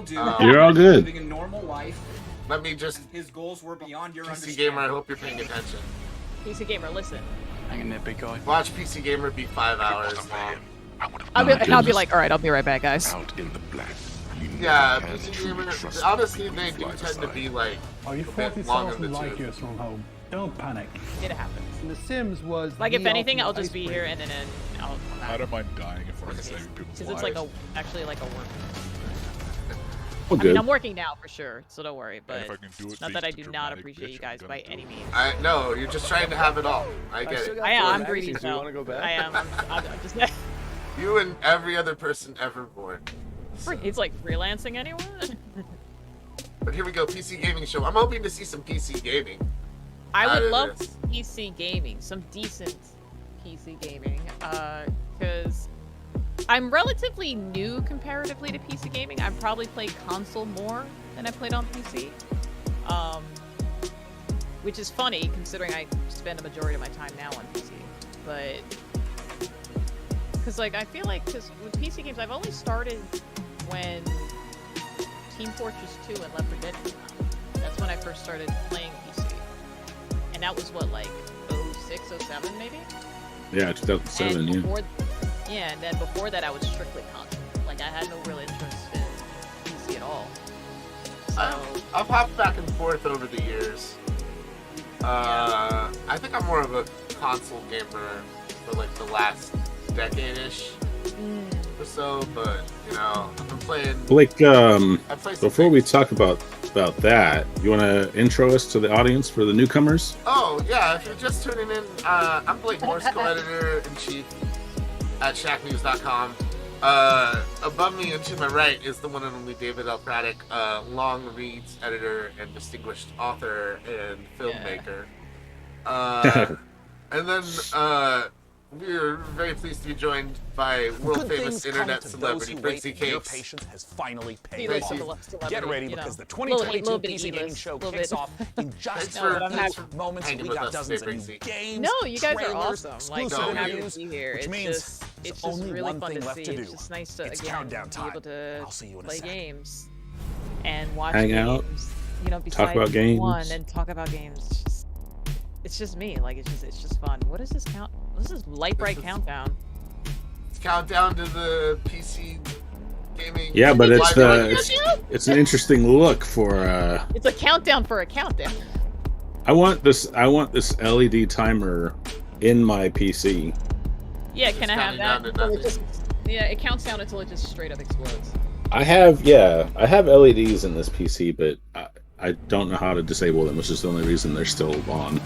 dude. You're all good. Living a normal life. Let me just... His goals were beyond your PC understanding. Gamer, I hope you're paying attention. PC Gamer, listen. I'm a nitpick guy. Watch PC Gamer be 5 hours long. I'll be like, alright, I'll be right back, guys. Out in the black. Yeah, PC Gamer, honestly, they do tend to be like Are you a bit long in 40,000 the light tooth. years from home? Don't panic. It happens. The Sims was Like, the if anything, I'll ultimate just be here and then I'll come I back. don't mind dying if I'm saving people's Because lives. it's like actually like a work. Well, I mean, good. I'm working now for sure, so don't worry. But if I can do it not face that I the do not dramatic appreciate bitch, you I'm guys gonna by do any means. No, you're just trying to have it all. I get it. I'm greedy, Do you so want to go back? I am. I'm just. You and every other person ever born. It's like freelancing anyone. But here we go, PC Gaming Show. I'm hoping to see some PC gaming. I out would of love this. PC gaming, some decent PC gaming, because I'm relatively new comparatively to PC gaming. I've probably played console more than I played on PC, which is funny considering I spend a majority of my time now on PC. But because like I feel like because with PC games I've only started when Team Fortress 2 and Left 4 Dead came out. That's when I first started playing PC. And that was what, like 06, 07 maybe? Yeah, 2007, and yeah. before, yeah, and then before that I was strictly console. Like I had no real interest in PC at all. So I've hopped back and forth over the years. I think I'm more of a console gamer for like the last decade-ish or so, but you know, I've been playing. Blake, I play some before we things. talk about that, you want to intro us to the audience for the newcomers? Oh yeah, if you're just tuning in, I'm Blake Morse, co-editor-in-chief at Shacknews.com. Above me and to my right is the one and only David L. Craddock, long reads editor and distinguished author and filmmaker. And then we're very pleased to be joined by world-famous internet celebrity Brixie Your Cakes. patience has finally paid He off. likes celebrity, Get ready you know. because the Little 2022 bit PC E-list, Gaming Show little kicks bit. off in just Thanks No, for but I'm happy. moments. hanging We with got us dozens today, of new Brixie. games. no, you guys are trailers, awesome. Like exclusive I'm happy reviews, to be here. which It's means just it's there's just only really one fun thing to left see. to It's do. just nice to It's again countdown be time. able to I'll see you in a play second. games and watch Hang games. out, You know, besides about games. one and talk about games. It's just me. Like it's just fun. What is this count? What is this light bright is- countdown? It's countdown to the PC gaming. Yeah, but it's live- it's an interesting look for. It's a countdown for a countdown. I want this LED timer in my PC. Yeah, It's can I have counting down that? to Or it nothing. just, yeah, it counts down until it just straight up explodes. I have LEDs in this PC, but I don't know how to disable them, which is the only reason they're still on.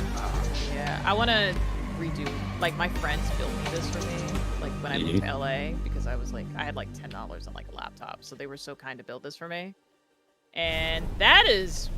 Yeah, I want to redo. Like my friends built me this for me. Like when I moved to LA, because I was like, I had like $10 on like a laptop, so they were so kind to build this for me. And that is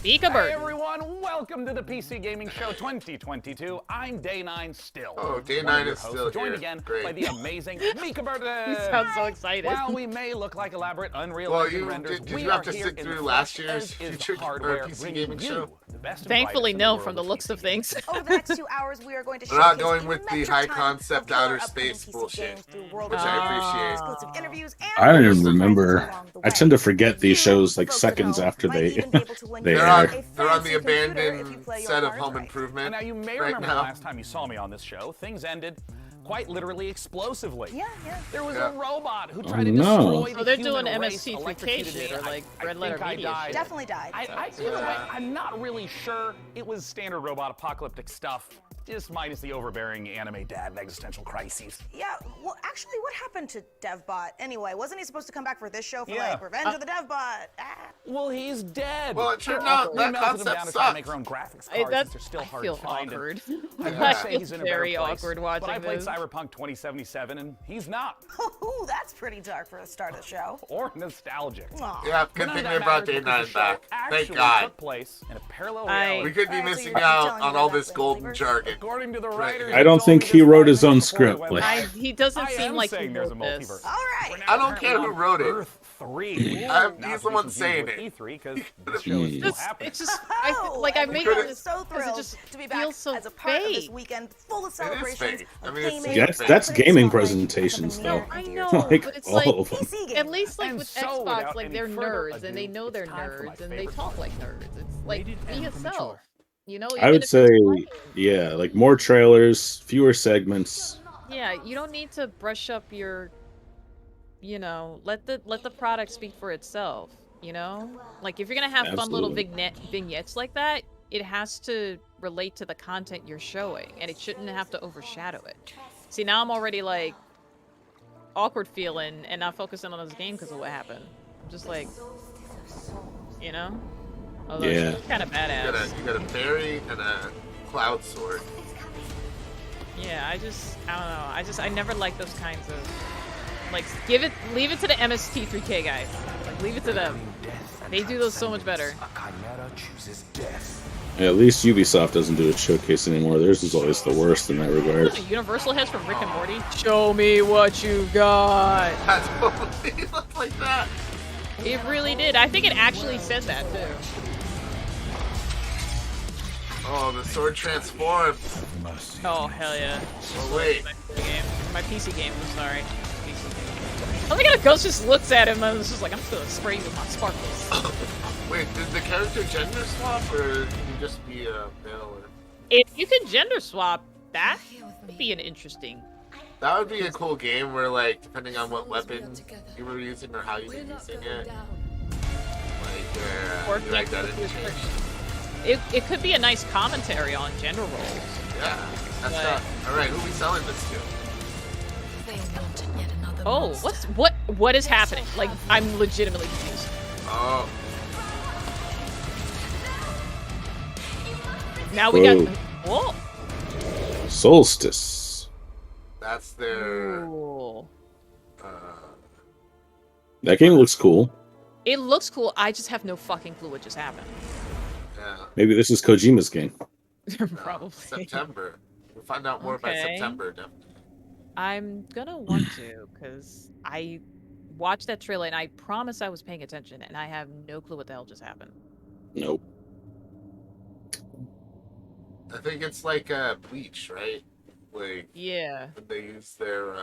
Beaka Hey Bird. everyone, welcome to the PC Gaming Show 2022. I'm Day 9 still. Oh, Day one 9 of your is hosts, still joined here. again Great. by the amazing Mika Bird. You sound so excited. While we may look like elaborate Unreal Well, Engine you- renders, did we you have are to here sit in through the last flesh, year's as is featured- the hardware, PC bringing Gaming you Show? the best and Thankfully, brightest in no, the from the world looks PC of things. Over the next 2 hours, we are going to We're not showcase going a with the metric high ton concept of killer outer upcoming space PC bullshit, games through world which I appreciate. exclusive interviews and I don't even surprises remember. along the I way. tend to forget these You, shows like folks at seconds home, after might they even be able to win they They're air. on, they're on the fancy computer if abandoned you play your set of cards Home right. Improvement. And now you may right remember now. the last time you saw me on this show, things ended quite literally explosively. Yeah, yeah. There was Yeah. a robot who tried to no. destroy the Oh, they're human doing race, MST electrocuted me. or like I Red Letter think I Media died. shit. Definitely died. Either way, I'm not really sure. It was standard robot apocalyptic stuff, just minus the overbearing anime dad and existential crises. Yeah, well, actually, what happened to DevBot anyway? Wasn't he supposed to come back for this show for Yeah. like Revenge of the DevBot? Ah. Well, he's dead. Well, it turned We out that melted him concept down and tried to sucked. make our own graphics I, cards that, since they're still I hard feel to find. awkward. I I gotta say feel he's in a very better place. awkward watching But I played this. Cyberpunk 2077, and he's not. Ooh, that's pretty dark for the start of the show. Or nostalgic. Aw. Yeah, But good none thing of they that brought matters Day because 9 the show back. Thank actually God. took place in a parallel I- reality. We could be Alright, so missing you're out telling on me all that this that's golden Flavors? jargon. According to the writers, I don't he think told he me this wrote his 5 own minutes before it script, went like- live. He doesn't I seem am like saying he there's a wrote this. multiverse. All right. I don't care who wrote it. Earth E3. He's the one saying it. E3 because the show is still happening. It's just, I made I'm this so thrilled just to be back feels so as a part of this fake. weekend full of It is celebrations. fake. I of mean, it's gaming, super That's fake. that's putting gaming spotlight presentations up in the though. air I into know, your Like but it's all like, of them. PC game. at least like And with so, Xbox, without like any they're further nerds and they ado, know it's they're time for my nerds and they favorite talk like nerds. It's like be yourself. You know, I even would if say, it's lame. yeah, like more trailers, fewer segments. Yeah, you don't need to brush up your, you know, let the product speak for itself. You know, like if you're gonna have fun little Absolutely. vignettes like that, it has to relate to the content you're showing, and it shouldn't have to overshadow it. See, now I'm already like awkward feeling and not focusing on this game because of what happened. I'm just like, you know, although Yeah. she's kind of badass. You got a berry and a cloud sword. Yeah, I don't know. I never like those kinds of, like, leave it to the MST3K guys. Like, leave it to them. They do those so much better. Yeah, at least Ubisoft doesn't do a showcase anymore. Theirs is always the worst in that regard. Universal heads from Rick and Morty. Show me what you got. That totally looked like that. It really did. I think it actually said that too. Oh, the sword transformed. Oh hell yeah. Oh wait. My PC game. I'm sorry. PC game. Oh my god, a ghost just looks at him and is just like, I'm just gonna spray you with my sparkles. Wait, did the character gender swap, or can you just be a male? Or... If you could gender swap, that would be an interesting. That would be a cool game where, like, depending on what weapon you were using or how you were using it, like, your identity changed. It could be a nice commentary on gender roles. Yeah, that's not. All right, who are we selling this to? Oh, what is happening? Like, I'm legitimately confused. Oh, Now we got. Whoa. Solstice. that's their. Ooh. That game looks cool. It looks cool. I just have no fucking clue what just happened. Yeah. Maybe this is Kojima's game. Probably. September. We'll find out more by Okay. September, definitely. I'm gonna want to, because I watched that trailer and I promise I was paying attention and I have no clue what the hell just happened. Nope. I think it's like Bleach, right? Like, Yeah. when they use their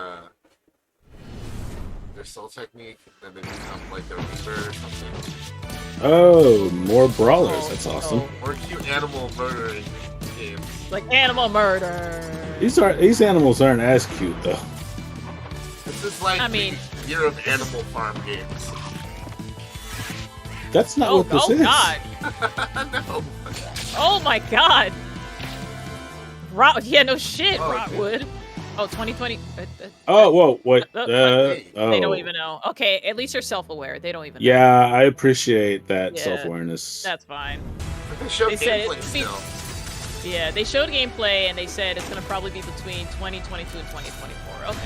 soul technique, and then they become like a reaper or something. Oh, more brawlers. That's awesome. Or cute animal murdering games. Like animal murder. These animals aren't as cute though. This is like I mean- the year of Animal Farm games. That's not Oh, what this oh is. god. No. Oh my god. Yeah, no shit, Oh, Rotwood. Oh, 2020. Oh, whoa, what? They They don't Oh. even know. Okay, at least you're self-aware. They don't even know. Yeah, I appreciate that Yeah. self-awareness. That's fine. But they showed They said gameplay it's be- still. Yeah, they showed gameplay and they said it's gonna probably be between 2022 and 2024. Okay.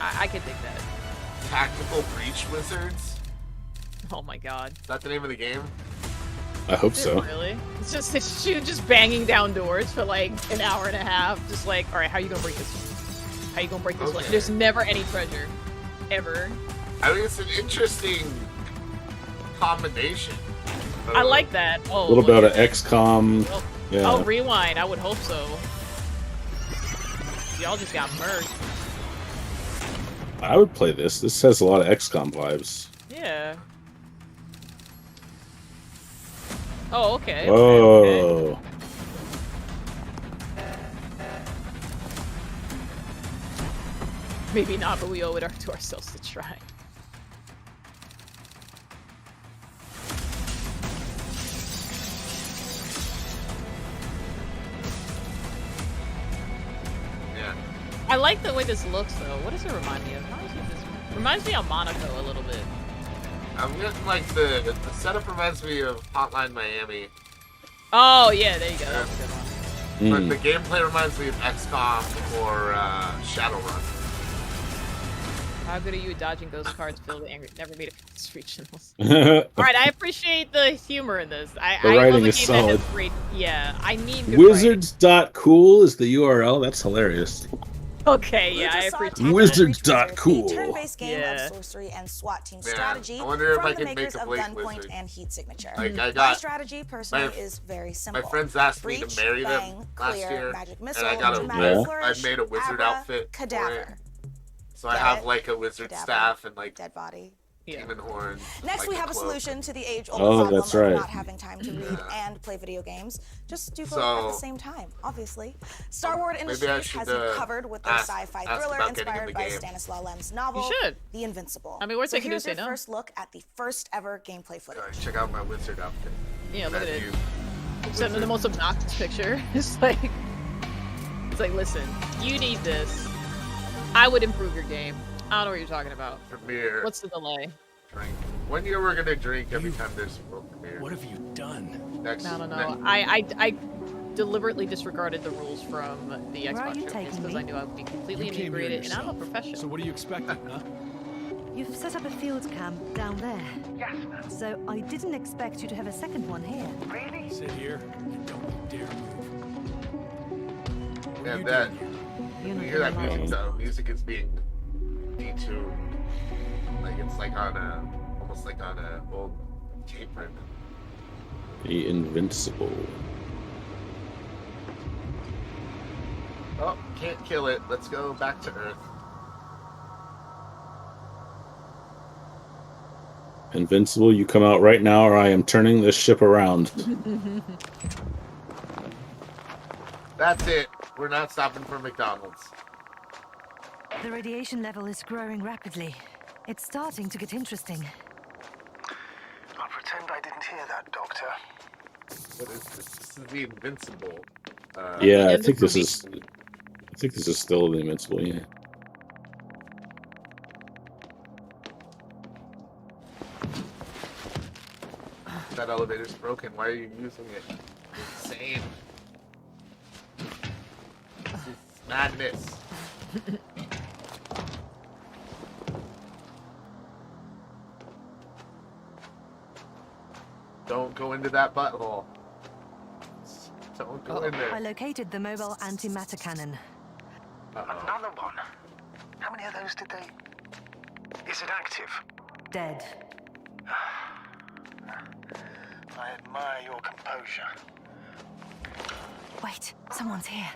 I could dig that. Tactical Breach Wizards? Oh my god. Is that the name of the game? I hope Is it so. Really? It's you just banging down doors for like an hour and a half. Just like, alright, how you gonna break this? How you gonna break this one? Okay. There's never any treasure. Ever. I think it's an interesting combination. I like that. Oh, A little look bit of at that. XCOM. Oh, Yeah. oh, rewind. I would hope so. Y'all just got murked. I would play this. This has a lot of XCOM vibes. Yeah. Oh, okay. Whoa. Okay. Maybe not, but we owe it to ourselves to try. Yeah. I like the way this looks, though. What does it remind me of? Reminds me of Monaco a little bit. I'm getting like the setup reminds me of Hotline Miami, Oh, yeah, there you go. That's a good one. but Mm. the gameplay reminds me of XCOM or Shadowrun. How good are you at dodging ghost cards filled with angry? Never made it past regionals. the Alright, I appreciate the humor in this. I writing love a is game that has solid. great. Yeah, I need good writing. Wizards.cool is the URL. That's hilarious. Okay, yeah, I Lucha saw appreciate Wizards Tactical dot Breach cool. Wizards, a turn-based game Yeah. of sorcery and SWAT team Man, strategy I wonder if from I the could make makers a of Blade Gunpoint Wizard. and Heat Signature. Like, I My got strategy personally my- is very simple. my friends asked me Breach, to marry them bang, last clear, year, magic and missile, I got a dramatic Yeah. flourish, I made a wizard abra, outfit for cadaver. it. So I Get have it? like a wizard Cadaver. staff and like Dead body. Yeah. demon horn. Next, like we a have a cloak. solution to the age-old Oh, problem that's of right. not having time to read and play video games. Just do both at the So- same time, obviously. Star Wars maybe I Industries should, has you covered with their ask sci-fi about thriller getting in inspired the by game. Stanislaw Lem's novel, You should. The Invincible. I mean, worst so they can do is here's say your no. first look at the first ever gameplay footage. Alright, check out my wizard outfit. Yeah, look at it. That Send me the most obnoxious picture. It's like, listen, you need this. I would improve your game. I don't know what you're talking about. premiere What's the delay? drink. 1 year we're gonna drink every time there's a world premiere. What have you done? Next, I don't know. next- I deliberately disregarded the rules from the Where are Xbox you showcase taking because me? I knew I would be completely You came here inebriated, and I'm a yourself. professional. So what are you expecting, huh? You've set up a field camp down there. Yes. So I didn't expect you to have a second one here. Really? Sit here and don't you dare move. What are And you that, doing here? You're you not hear that gonna like music it. though? Music is being detuned. Like it's like on a, almost like on a old tape rip. The Invincible. Oh, can't kill it. Let's go back to Earth. Invincible, you come out right now, or I am turning this ship around. That's it. We're not stopping for McDonald's. The radiation level is growing rapidly. It's starting to get interesting. I'll pretend I didn't hear that, Doctor. What is this? This is the Invincible. Yeah, I end think of this the is. I think this is still the Invincible. Yeah. That elevator's broken. Why are you using it? Insane. This is madness. Don't go into that butthole. Don't go in I there. located the mobile antimatter cannon. Uh-oh. Another one. How many of those did they... Is it active? Dead. I admire your composure. Wait, someone's here.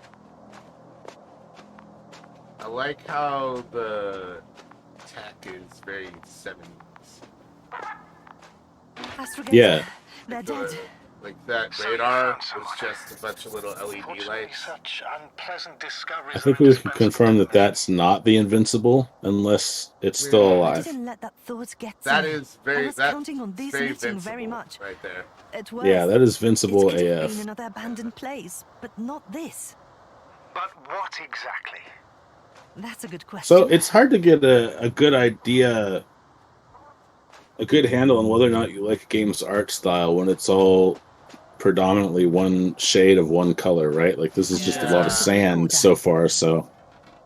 I like how the tech is very 70s. Astrogator. Yeah. They're dead. Like that So you radar found was someone. just a bunch of little LED Fortunately, lights. such unpleasant discoveries I think are we can indispensable, confirm that don't they? that's not the Invincible, unless it's still Yeah. I alive. didn't let that thought get to That me. is I very was that's counting on this very meeting Invincible very much. right there. At worst, Yeah, that is it Vincible could have AF. been another abandoned place, but not this. But what exactly? That's a good question. So it's hard to get a good idea, a good handle on whether or not you like a game's art style when it's all predominantly one shade of one color, right? Like this is just a lot Yeah. of sand so far, so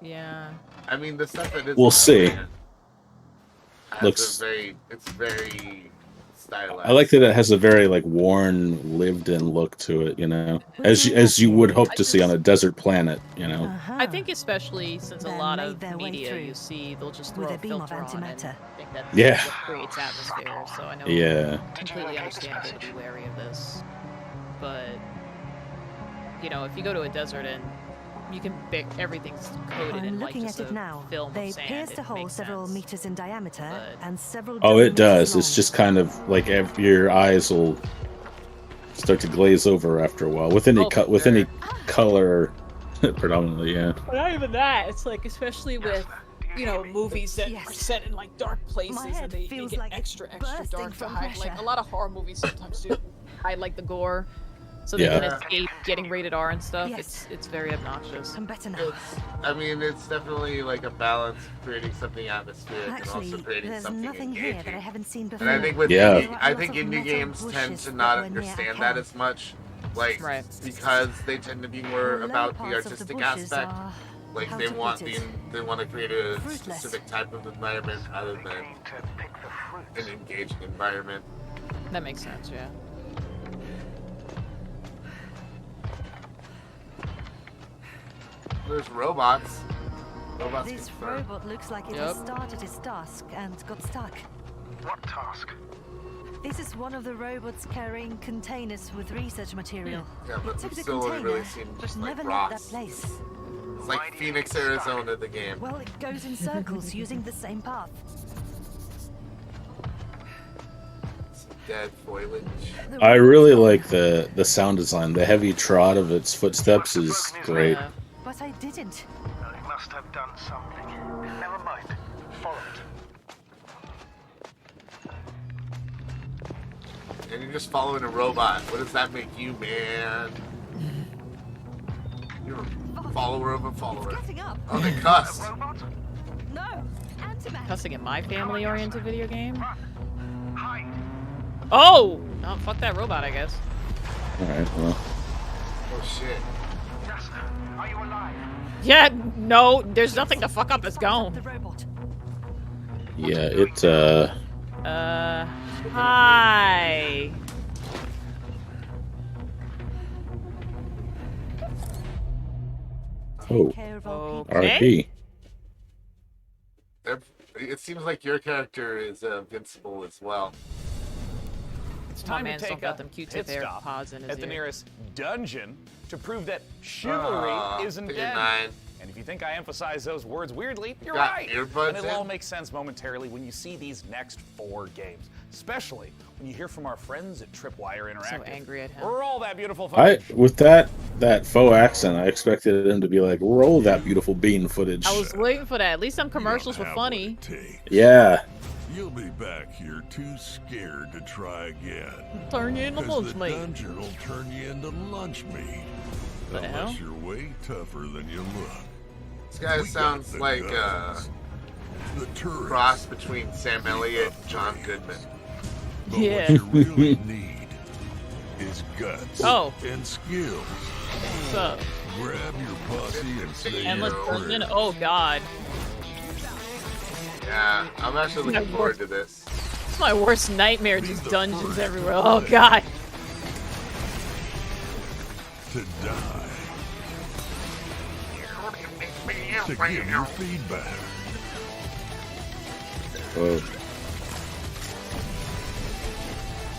Yeah. I mean, the stuff that is. We'll see. Looks Looks- it's very stylized. I like that it has a very like worn, lived-in look to it, you know, as you would hope to see on a desert planet, you know. Uh-huh. I think especially since a Then lot made of their way media through you see, they'll just with throw a a beam of filter on and antimatter. think that Yeah. what creates atmosphere. So I know Yeah. completely understand to be wary of this. But you know, if you go to a desert and you can everything's coated I'm in like looking just at it a now. film They of sand, pierced it a hole makes several sense. meters in diameter But- and several. Oh, dozen it does. meters It's just kind of like your eyes will start to glaze over after a while with any Oh, with sure. any color, predominantly. Yeah. But not even that. It's like especially with you know movies that Yes. are set in like dark places My head and they feels get like it's extra bursting dark to from hide. Like pressure. a lot of horror movies sometimes do hide like the gore, so they Yeah. can escape getting rated R and stuff. Yes. It's very obnoxious. I'm better now. It's, I mean, it's definitely like a balance of creating something atmospheric and Actually, also creating there's something nothing engaging. here that I haven't seen before. And I think with Yeah. indie, I think indie games tend to not understand that as much, like Right. because they tend to be more The lower about the parts of artistic bushes aspect. are- Like how they to want put the it? they want to create a Fruitless. specific type of environment rather than Keen to pick the fruits. an engaging environment. That makes sense. Yeah. There's robots. Robots This confirmed. robot looks like it Yep. has started its task and got stuck. What task? This is one of the robots carrying containers with research material. Yeah, but It took we've the still only container, really seen but just like never left that rocks. place. It's like Phoenix, Arizona, the game. Well, it goes in circles using the same path. Dead foliage. The I really robot's like the sound design. The heavy trot of its footsteps is great. Yeah. But I didn't. Well, he must have done something. Never mind. Follow it. And you're just following a robot. What does that make you, man? You're a follower of a follower. Getting up. Oh, they cuss. Robot? No. Antimatter. Cussing in my family-oriented video game? Hide. Oh! Oh, fuck that robot, I guess. Alright, well. Oh, shit. Just, are you alive? Yeah, no, there's nothing to fuck up. It's The gone. robot. Yeah, it, Hi. Oh. Care of our people. Okay. RP. It seems like your character is invincible as well. It's Come on, time man, to still take got a them Q-tip pit stop AirPods in his at the ear. nearest dungeon to prove that chivalry isn't figure dead. 9. And if you think I emphasize those words weirdly, you're Got right. earbuds And it'll all in? make sense momentarily when you see these next 4 games, especially when you hear from our friends at Tripwire Interactive. So angry at him. Roll that beautiful I footage. with that faux accent, I expected him to be like, roll that beautiful bean footage. I was waiting for that. At least some commercials were funny. Yeah. You'll be back here too scared to try again. Turn you into 'Cause lunch the meat. dungeon will turn you into lunch meat. The hell? Unless you're way tougher than you look. This guy We sounds got the like guns, the a turrets, cross between Sam Elliott and John Goodman. but Yeah. what you really need is guts Oh. and skills. What's up? Grab your posse and say Endless your person? prayers. Oh god. Yeah, I'm actually looking forward to this. It's my worst nightmare, just dungeons everywhere. Oh god. To die. To give your feedback. Whoa.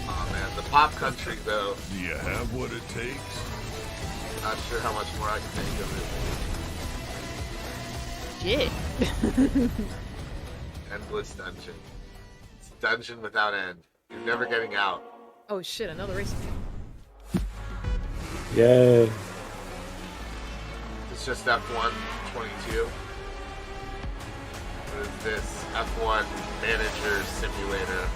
Oh man, the pop country though. Do you have what it takes? Not sure how much more I can think of Shit. it. Endless dungeon. It's a dungeon without end. You're never getting out. Oh shit, another race. Yay. It's just F1 22. What is this? F1 Manager Simulator.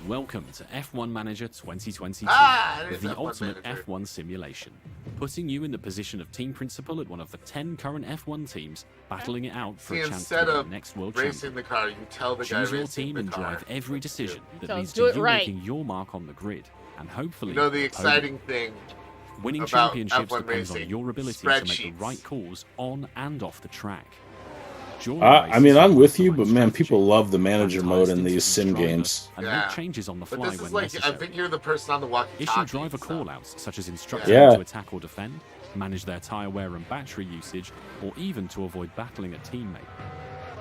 Welcome to F1 Manager 2022, Ah, it is the F1 ultimate Manager. F1 simulation, putting you in the position of team principal at one of the 10 current F1 teams, battling it out for See, a chance to instead be the of next world racing champion. the car, you tell the guy Choose your racing team the and car. drive every decision that Tell him leads do to it you right. making your mark on the grid, and hopefully You know, the a podium. exciting thing Winning about championships F1 depends on racing, your ability to make the spreadsheets. right calls on and off the track. During I races, mean, I'm with you, optimize but man, people strategy, love the manager mode in fantastic these sim driver, games. and Yeah. make changes on the But fly this when is like, necessary. I think you're the person on the walkie-talkie. Issue driver so- callouts, such as instructing Yeah. them to attack or defend, manage their tyre wear and battery usage, or even to avoid battling a teammate.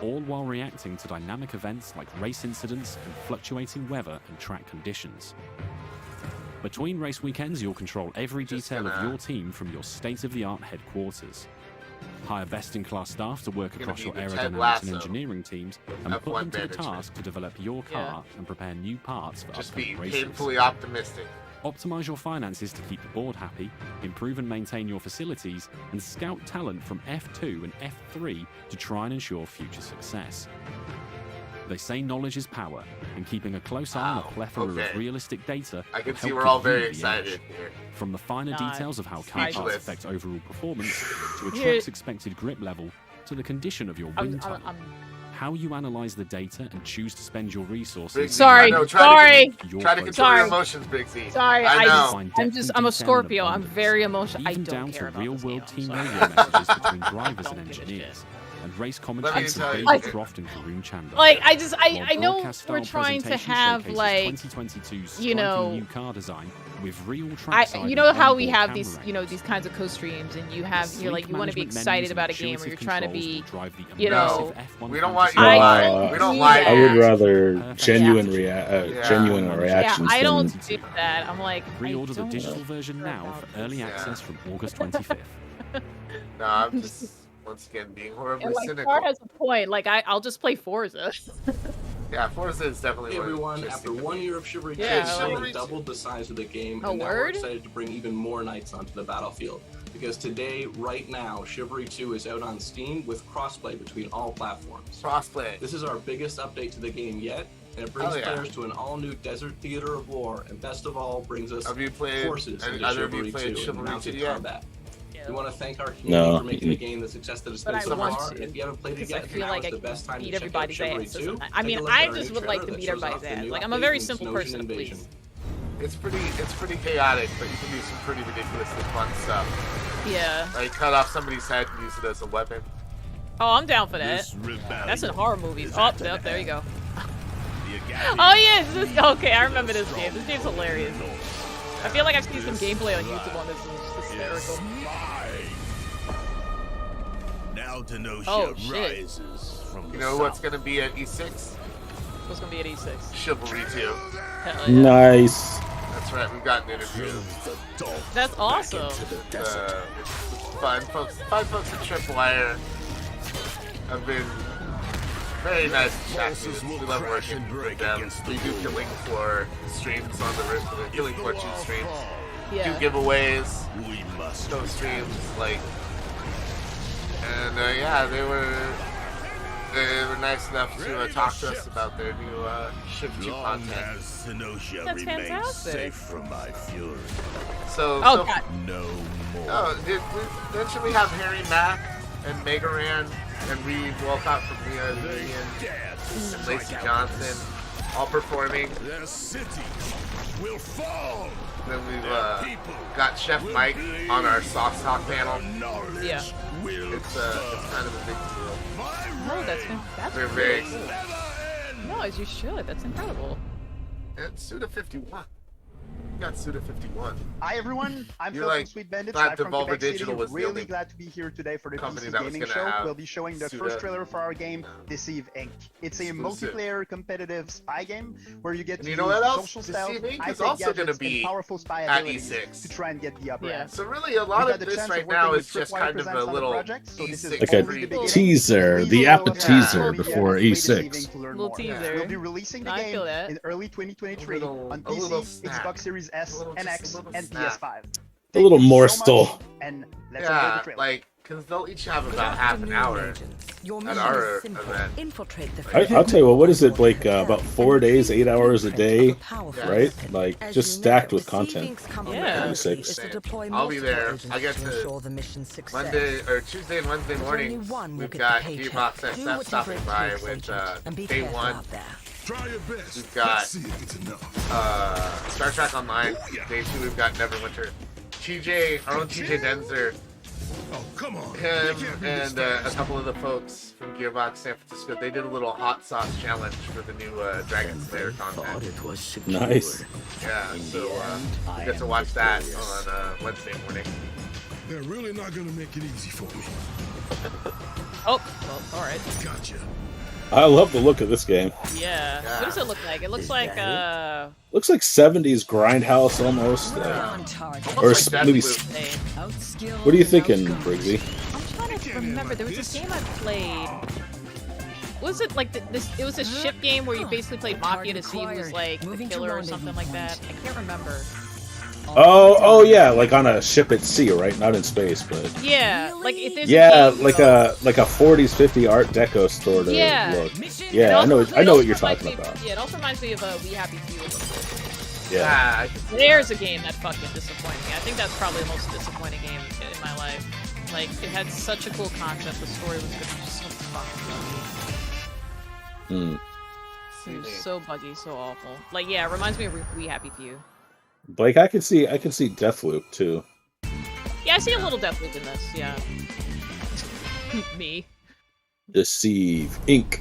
All while reacting to dynamic events like race incidents and fluctuating weather and track conditions. Between race weekends, you'll control every Just detail of gonna- your team from your state-of-the-art headquarters. Hire best-in-class staff to work Gonna across be your the Ted aerodynamics and Lasso engineering teams, and of put F1 them to the management. task to develop your car and prepare new parts for Just be upcoming races. painfully optimistic. Optimize your finances to keep the board happy, improve and maintain your facilities, and scout talent from F2 and F3 to try and ensure future success. They say knowledge is power, and keeping a close eye on a Wow, plethora okay. of realistic data I can will see help we're give all you very the excited edge. here. From the finer Nah, details of how car speechless. parts affect overall performance, to a Here- truck's expected grip level, to the condition of your wind tunnel. How you analyze the data and choose to spend your resources. Bigsy, Sorry, I know, sorry. Try to control Sorry. your emotions, Bigsy. Sorry, I know. Find I'm depth just, and I'm a detail and Scorpio. I'm abundance, very emotional. I even don't down care to about this real-world game, team I'm sorry. radio messages between drivers Don't and give a engineers. and race Let commentary me from tell you. David Croft and Karun Chanda. Like, I While know broadcast-style we're trying to presentation have, showcases like, 2022's you know, striking new car design with real trackside you know and how we onboard have camera these, you know, these kinds of co-streams, and you have, The you're like, sleek you want to be management excited menus about a and game, or you're intuitive trying to controls be, will drive the you know, immersive F1 we don't want you fantasy. to lie. No, We don't do lie. that. I would rather Perfect genuine strategy. genuine Yeah, reactions I than don't do that. I'm like, Pre-order I the don't digital care version now about for early Yeah. access from August 25th. No, I'm just once again being horribly And like, cynical. Star has a point. Like, I'll just play Forza. Yeah, Forza is definitely Hey one everyone, just after seemed to 1 be- year of Chivalry 2, Yeah, Chivalry like- doubled the size of the game, A and now we're word? excited to bring even more knights onto the battlefield. Because today, right now, Chivalry 2 is out on Steam with crossplay between all platforms. Crossplay. This is our biggest update to the game yet, and it brings Oh, yeah. players to an all-new desert theater of war, and best of all, brings us Have you played? forces Any into other of you Chivalry played 2 and Chivalry 2 mounted yet? combat. We want to thank our community No. for making the game the success that it's But been I so want far. to, If you haven't played it because yet, I feel now like is I the can best time beat to check out everybody's Chivalry ass. 2. I mean, Take a look I at our just new would like trailer to that beat shows everybody's off the ass. new Like, I'm a update very and simple Snowshin person to Invasion. please. It's pretty chaotic, but you can do some pretty ridiculously fun stuff. Yeah. Like cut off somebody's head and use it as a weapon. Oh, I'm down for that. This rebellion That's in horror movies. is Oh, at yep, there you go. You got Oh me. yeah, this okay. I remember this game. This game's hilarious. I feel like I've seen some gameplay on YouTube on this. It's hysterical. Now Denosha Oh, shit. rises from You the know what's south. gonna be at E6? What's gonna be at E6? Chivalry 2. Hell yeah. Nice. That's right, we've got an interview. That's awesome. Fun folks at Tripwire have been very nice to chat to. We love working with them. We do Killing Floor streams on the Killing Floor 2 streams. Yeah. Do giveaways. We must Those streams, like, and yeah, they were nice enough to talk to us about their new Shiv 2 long content. has Zenosha That's remained fantastic. safe from my fury. So, Oh god. No more. oh, didn't we have Harry Mack and Megaran and Reed Walcott from Mia and Lacey Johnson all performing? Their city will fall. Then we've got Chef Mike on our Sauce Talk panel. Yeah. It's kind of a big deal. No, that's We're very really cool. No, as you should. That's incredible. And Suda 51. You got Suda 51. Hi everyone, I'm You're Phil like, from Sweet Bandits. thought I'm from Devolver Quebec City. Digital was the only Really glad to be here today for the company PC that was Gaming gonna Show. have We'll be showing the Suda first trailer for our game, Deceive Inc. It's a exclusive. multiplayer competitive spy game where you get And to you know use what else? social stealth, Deceive Inc. is high-tech also gonna gadgets, be and powerful spy at abilities E6. to try and get the upper Yeah. hand. So really, a lot We of got the this chance right of now working is with just Tripwire kind of Presents a on the little project, so this is E6 Like a only the beginning. teaser, Please the follow us on appetizer social media before and play E6. Deceive Inc. to learn Little more. teaser. We'll be releasing the I game feel that. in early 2023 on a little PC, snack. Xbox Series S, A little- and just X, a little and snack. PS5. A little Thank you more so much, still. and let's enjoy the Yeah, trailer. like, because they'll each have about half an hour at our event. Infiltrate the I'll tell you what is it, like about 4 days, 8 hours a day, right? Like, just stacked with content. Yeah. 26. I'll be there. I get to Monday or Tuesday and Wednesday mornings. We've got Gearbox XF stopping by with Day 1. Try your best. We've got Let's see if it's enough. Star Trek Online. Day 2 we've got Neverwinter. TJ, our own TJ Denzer, Oh, come on. him and a couple of the folks from Gearbox San Francisco, they did a little hot sauce challenge for the new Dragon Slayer content. Nice. Yeah, so we get to watch that on Wednesday morning. They're really not gonna make it easy for me. Oh, well, alright. Gotcha. I love the look of this game. Yeah. What does it look like? It looks like, Looks like 70s grindhouse almost. Or Looks like maybe. Deathloop. What are you thinking, Briggsy? I'm trying to remember. There was this game I played. Was it like this? It was a ship game where you basically played Mafia to see who was like the killer or something like that. I can't remember. Oh yeah, like on a ship at sea, right? Not in space, but Yeah, like if there's yeah, a game, like a 40s, 50 Art Deco sort of Yeah. look. It Yeah, also- I it know also what you're reminds talking me of- about. Yeah, it also reminds me of We Happy Few. A little bit. Yeah. There's a game that fucking disappointed me. I think that's probably the most disappointing game in my life. Like, it had such a cool concept. The story was good, just so fucking buggy. It was so buggy, so awful. Like, yeah, it reminds me of We Happy Few. Like I can see Deathloop too. Yeah, I see a little Deathloop in this. Yeah. Me. Deceive Inc.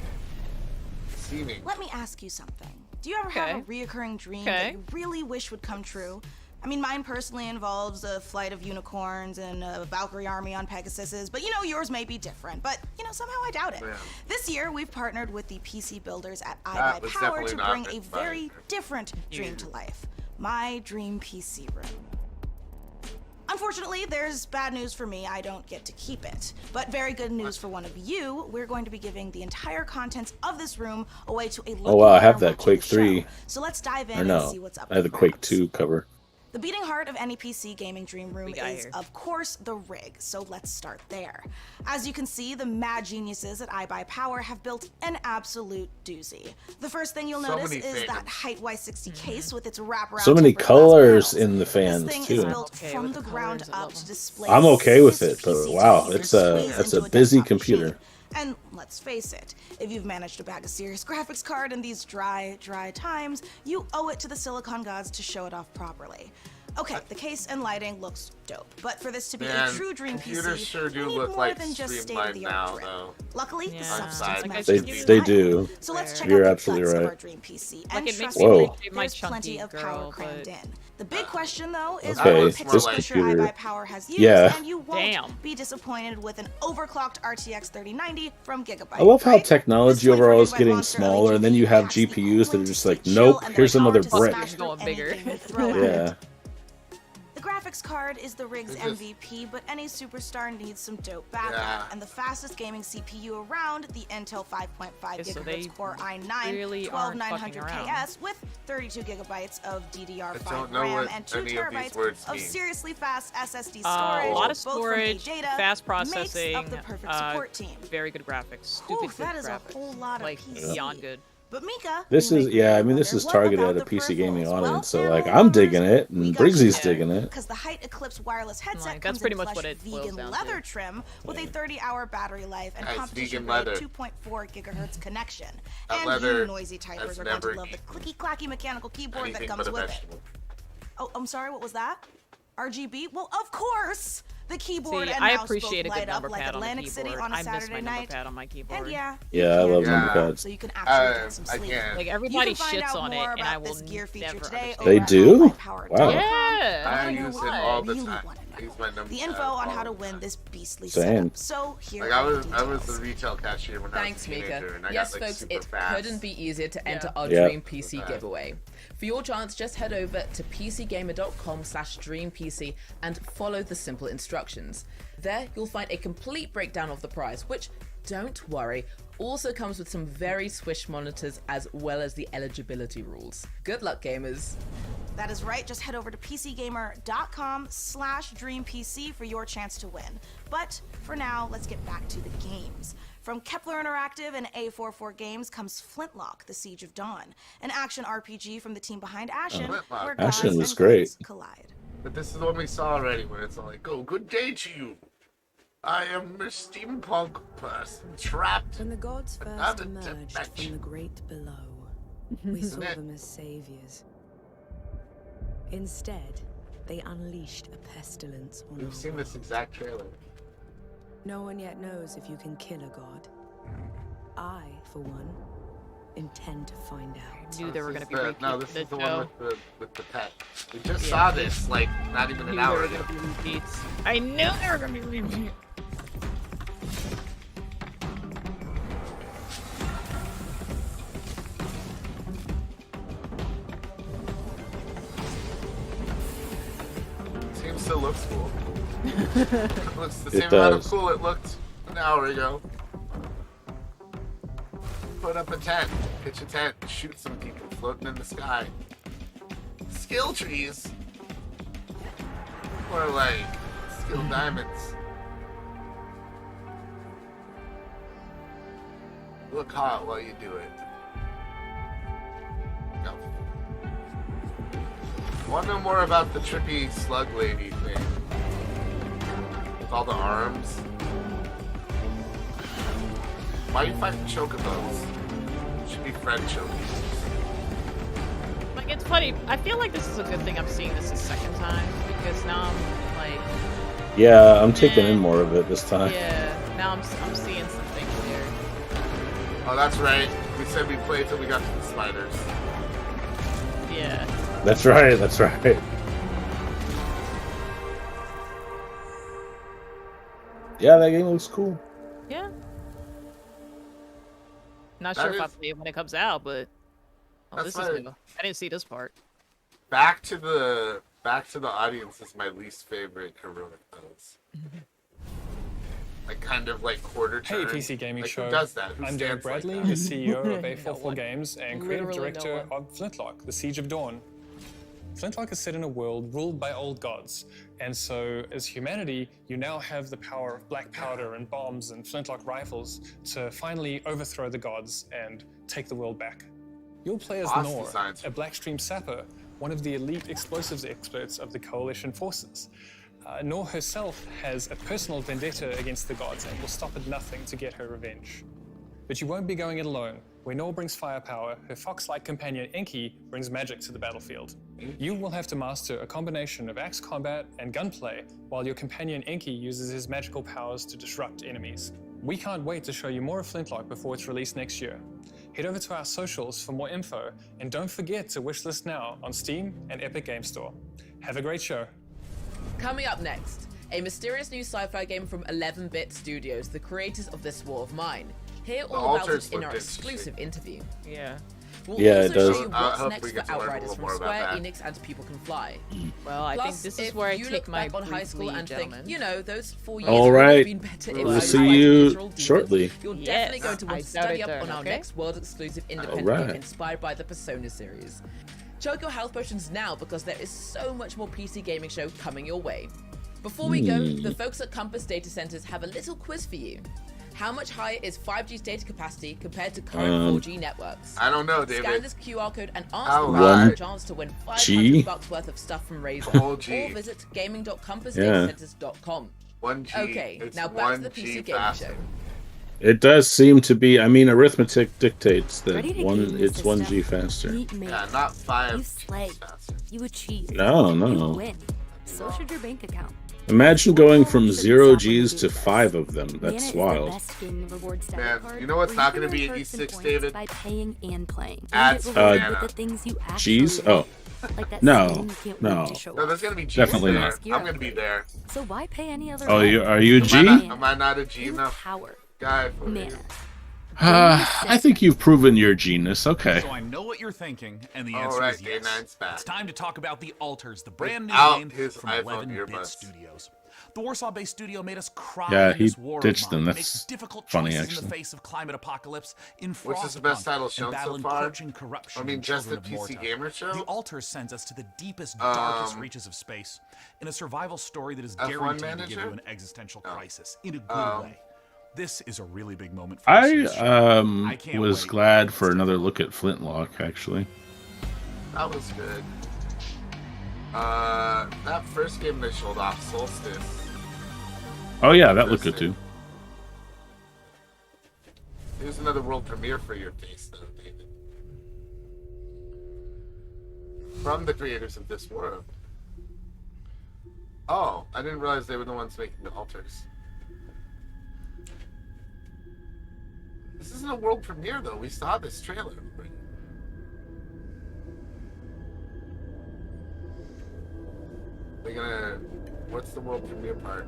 Deceiving. Let me ask you something. Do you ever have a reoccurring dream that you really wish would come true? I mean, mine personally involves a flight of unicorns and a Valkyrie army on Pegasuses, but you know, yours may be different. But, you know, somehow I doubt it. Yeah. This year, we've partnered with the PC builders at That iBuy was Power definitely to not bring a written by very different dream to life. My dream PC room. Unfortunately, there's bad news for me. I don't get to keep it. But very good news for one of you. We're going to be giving the entire contents of this room away to a local Oh wow, I have buyer that Quake watching the 3. show. So let's dive in Or and no, see what's up. I have the Quake 2 cover. The beating heart of any PC gaming dream room is, of course, the rig, so let's start there. As you can see, the mad geniuses at iBuy Power have built an absolute doozy. The first thing you'll notice is that height Y60 case with its wraparound. So many tempered glass colors panels. in the fans This thing too. is built from the ground up to display. I'm okay with 6 it, but PC wow, TVs it's squeezed a into busy desktop computer. machine. And let's face it, if you've managed to bag a serious graphics card in these dry times, you owe it to the silicon gods to show it off properly. Okay, the case and lighting looks dope, but for this to be a true dream computers PC, sure do we need look more like than just streamlined state-of-the-art now, trim. though. Luckily, the substance Outside. matches They the do. style. So let's check You're out the absolutely guts of right. our dream PC, Like, and it makes trust me Whoa. me, my there's chunky plenty of power girl, crammed but- in. The big question, though, is Okay, what this picture computer- iBuy Power has used, Yeah. and you won't be disappointed with an overclocked RTX 3090 from Gigabyte. I love how right? technology overall is getting smaller, and then you have GPUs that are just like, nope, here's another brick. Going bigger. Yeah. The graphics card is the rig's MVP, but any superstar needs some dope backup. Yeah. And the fastest gaming CPU around, the Intel 5.5 so GHz they Core i9 really aren't fucking around. 12900KS with 32 gigabytes of I DDR5 don't know RAM what and 2 any of these terabytes words of mean. seriously fast SSD storage. A lot of both from storage, data, fast makes processing, up the perfect support team. very good graphics, Whew, stupid good that is a graphics, whole lot of like PC. beyond good. But Mika, This is, yeah, I mean, this is targeted at a PC gaming audience, so like, I'm digging it, and Briggsy's digging it. because the Height Eclipse wireless headset Like, comes that's pretty in much plush what it boils vegan down leather to. trim with a 30-hour battery life and Nice, competition vegan grade leather. 2.4 gigahertz connection. That And leather you noisy typers has are going to never love the clicky-clacky mechanical keyboard that anything comes but a with it. vegetable. Oh, I'm sorry, what was that? RGB? Well, of course! The keyboard See, and I mouse appreciate both a light good up number like pad on the Atlantic City keyboard. on a I miss Saturday my night. number pad on my keyboard. And yeah, Yeah, I love Yeah. number pads. so you can actually get some I sleep. can't. Like everybody You can find shits out on it, more and I about will this gear feature never today understand. over They at do? iBuyPower.com. Wow. Yeah. I wanna know use it why? all the Really time. wanna I use my number The pad info on all how to the win time. this beastly Same. setup. So here Like are I the was details. the retail cashier when Thanks, I was a teenager, Mika. and I Yes, got like folks, super it fast. couldn't be easier to enter our Yeah. Dream PC giveaway. For your chance, just head over to pcgamer.com/dreampc and follow the simple instructions. There, you'll find a complete breakdown of the prize, which, don't worry, also comes with some very swish monitors as well as the eligibility rules. Good luck, gamers. That is right. Just head over to pcgamer.com/dreampc for your chance to win. But for now, let's get back to the games. From Kepler Interactive and A44 Games comes Flintlock: The Siege of Dawn, an action RPG from the team behind Ashen, Flintlock. where Ashen gods was and great. gods collide. But this is the one we saw already, when it's all like, "Oh, good day to you. I am a steampunk person trapped When the gods in first another emerged from the dimension." great below, we saw Isn't it? them as saviors. Instead, they unleashed a pestilence on We've our seen this world. exact trailer. No one yet knows if you can kill a god. I, for one, intend to find out. Knew there were going to be The- repeats no, of this the is the show. one with the pet. We just Yeah. saw this like not even an Knew hour there were ago. going to be repeats. I knew there were going to be repeats. Team still looks cool. It looks the It same amount of does. cool it looked an hour ago. Put up a tent, pitch a tent, shoot some people floating in the sky. Skill trees? Or like skill diamonds. Look hot while you do it. No. I want to know more about the trippy slug lady thing. With all the arms. Why are you fighting chocobos? Should be friend chocobos. Like, it's funny. I feel like this is a good thing I'm seeing this a second time, because now I'm like, Yeah, I'm taking in more of it this time. yeah, now I'm seeing some things here. Oh, that's right. We said we'd play till we got to the spiders. Yeah. That's right. That's right. Yeah, that game looks cool. Yeah. Not That sure if is- I'll play it when it comes out, but That's this is fine. new. I didn't see this part. Back to the audience is my least favorite heroic pose. Like kind of like quarter Hey, turn. PC Gaming like, Show. Who does that? Who I'm Derek stands like Bradley, that? the CEO of No A44 one. Games and creative Literally no director one. of Flintlock, The Siege of Dawn. Flintlock is set in a world ruled by old gods, and so as humanity, you now have the power of black powder and bombs and flintlock rifles to finally overthrow the gods and take the world back. You'll play as Boss Nor, designs. a Blackstream sapper, one of the elite explosives experts of the Coalition forces. Nor herself has a personal vendetta against the gods and will stop at nothing to get her revenge. But you won't be going it alone. Where Nor brings firepower, her fox-like companion Enki brings magic to the battlefield. You will have to master a combination of axe combat and gunplay, while your companion Enki uses his magical powers to disrupt enemies. We can't wait to show you more of Flintlock before it's released next year. Head over to our socials for more info, and don't forget to wishlist now on Steam and Epic Game Store. Have a great show. Coming up next, a mysterious new sci-fi game from 11-Bit Studios, the creators of This War of Mine. Hear all about altars it in look our interesting. exclusive interview. Yeah. We'll Yeah, also it does. show you I what's hope next we for get to learn a Outriders little from more about Square that. Enix and People Can Fly. Well, I Plus, think this is if where I you take look my back on high brief school leave, and gentlemen. think, you know, those 4 years All would have right. been better if We'll I see was you cultural demons. shortly. You're Yes, definitely going to want I to study doubt up it on then, our okay? next world-exclusive independent All right. game inspired by the Persona series. Choke your health potions now because there is so much more PC gaming show coming your way. Before we go, the folks at Compass Data Centers have a little quiz for you. How much higher is 5G's data capacity compared to current 4G networks? I don't know, David. Scan this QR code and How answer high? for a chance to win G? $500 worth of stuff from Razer. Oh, G. Or visit gaming.compassdatacenters.com. 1G. Okay, It's now back to the 1G PC gaming faster. show. It does seem to be. I mean, arithmetic dictates that Ready to one. game the It's 1G system. faster. Meet me. Yeah, not 5 You slay. faster. You achieve. No, You no. win. So should your bank account. Imagine going from 0 Gs to 5 of them. Mana That's is the wild. best game rewards debit Man, card, you know what's where not can gonna be earn at perks and E6, points David? By paying and playing. You Ads get for rewarded mana. with the things you actually Gs? like. Oh. Like that No, skin you can't no. wait to show No, off. there's gonna be G's Definitely there. not. I'm gonna be there. So why pay any other Oh, way? you are you a G? Am I not a G You enough power. guy for Mana. you? I think you've proven your genius. Okay. So I know what you're thinking, and the All answer right, is yes. Day9's back. It's time to talk about the Altars, the brand new Without game his from iPhone 11-Bit earbuds. Studios. The Warsaw-based studio made us cry Yeah, in he this war ditched of them. mine, That's makes difficult funny, choices in actually. the face of climate apocalypse in Which is the best Frostpunk, title and shown so battling far? poaching corruption I mean, and just the Children of PC Morta. Gamer Show? The Altars sends us to the deepest, darkest reaches of space in a survival story that is F1 guaranteed to give manager? you an existential crisis in a good Um, way. This is a really big moment for us. I can't was wait. glad for another look at Flintlock. Actually, That was good. That first game they showed off, Solstice. oh yeah, that looked good too. Here's another world premiere for your face, though, David. From the creators of This World. Oh, I didn't realize they were the ones making the Altars. This isn't a world premiere, though. We saw this trailer. Right? They're gonna... What's the world premiere part?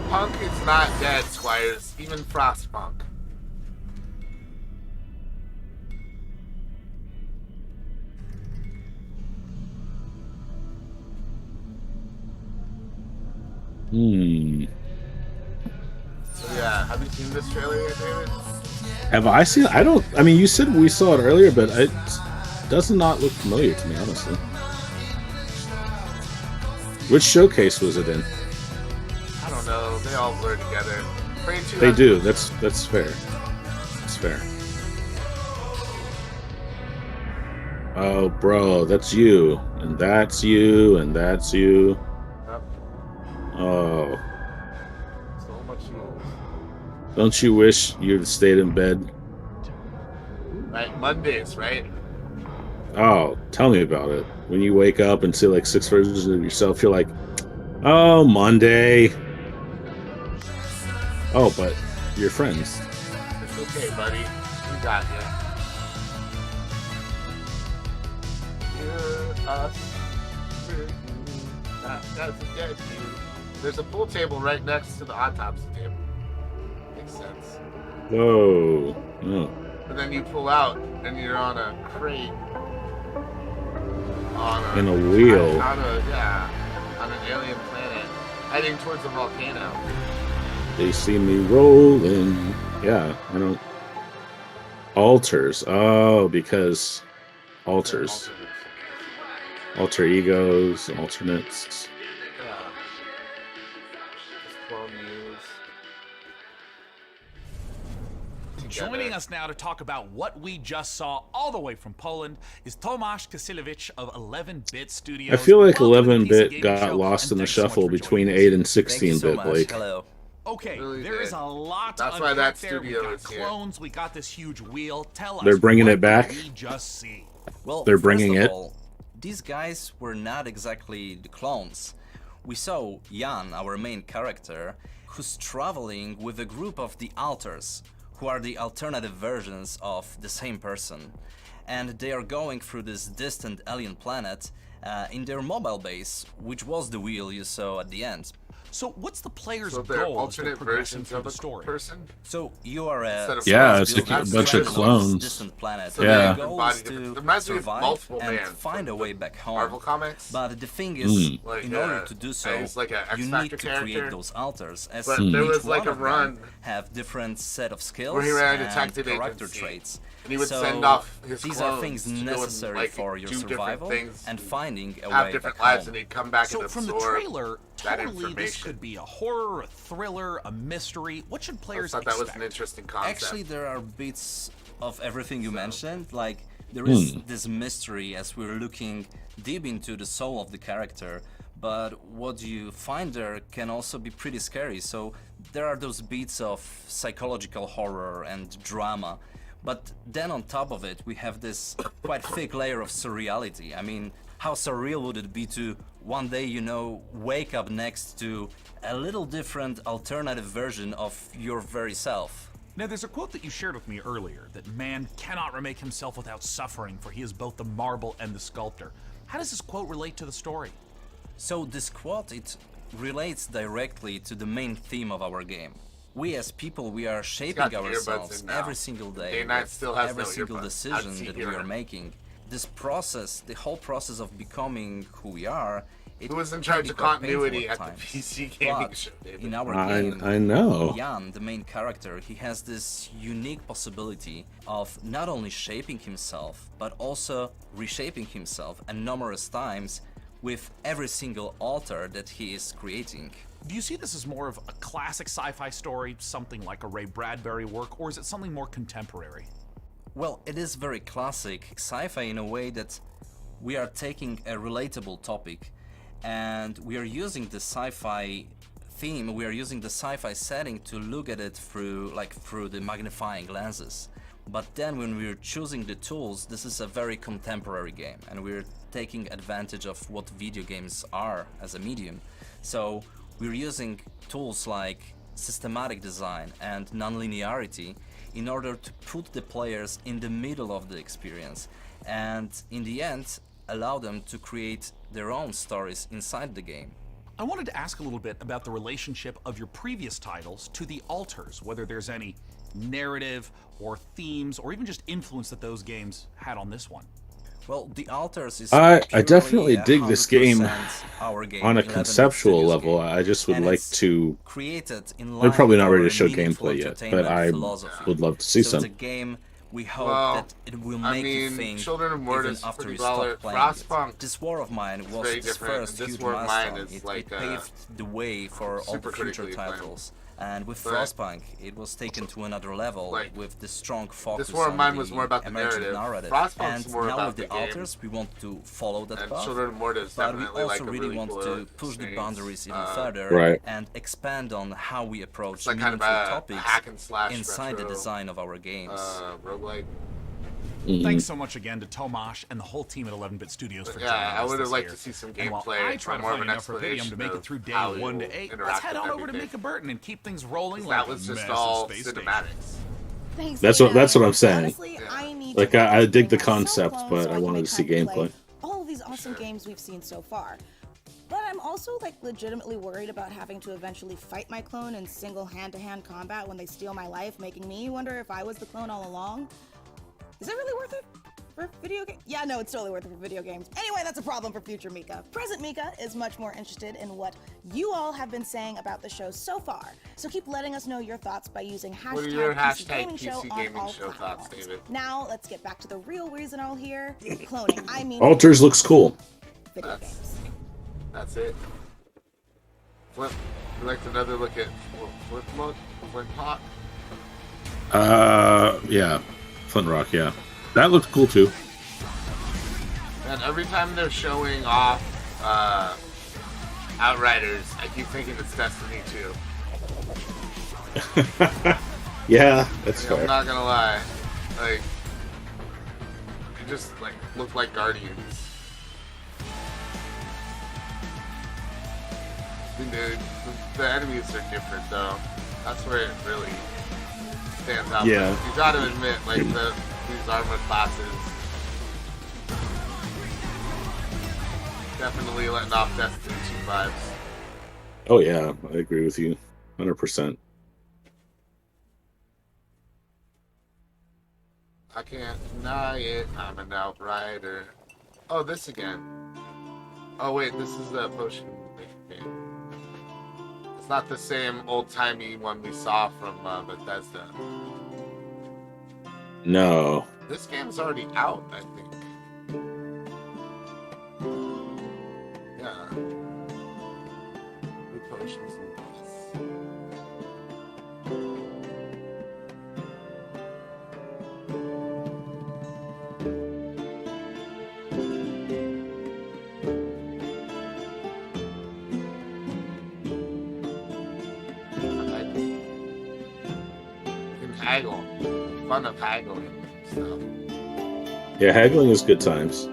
Punk is not dead, Squires. Even Frostpunk. So yeah, have you seen this trailer yet, David? Have I seen? I don't. I mean, you said we saw it earlier, but it does not look familiar to me, honestly. Which showcase was it in? I don't know. They all blur together. They do. That's fair. That's fair. Oh, bro, that's you, and that's you, and that's you. Yep. Oh, So much news. don't you wish you'd stayed in bed? Right, Mondays, right? Oh, tell me about it. When you wake up and see like 6 versions of yourself, you're like, oh, Monday. Oh, but you're friends. It's okay, buddy. We got you. You're us. That doesn't get you. There's a pool table right next to the autopsy table. Makes sense. Whoa. No. And then you pull out, and you're on a crate. In a wheel. On an alien planet, heading towards a volcano. They see me rolling. Yeah, I don't. Alters. Oh, because alters. Alter egos, alternates. Joining us now to talk about what we just saw all the way from Poland is Tomasz Kasilewicz of 11-Bit Studios. I feel like 11-bit got lost in the shuffle between 8 and 16-bit, Blake. Hello. Okay, Really there is did. a lot That's to why unpack that there. We studio got is here. clones, we got this huge wheel. Tell us, They're bringing what it back? did we just see? Well, They're bringing first of it. all, these guys were not exactly the clones. We saw Jan, our main character, who's traveling with a group of the Alters, who are the alternative versions of the same person. And they are going through this distant alien planet in their mobile base, which was the wheel you saw at the end. So what's the player's So they're goal as they're alternate progressing versions through of the a story? person? So you are Instead a of Yeah, friends, it's you'll a have bunch of friends. clones. distant planet. So Yeah. they The embody goal is different- to it reminds me of survive multiple and man find a from way back home. Marvel comics. But the thing is, Like, in order to do so, it's like a you X need Factor to character. create those alters. As But each there was like one a of them run have different set of skills where he ran a and detective character agency, traits. and he would So send off his these clones are things to go and, necessary like, for your do different survival things and finding a have way different back lives, home. and he'd come back So and from the absorb trailer, that totally this information. could be a horror, a thriller, a mystery. What should I players thought that was expect? an interesting concept. Actually, there are bits of everything you mentioned. Like, there is this mystery as we're looking deep into the soul of the character, but what you find there can also be pretty scary. So there are those beats of psychological horror and drama. But then on top of it, we have this quite thick layer of surreality. I mean, how surreal would it be to one day, you know, wake up next to a little different alternative version of your very self? Now, there's a quote that you shared with me earlier, that man cannot remake himself without suffering, for he is both the marble and the sculptor. How does this quote relate to the story? So this quote, it relates directly to the main theme of our game. We as people, we are shaping got the earbuds ourselves in now. every single day Day and night with still has every no single earbuds. How decision does he that hear we are it? making. This process, the whole process of becoming who we are, it Who was in can charge be of quite painful continuity at the times. PC gaming But show, David? in our game, I know. Jan, the main character, he has this unique possibility of not only shaping himself, but also reshaping himself and numerous times with every single altar that he is creating. Do you see this as more of a classic sci-fi story, something like a Ray Bradbury work, or is it something more contemporary? Well, it is very classic sci-fi in a way that we are taking a relatable topic and we are using the sci-fi theme, we are using the sci-fi setting to look at it through the magnifying lenses. But then when we're choosing the tools, this is a very contemporary game and we're taking advantage of what video games are as a medium. So we're using tools like systematic design and non-linearity in order to put the players in the middle of the experience and in the end allow them to create their own stories inside the game. I wanted to ask a little bit about the relationship of your previous titles to the Alters, whether there's any narrative or themes or even just influence that those games had on this one. Well, the Alters is I purely definitely dig this game 100% our game, on a 11-bit conceptual Studios level. game. I just would And like it's to. created in They're probably line not with ready to our show meaningful gameplay yet, but entertainment I philosophy. would love to see So some. it's a game we hope Well, that it will I make you mean, think Children of even Mortis after pretty you stop solid. playing Frostpunk it. This war of mine is was very its different, first and this huge war of mine milestone. is It like, paved the way for all super the future critically acclaimed. titles. And with But- Frostpunk, it was taken to another level Like, with the strong focus War of on Mine the was more about the emergent narrative. narrative. Frostpunk's And more now about with the the game. Alters, we want to follow that And path. Children of Mortis But we definitely also like a really really want cool to push the experience. boundaries even further Right. and expand on how we approach It's like kind of meaningful a topics hack and slash inside the retro, design of our games. roguelike. Thanks so much again to Tomash and the whole team at 11-Bit Studios for joining us I would have this liked year. to see some And while gameplay I try or to more of find an enough for Vidium to make it explanation through of day how 1 you to 8. interact Let's head with on over to everything. Make a Burton and keep things rolling 'Cause like that was a just massive all space station. cinematics. Thanks, That's Leah. what I'm saying. Honestly, I need Like to I dig the bring my cell concept, phone but so I can wanted make to see time play gameplay. all of these awesome games we've seen so far. But I'm also like legitimately worried about having to eventually fight my clone in single hand-to-hand combat when they steal my life, making me wonder if I was the clone all along. Is it really worth it for video games? Yeah, no, it's totally worth it for video games. Anyway, that's a problem for future Mika. Present Mika is much more interested in what you all have been saying about the show so far. So keep letting us know your thoughts by using hashtag What are your PC hashtag Gaming Show PC on Gaming all Show thoughts, platforms. David? Now, let's get back to the real reason all here. Cloning. I mean... Alters looks cool. Video games. That's it. Flip. We'd like another look at Flip Mode? Flint Hawk? Yeah. Flint Rock, yeah. That looked cool too. And every time they're showing off Outriders, I keep thinking it's Destiny 2. Yeah, that's fair. I'm not gonna lie. Like, it just like looked like Guardians. I mean, the enemies are different though. That's where it really stands out. Yeah. But you gotta admit, like these armor classes definitely letting off Destiny 2 vibes. Oh yeah, I agree with you, 100%. I can't deny it. I'm an outrider. Oh, this again. Oh wait, this is the potion game. It's not the same old-timey one we saw from Bethesda. No. This game's already out, I think. Yeah. New potions and this. Haggle. Fun of haggling stuff. Yeah, haggling is good times.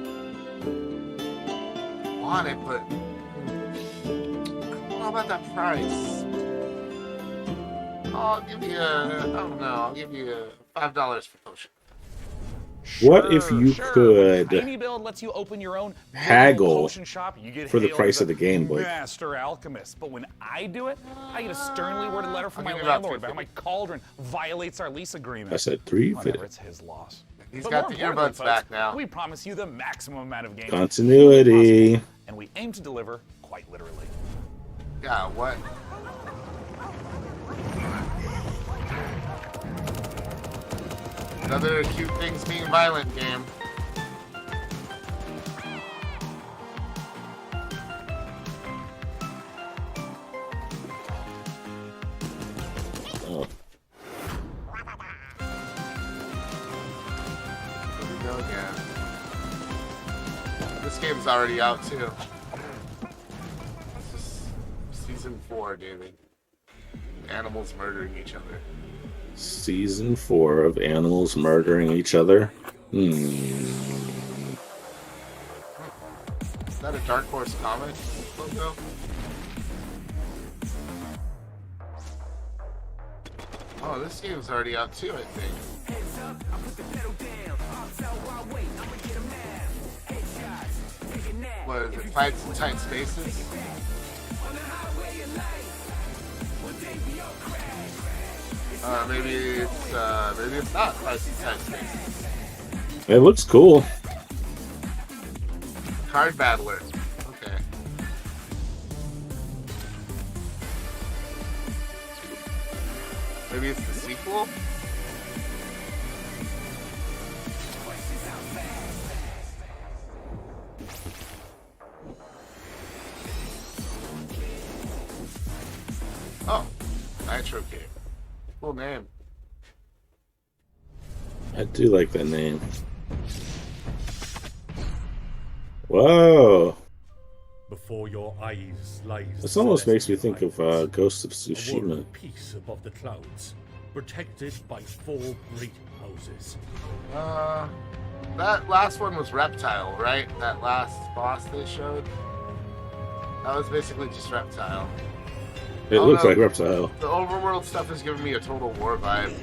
Want it, but I don't know about that price. I'll give you I'll give you $5 for potion. What if you could Tiny Build lets you open your own haggle potion shop. You get for the hailed price as of the game, Blake? Master alchemist. But when I do it, I get a sternly worded letter from I'll my give you about landlord about how my cauldron violates our lease agreement. I said 350. Whatever, it's his loss. He's But got more the importantly, earbuds folks, back now. We promise you the maximum amount of games Continuity. possible, and we aim to deliver quite literally. Yeah, what? Another cute things being violent game. Oh. Here we go again. This game's already out too. This is season 4, David. Animals murdering each other. Season 4 of animals murdering each other. Is that a Dark Horse comic logo? Oh, this game's already out too, I think. What is it? Fights in tight spaces? Maybe it's not Fights in tight spaces. It looks cool. Card Battler. Okay. Maybe it's the sequel? Oh, Nitro Game. Cool name. I do like that name. Whoa. Before your eyes lies This almost makes me celestial think of islands, Ghost of a Tsushima. world of peace above the clouds, protected by 4 great houses. That last one was Reptile, right? That last boss they showed? That was basically just Reptile. It looks like Reptile. The overworld stuff is giving me a Total War vibe.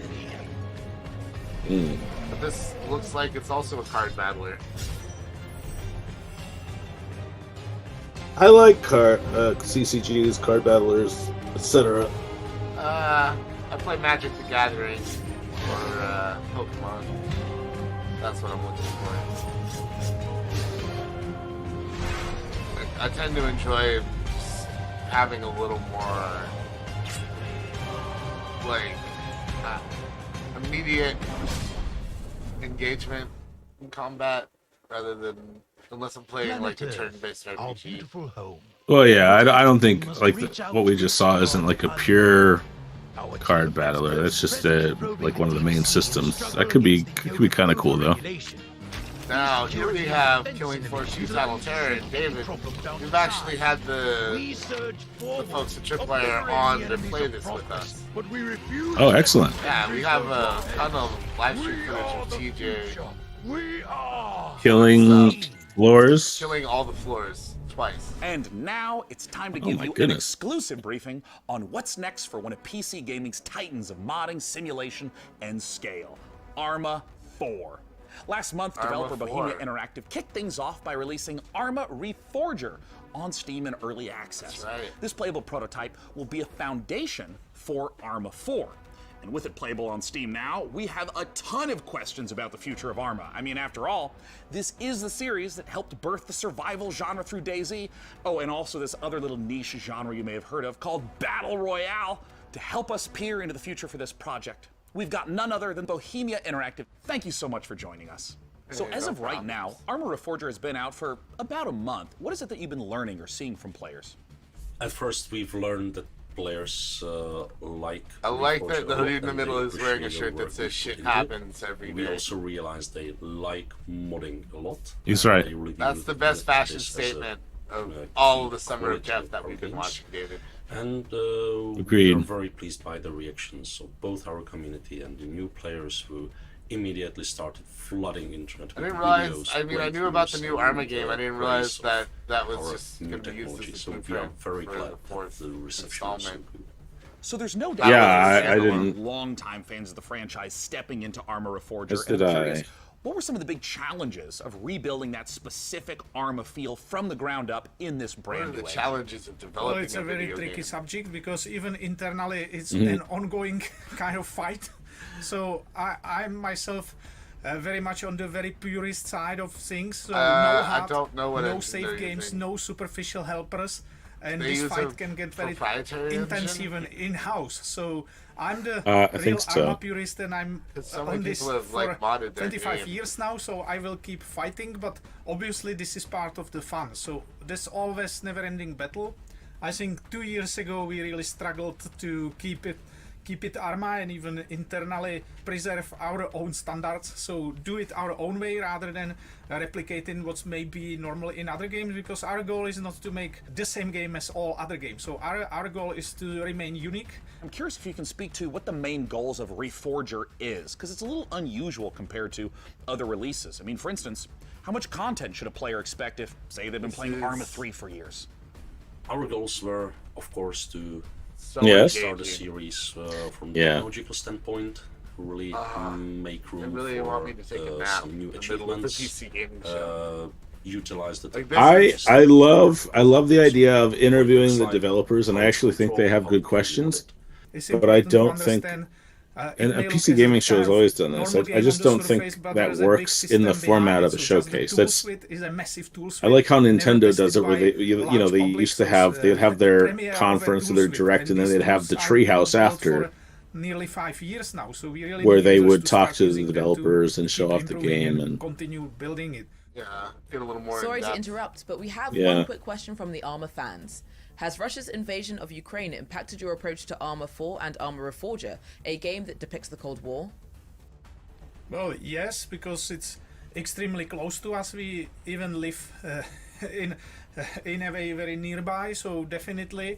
But this looks like it's also a card battler. I like CCGs, card battlers, etc. I play Magic the Gathering or Pokemon. That's what I'm looking for. I tend to enjoy having a little more like immediate engagement in combat rather than unless I'm playing like a turn-based RPG. Well, yeah, I don't think like what we just saw isn't like a pure card battler. That's just like one of the main systems. That could be kind of cool though. Now here we have Killing Force Untitled Chapter, and David, we've actually had the folks at Tripwire on to play this with us. Oh, excellent. Yeah, we have a ton of live stream footage of TJ Killing floors. killing all the floors twice. And now it's time to give you an exclusive briefing on what's next for one of PC gaming's titans of modding, simulation, and scale, Arma 4. Last month, developer Bohemia Interactive kicked things off by releasing Arma Reforger on Steam in early access. That's right. This playable prototype will be a foundation for Arma 4. And with it playable on Steam now, we have a ton of questions about the future of Arma. I mean, after all, this is the series that helped birth the survival genre through DayZ. Oh, and also this other little niche genre you may have heard of called Battle Royale. To help us peer into the future for this project, we've got none other than Bohemia Interactive. Thank you so much for joining us. So as of right now, Arma Reforger has been out for about a month. What is it that you've been learning or seeing from players? At first, we've learned that players like. I like that the hoodie in the middle is wearing a shirt that says "Shit happens every day." We also realized they like modding a lot. He's right. That's the best fashion statement of all of the Summer of Death that we've been watching, David. And Agreed. we're very pleased by the reactions of both our community and the new players who immediately started flooding internet I with didn't realize. videos, I mean, I knew about the new breakthroughs, Arma and, game. I didn't praise realize of that was our just new going to be used technology. as a So we are blueprint very for glad the fourth that the reception was so installment. good. So there's no doubt Yeah, that I there are didn't. longtime fans of the franchise stepping into Arma Reforger. As and did I'm curious, I. what were some of the big challenges of rebuilding that specific Arma feel from the ground up in this brand What are new the age? challenges of developing Well, it's a very video tricky game? subject because even internally it's Mhm. an ongoing kind of fight. So I'm myself very much on the very purist side of things. So no I HUD, don't know what no engine save they're games, using. no superficial helpers, and They this use fight a can get very proprietary intense engine? even in-house. So I'm the I real think so. Arma purist, and I'm so many on this people have, for like, modded their 25 game. years now. So I will keep fighting, but obviously this is part of the fun. So there's always never-ending battle. I think 2 years ago we really struggled to keep it Arma and even internally preserve our own standards. So do it our own way rather than replicating what's maybe normal in other games, because our goal is not to make the same game as all other games. So our goal is to remain unique. I'm curious if you can speak to what the main goals of Reforger is, because it's a little unusual compared to other releases. I mean, for instance, how much content should a player expect if, say, they've been playing Arma 3 for years? Our goals were, of course, to Yes. start the series from the Yeah. technological standpoint, really make room really for want me to take a nap some new in the middle of the achievements. PC gaming show. Utilize the I love the idea of interviewing the developers, and I actually think they have good questions. It's But I important to don't think, understand, and it may a look PC as gaming a show kind has of always done this. normal I game just on the don't think surface, but that there's a big works in the system format behind of it. a So just the showcase. tool That's suite is a massive tool I suite, like how never Nintendo does tested it, where by they large they public used to source, have they'd have the their premiere of a conference tool or their suite, direct, and then these they'd have the tools are treehouse built after, for nearly 5 years now. So we really where need they users would to talk start to the using them developers and show keep off the improving game and and. continue building it. Yeah, get a little more. Sorry in to depth. interrupt, but we have Yeah. one quick question from the Arma fans. Has Russia's invasion of Ukraine impacted your approach to Arma 4 and Arma Reforger, a game that depicts the Cold War? Well, yes, because it's extremely close to us. We even live in a way very nearby, so definitely.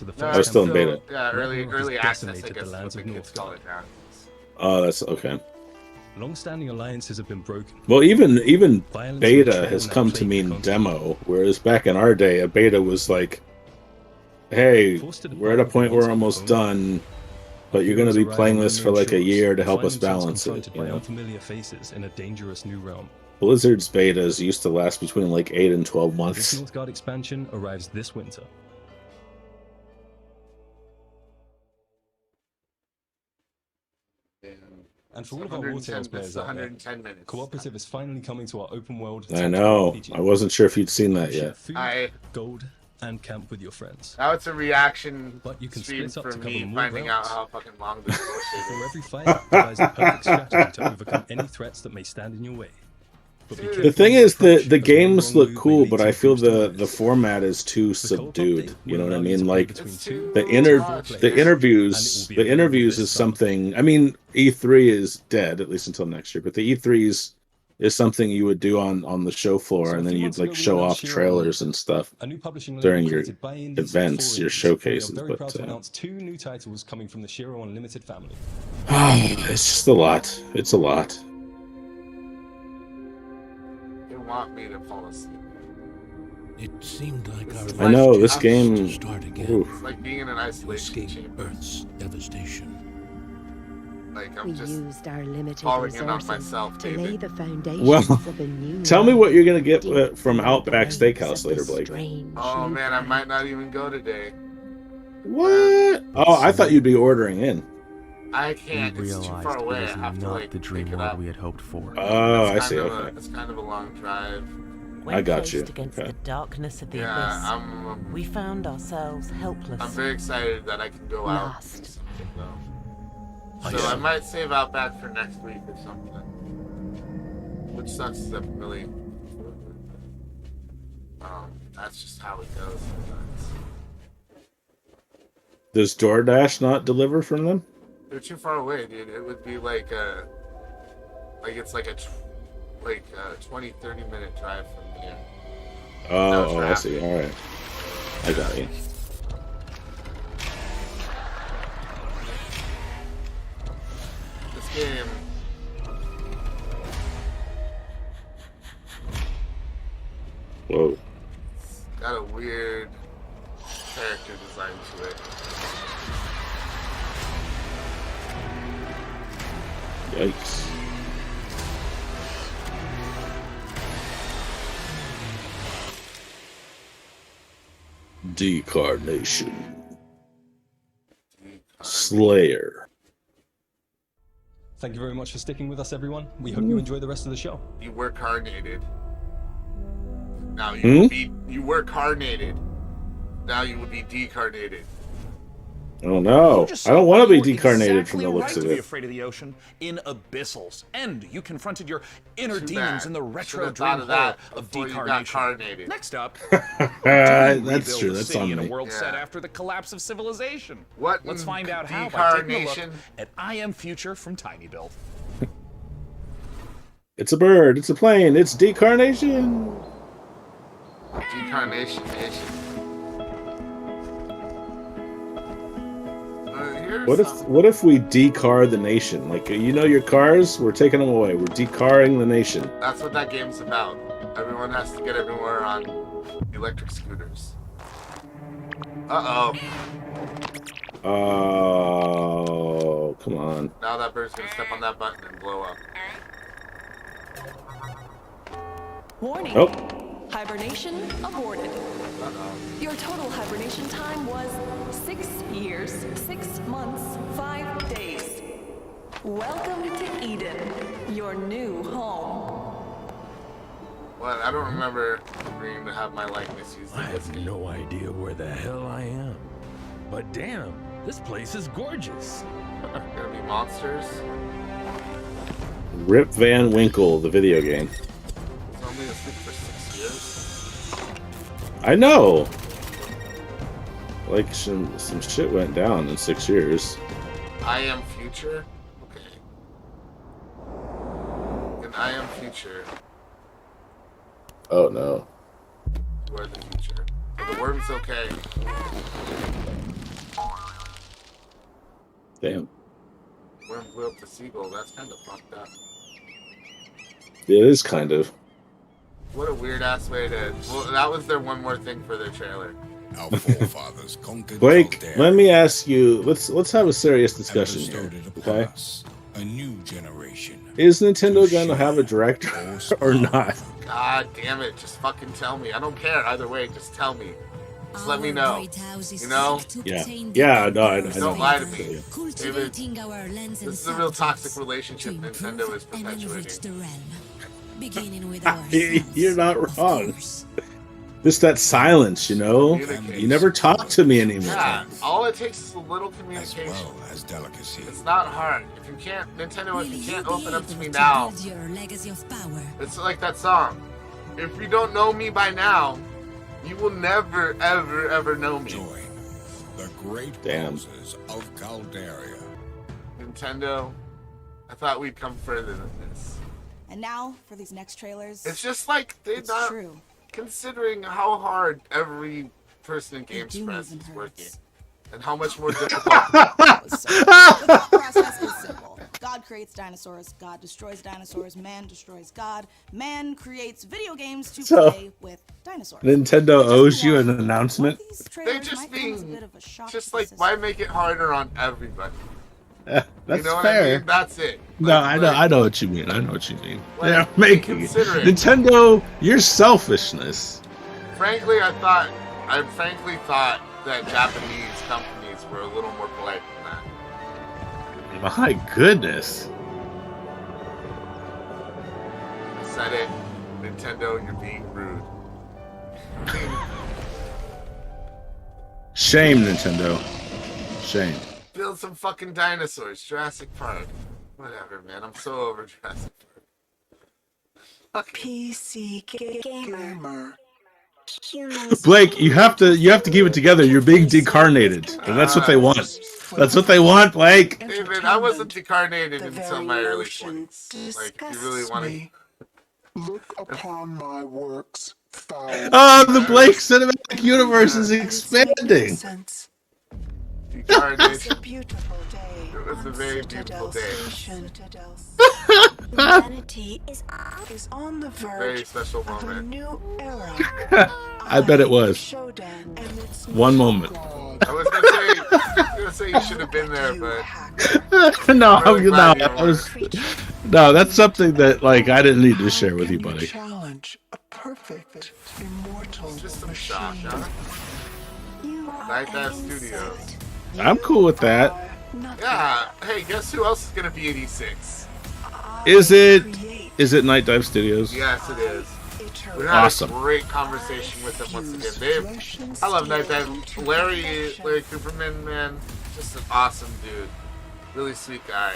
to the No, first I was still in campaign, beta. Yeah, early Ragnarok has access, I decimated guess the is lands what of the kids call it Northgard. now. Oh, that's okay. Long-standing alliances have been broken. Well, even Violence and beta betrayal has now come to plague the mean continent. demo, whereas back in our day, a beta was like hey, we're at a point where we're almost done, but you're going to be playing this for like a year to help us balance it. You know? Unfamiliar faces in a dangerous new realm. Blizzard's betas used to last between like 8 and 12 months. This Northgard expansion arrives this winter. And for all of our War Tales players out there, 110 minutes. Cooperative is finally coming to our open world. I know. I wasn't sure if you'd seen that yet. Food, gold, and camp with your friends. Now it's a reaction But you can stream split up for to cover me more finding out grounds. how fucking long this bullshit For is. every fight, devise the perfect strategy to overcome any threats that may stand in your way. But be careful The thing with is, your approach, the as one games wrong look move may cool, lead but to I a feel boost in the bonus. format is too subdued. You know what I mean? Like the interviews is something. I mean, E3 is dead at least until next year, but the E3s is something you would do on the show floor, and then you'd like show off trailers and stuff A new publishing label during your created by indies events, for your indies. We are showcases. very But proud to announce 2 new titles coming from the Shiro Unlimited family. it's just a lot. It's a lot. They want me to fall asleep. It seemed like I know this game. Oof. It's like being in an isolation chamber. Earth's devastation. Like We I'm just used our limited falling in on resources myself, to lay David. the foundations Well, of a new tell me world. what you're gonna get from Outback Steakhouse later, Blake. Oh man, I might not even go today. What? Oh, I thought you'd be ordering in. I can't. It's too far away. I have to like the dream pick it world up. we had hoped for. Oh, I It's see. kind of Okay. It's kind of a long drive. I got you. Against Okay. the darkness of the Yeah, abyss, we found ourselves helpless. I'm very excited that I can go out. and Lost. do something, though. So I might save Outback for next week or something. Which sucks. That really. That's just how it goes sometimes. Does DoorDash not deliver from them? They're too far away, dude. It would be like it's like a 20-30 minute drive from here. Oh, I see. All right. I got you. This game. Whoa. Got a weird character design to it. Yikes. Decarnation. Slayer. Thank you very much for sticking with us, everyone. We hope you enjoy the rest of the show. You were carnated. Now you will be. You were carnated. Now you will be decarnated. Oh no. I don't want to be decarnated from the Exactly looks right of to be it. afraid of the ocean in abyssals, and you confronted your inner Too demons bad. in the retro Should've dream thought of that horror of before you got decarnation. carnated. Next up, That's true. a That's city on in a me. world set after the collapse of civilization. What? Let's find out how by taking a look Decarnation? at I Am Future from Tiny Build. It's a bird. It's a plane. It's decarnation. Decarnation nation. What if we decar the nation? Like, you know, your cars, we're taking them away. We're decarring the nation. That's what that game's about. Everyone has to get everywhere on electric scooters. Uh-oh. Oh, come on. Now that bird's gonna step on that button and blow up. Warning. Oh. Hibernation aborted. Your total hibernation time was 6 years, 6 months, 5 days. Welcome to Eden, your new home. Well, I don't remember agreeing to have my likeness used I in this have game. no idea where the hell I am. But damn, this place is gorgeous. Gonna be monsters. Rip Van Winkle, the video game. It's only asleep for 6 years. I know. Like, some shit went down in 6 years. I Am Future? Okay. In I Am Future, Oh no. you are the future. But the worm's okay. Damn. Worm blew up the seagull. That's kind of fucked up. It is kind of. What a weird ass way to. Well, that was their one more thing for their trailer. Our forefathers conquered Blake, Caldera, let me ask you. Let's have a serious discussion here. Okay. a new generation. Is Nintendo going to have a direct or not? God damn it! Just fucking tell me. I don't care either way. Just tell me. Just let me know. You know? Yeah. Yeah. No, I Don't know. lie to me. David, this is a real toxic relationship Nintendo is perpetuating. You're not wrong. Just that silence, you know. You never talk to me anymore. Yeah, all it takes is a little communication. As well as delicacy. It's not hard. If you can't, Nintendo, if you can't open up to me now, it's like that song. If you don't know me by now, you will never, ever, ever know me. Join the great Damn. houses of Caldera. Nintendo, I thought we'd come further than this. And now for these next trailers. It's just like they're It's not true. considering how hard every person in Games Press is working, and how much more difficult. The process is simple. God creates dinosaurs, God destroys dinosaurs, man destroys God, man creates video games to So, play with dinosaurs. Nintendo owes you an announcement. They just being just like, why make it harder on everybody? That's you know what fair. I mean? That's it. No, I know what you mean. I know what you mean. They're making it. consider it. Nintendo, your selfishness. Frankly, I frankly thought that Japanese companies were a little more polite than that. My goodness. I said it. Nintendo, you're being rude. I mean, Shame, Nintendo. Shame. build some fucking dinosaurs. Jurassic Park. Whatever, man. I'm so over Jurassic Park. PC gamer. Blake, you have to keep it together. You're being decarnated, and that's what they want. That's what they want, Blake. David, I wasn't decarnated until my early 20s. Like, if you really want to. Look upon my works. Oh, the Blake cinematic universe is expanding. Decarnation. It was a very beautiful day. Humanity is on the verge Very special of a moment. new era. I bet it was. One moment. I was gonna say you should have been there, but No, that's something that like I didn't need to share with you, buddy. Challenge a perfect immortal just some shock, huh? Night Dive Studios. I'm cool with that. Yeah. Hey, guess who else is gonna be 86? Is it Night Dive Studios? Yes, it is. We had Awesome. a great conversation with them once again. I love Night Dive. Larry Cooperman, man, just an awesome dude. Really sweet guy.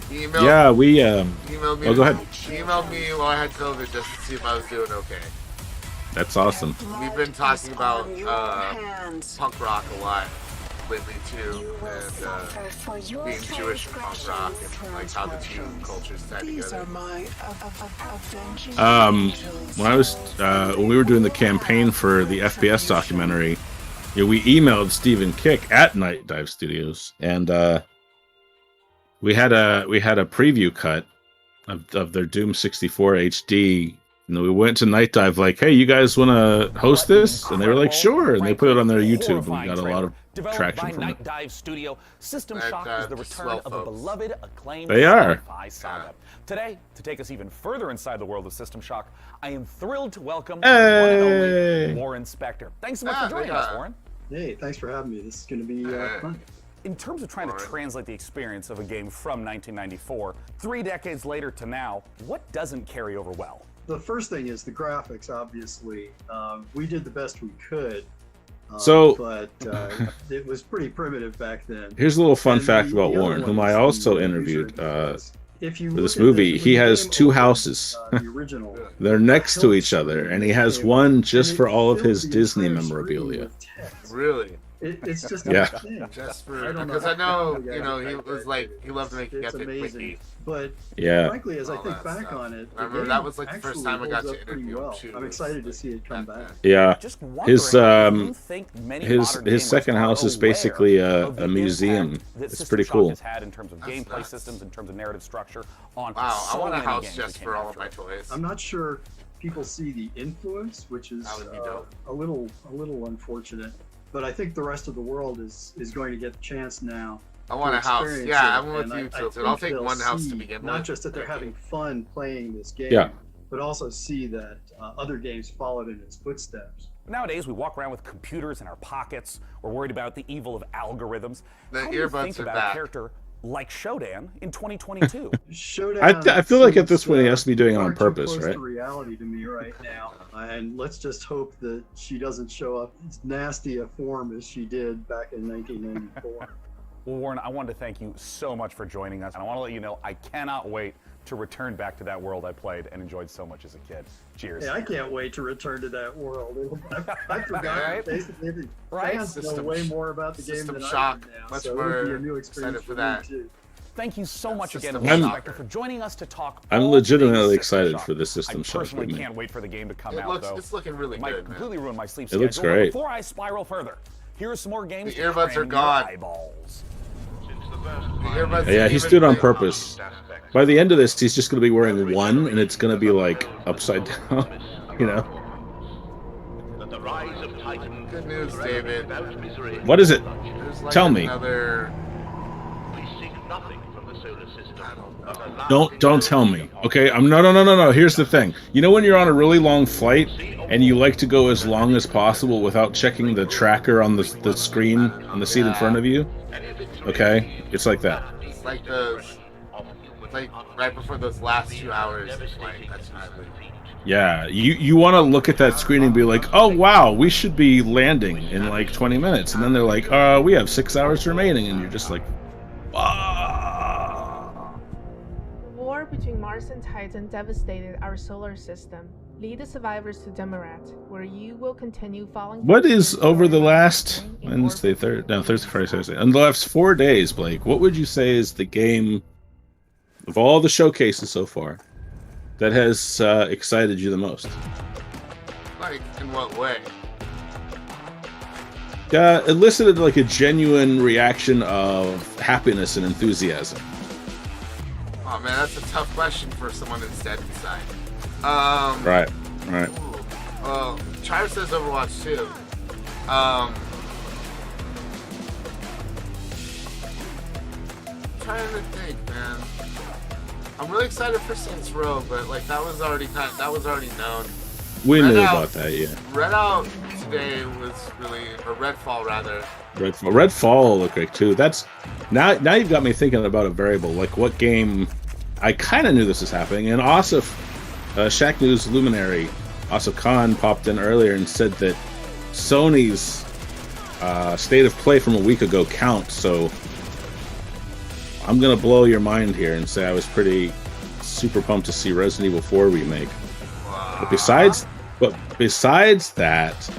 He emailed, Yeah, we emailed me. Oh, go ahead. He emailed me while I had COVID just to see if I was doing okay. That's awesome. We've been talking about punk rock a lot lately too, and being Jewish and punk rock, and like how the two cultures tie together. When we were doing the campaign for the FPS documentary, we emailed Stephen Kick at Night Dive Studios, and we had a preview cut of their Doom 64 HD. And we went to Night Dive like, hey, you guys want to host this? And they were like, sure. And they put it on their YouTube, and we got a lot of traction from it. Dive Studio, System Shock is the return of a beloved, acclaimed They are. sci-fi saga. Today, to take us even further inside the world of System Shock, I am thrilled to welcome the one and only Warren Spector. Thanks so much for joining us, Warren. Hey, thanks for having me. This is going to be fun. In terms of trying to translate the experience of a game from 1994, 3 decades later to now, what doesn't carry over well? The first thing is the graphics, obviously. We did the best we could. But it was pretty primitive back then. Here's a little fun fact about Warren, whom I also interviewed for this movie. He has two houses. They're next to each other, and he has one just for all of his Disney memorabilia. Really? It's just Yeah. Just for because I know he was like he loved to make it epic wiki. But Yeah. frankly, as I think back on it, I remember that was like the first time I got to interview him too. I'm excited to see it come back. Yeah, his second house is basically a museum. It's pretty cool. Had in terms of gameplay systems, in terms of narrative structure. On Wow, I so want a many house games just that for came all of after my it. toys. I'm not sure people see the influence, which is That would be dope. a little unfortunate. But I think the rest of the world is going to get the chance now. I want to a house. experience Yeah, it, I'm with and you, I Tilted. think I'll take they'll one house to see begin not with. just that they're having fun playing this game, Yeah. but also see that other games followed in its footsteps. Nowadays, we walk around with computers in our pockets. We're worried about the evil of algorithms. The How do you earbuds think are about back. a character like Shodan in 2022? I feel like at this point he has to be doing it on purpose, close right? to reality to me right now, and let's just hope that she doesn't show up as nasty a form as she did back in 1994. Well, Warren, I wanted to thank you so much for joining us, and I want to let you know I cannot wait to return back to that world I played and enjoyed so much as a kid. Cheers. Hey, I can't wait to return to that world. I forgot Right? basically the Right? fans know System way more about the game System than shock. I do now, Much so it would be a more new experience excited for me that. too. Thank you so much again, System I'm- Inspector, for joining us to talk. I'm all legitimately things excited System for the Shock. System I Shock personally remake. can't wait for the game to come It out, looks, though. it's looking really It might good, man. completely ruin my sleep It schedule. looks but great. Before I spiral further, here are some more games The to earbuds cram are your gone. eyeballs. The earbuds Yeah, ain't he's even doing it on playing. purpose. By the end of this, he's just going to be wearing one, and it's going to be like upside down, you know? Good news, David. What is it? There's like Tell me. another... Don't tell me. Okay, no. Here's the thing. You know when you're on a really long flight and you like to go as long as possible without checking the tracker on the screen on the seat in front of you? Okay, it's like that. It's like those... It's like right before those last 2 hours. Like, that's not really... Yeah, you want to look at that screen and be like, oh wow, we should be landing in like 20 minutes, and then they're like, we have 6 hours remaining, and you're just like, War between Mars and Titan devastated our solar system. Lead the survivors to Demarat, where you will continue following. what is over the last Thursday, Friday, Saturday, and the last 4 days, Blake? What would you say is the game of all the showcases so far that has excited you the most? Like, in what way? Elicited like a genuine reaction of happiness and enthusiasm. Oh man, that's a tough question for someone that's dead inside. Right. Well, Char says Overwatch 2. Trying to think, man. I'm really excited for Saints Row, but like that was already known. We knew Redout- about that, yeah. Redout today was really, or Redfall rather. Redfall looked great too. That's now you've got me thinking about a variable, like what game. I kind of knew this was happening, and Asif, Shacknews luminary, Asif Khan popped in earlier and said that Sony's state of play from a week ago counts. So I'm gonna blow your mind here and say I was pretty super pumped to see Resident Evil 4 remake. But besides that,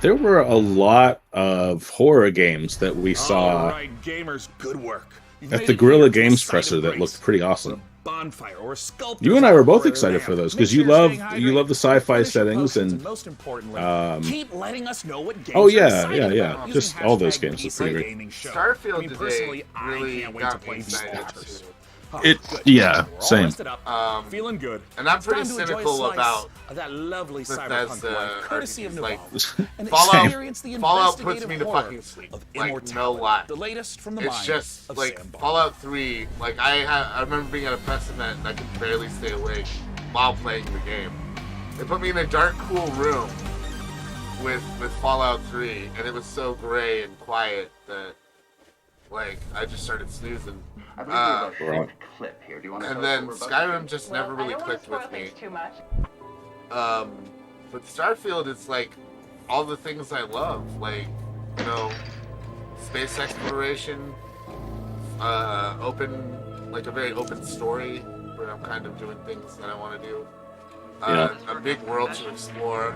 there were a lot of horror games that we saw All right, gamers, good work. You've at made the it Guerrilla here to the Games site presser of that grace. looked pretty awesome. Bonfire or a sculptor's You and I were art both or a excited for lamp. those because Make you sure love you're staying you love the hydrated. sci-fi Finish your settings potions, and most importantly, keep letting us know what games oh you're yeah, excited yeah. about Just using all those hashtag games are pretty great. gaming show. Starfield I mean, today personally, I really can't wait got to me play these excited chapters. too. Yeah, We're all same. rested up, feeling good. And I'm It's pretty time to enjoy a cynical slice about of that lovely cyberpunk Bethesda life, courtesy of RPGs, like, Naval. And Fallout- experience the Fallout puts investigative me to horror fucking sleep. of Like, no immortality. lie. The latest from the It's mind just of like Sam Bond. Fallout 3. Like I remember being at a press event and I could barely stay awake while playing the game. They put me in a dark, cool room with Fallout 3, and it was so gray and quiet that like I just started snoozing. Clip here. Do you want And then Skyrim just never really clicked with me. Too much. But Starfield is like all the things I love, like, you know, space exploration, like a very open story where I'm kind of doing things that I want to do. A big world to explore.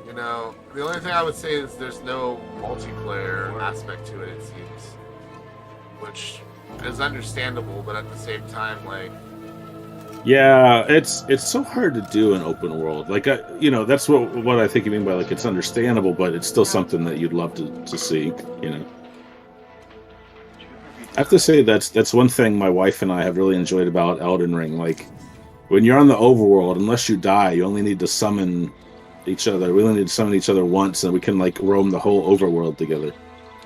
You know, the only thing I would say is there's no multiplayer aspect to it seems, which is understandable, but at the same time, like, Yeah, it's so hard to do in open world. Like, that's what I think you mean by like it's understandable, but it's still something that you'd love to see. You know, I have to say that's one thing my wife and I have really enjoyed about Elden Ring. Like, when you're on the overworld, unless you die, you only need to summon each other. We only need to summon each other once, and we can like roam the whole overworld together.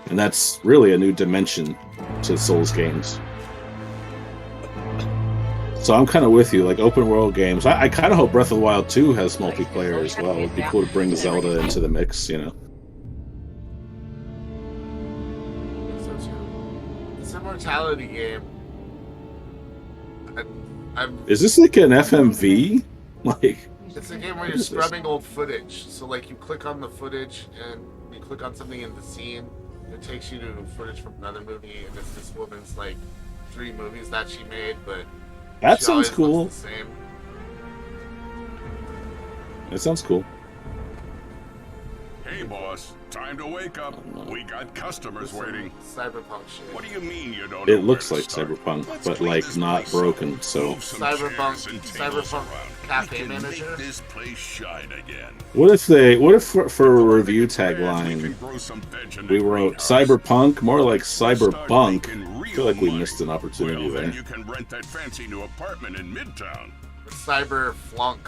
And that's really a new dimension to Souls games. So I'm kind of with you, like open world games. I kind of hope Breath of the Wild 2 has multiplayer as well. It'd be cool to bring Zelda into the mix, you know. It's a mortality game. Is this like an FMV? Like, it's a game where you're scrubbing old footage. So like you click on the footage and you click on something in the scene, it takes you to footage from another movie, and it's this woman's like 3 movies that she made, but that she sounds always cool. looks the same. That sounds cool. Hey, boss. Time to wake up. We got customers waiting. Cyberpunk shit. What do you mean you don't? It looks like Cyberpunk, but like not broken. So Cyberpunk cafe manager. This place shine again. what if for a review tagline we wrote Cyberpunk, more like Cyberbunk? I feel like we missed an opportunity Well, then there. you can rent that fancy new apartment in Midtown. Cyberflunk.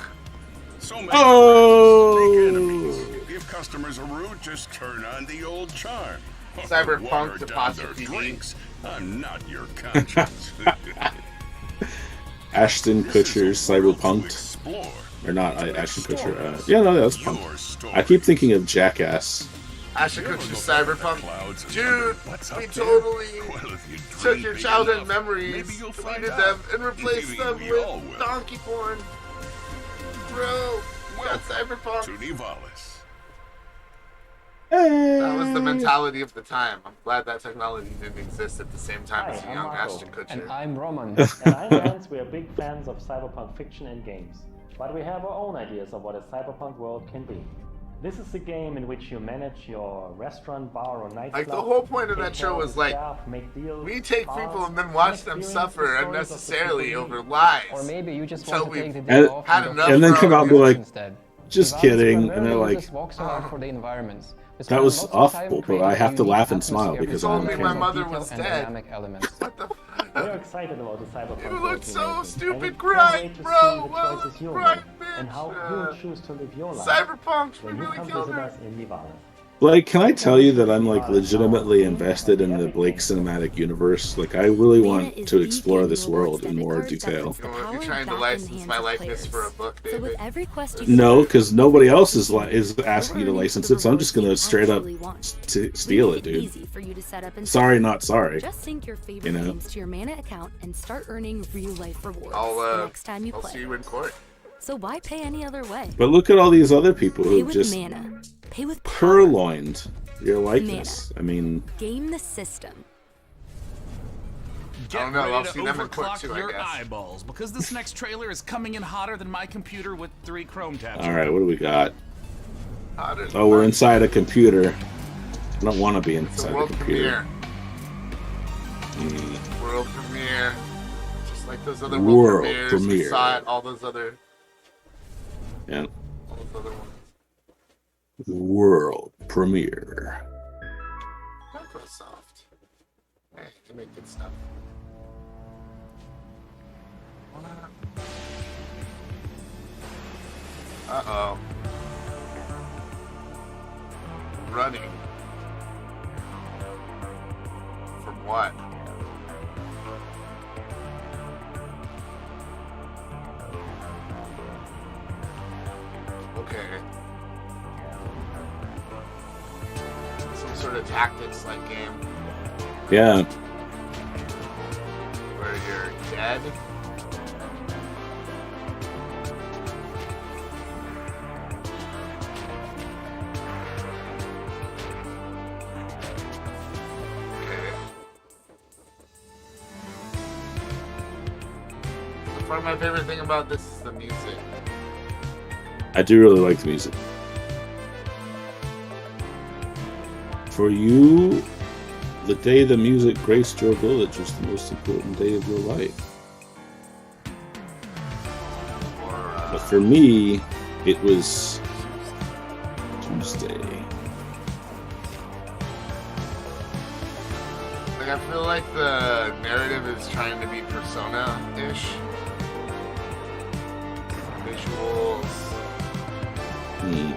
So many Oh! enemies. If customers are rude, just turn on the old charm. Cyberpunk Water down their apostrophe D. drinks. I'm not your conscience. Ashton Kutcher's Cyberpunk, or not? Ashton Kutcher. Yeah, no, that's punk. I keep thinking of Jackass. Ashton Kutcher's Cyberpunk. Dude, we totally took your childhood memories, deleted them, and replaced them with donkey porn. Bro, we got Cyberpunk. That was the mentality of the time. I'm glad that technology didn't exist at the same time as young Ashton Kutcher. And I'm Roman. And I'm Lance. We are big fans of cyberpunk fiction and games. But we have our own ideas of what a cyberpunk world can be. This is a game in which you manage your restaurant, bar, or nightclub. Like, the whole point of that show was like, we take people and then watch them suffer unnecessarily over lies. Or maybe you just until want to we take the day off had enough. And then come out and be like, instead. just kidding, and they're like, walks around for the environments. that was awful, but I have to laugh and smile because I'm told me my mother was dead. We're excited about the cyberpunk. You look so world stupid, we're making, grind, and we can't wait to bro. see the Well, choices you grind, make and how you choose to live your life. Cyberpunk, when we you really come killed visit her. us in Nevada. Like, can I tell you that I'm like legitimately invested in the Blake cinematic universe? Like, I really want to explore this world in more detail. You're trying to license my likeness for a book, David. No, because nobody else is asking you to license it, so I'm just gonna straight up steal it, dude. Sorry, not sorry. Just sync your favorite You know? games to your Mana account and start earning real-life rewards the I'll next time you play. see you in court. So why pay any other way? But look at all these other people Pay who with just Mana. Pay with purloined your likeness. I mean, Game the system. I don't know, I'll see them in court overclock too, I your guess. eyeballs, because this next trailer is coming in hotter than my computer with 3 Chrome tabs. all right, what do we got? Hotter than Oh, we're mine. inside a computer. I don't want to be It's a inside a world computer. premiere. World premiere. Just like those other World world premieres. We premiere. saw it, all those other Yeah. ones. World premiere. Microsoft. Hey, they make good stuff. Uh-oh. Running. From what? Okay. Some sort of tactics-like game Yeah. where you're dead. Okay. So far, my favorite thing about this is the music. I do really like the music. For you, the day the music graced your village was the most important day of your life. But for me, it was Tuesday. Like, I feel like the narrative is trying to be Persona-ish. visuals. Hmm.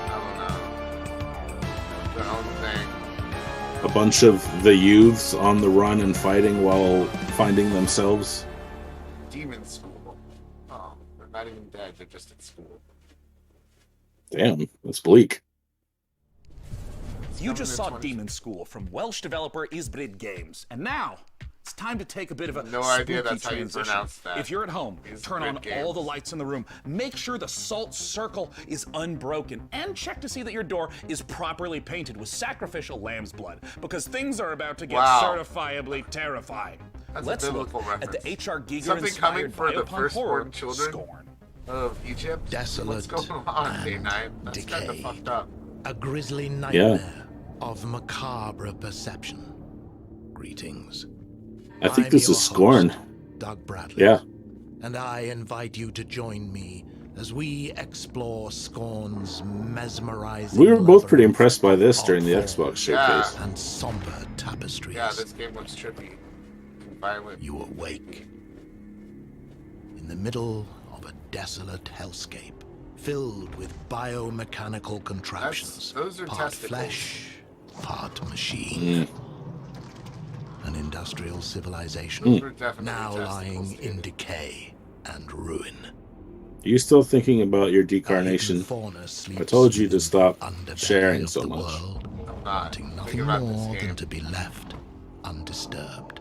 I don't know. Their own thing. A bunch of the youths on the run and fighting while finding themselves. Demon school. Oh, they're not even dead. They're just at school. Damn, that's bleak. You just saw Demon School from Welsh developer Isbrid Games, and now it's time to take a bit of a No idea spooky that's how you transition. pronounce that. If you're at home, turn on Games. all the lights in the room, make sure the salt circle is unbroken, and check to see that your door is properly painted with sacrificial lamb's blood, because things are about to get certifiably terrifying. That's Let's a look biblical at reference. the H.R. Something coming Giger-inspired for the biopunk firstborn horror, children Scorn. of Egypt. Desolate What's going on, and K9? That's kind of decayed. fucked up. A grisly nightmare of macabre perception. Greetings. I think I'm this your is Scorn. host, Doug Bradley. Yeah. And I invite you to join me as we explore Scorn's mesmerizing. We were both pretty impressed by this during the Xbox showcase. And somber tapestries. Yeah, this game looks trippy and violent. You awake in the middle of a desolate hellscape filled with biomechanical contraptions. Those are part testicles. flesh, part machine. An industrial civilization Those are definitely now testicles, lying dude. in decay and ruin. Are you still thinking about your decarnation? I told you to stop sharing so much. I'm not. Think Nothing about more this than game. to be left undisturbed.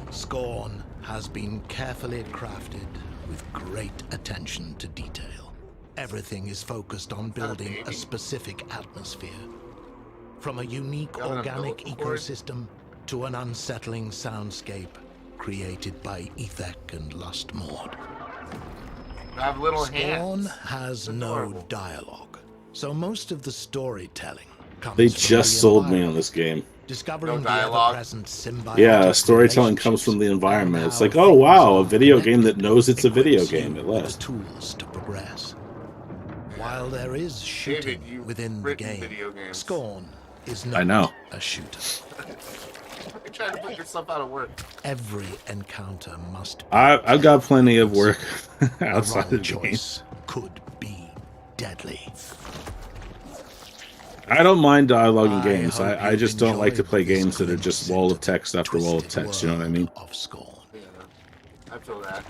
Scorn has been carefully crafted with great attention to detail. Everything is focused on building a specific atmosphere. From a unique Got an organic umbilical cord? ecosystem to an unsettling soundscape created by Ethek and Lustmord. I have little Scorn hands. has no dialogue, so most of the storytelling comes They from just the sold me environment. on this game. Discovering the dialogue. ever-present symbiotic Yeah, storytelling comes from the environment. It's like, oh wow, a video game that knows it's a video game at with last. the tools to progress. While there is shooting within the game, video games. Scorn is I not know. a shooter. You're trying to put yourself out of work. Every encounter must be I've got plenty of work outside the of the game. choice could be deadly. I don't mind dialogue in games. I just don't like to play games that are just wall of text after wall of text. You know what I mean? Yeah, I feel that.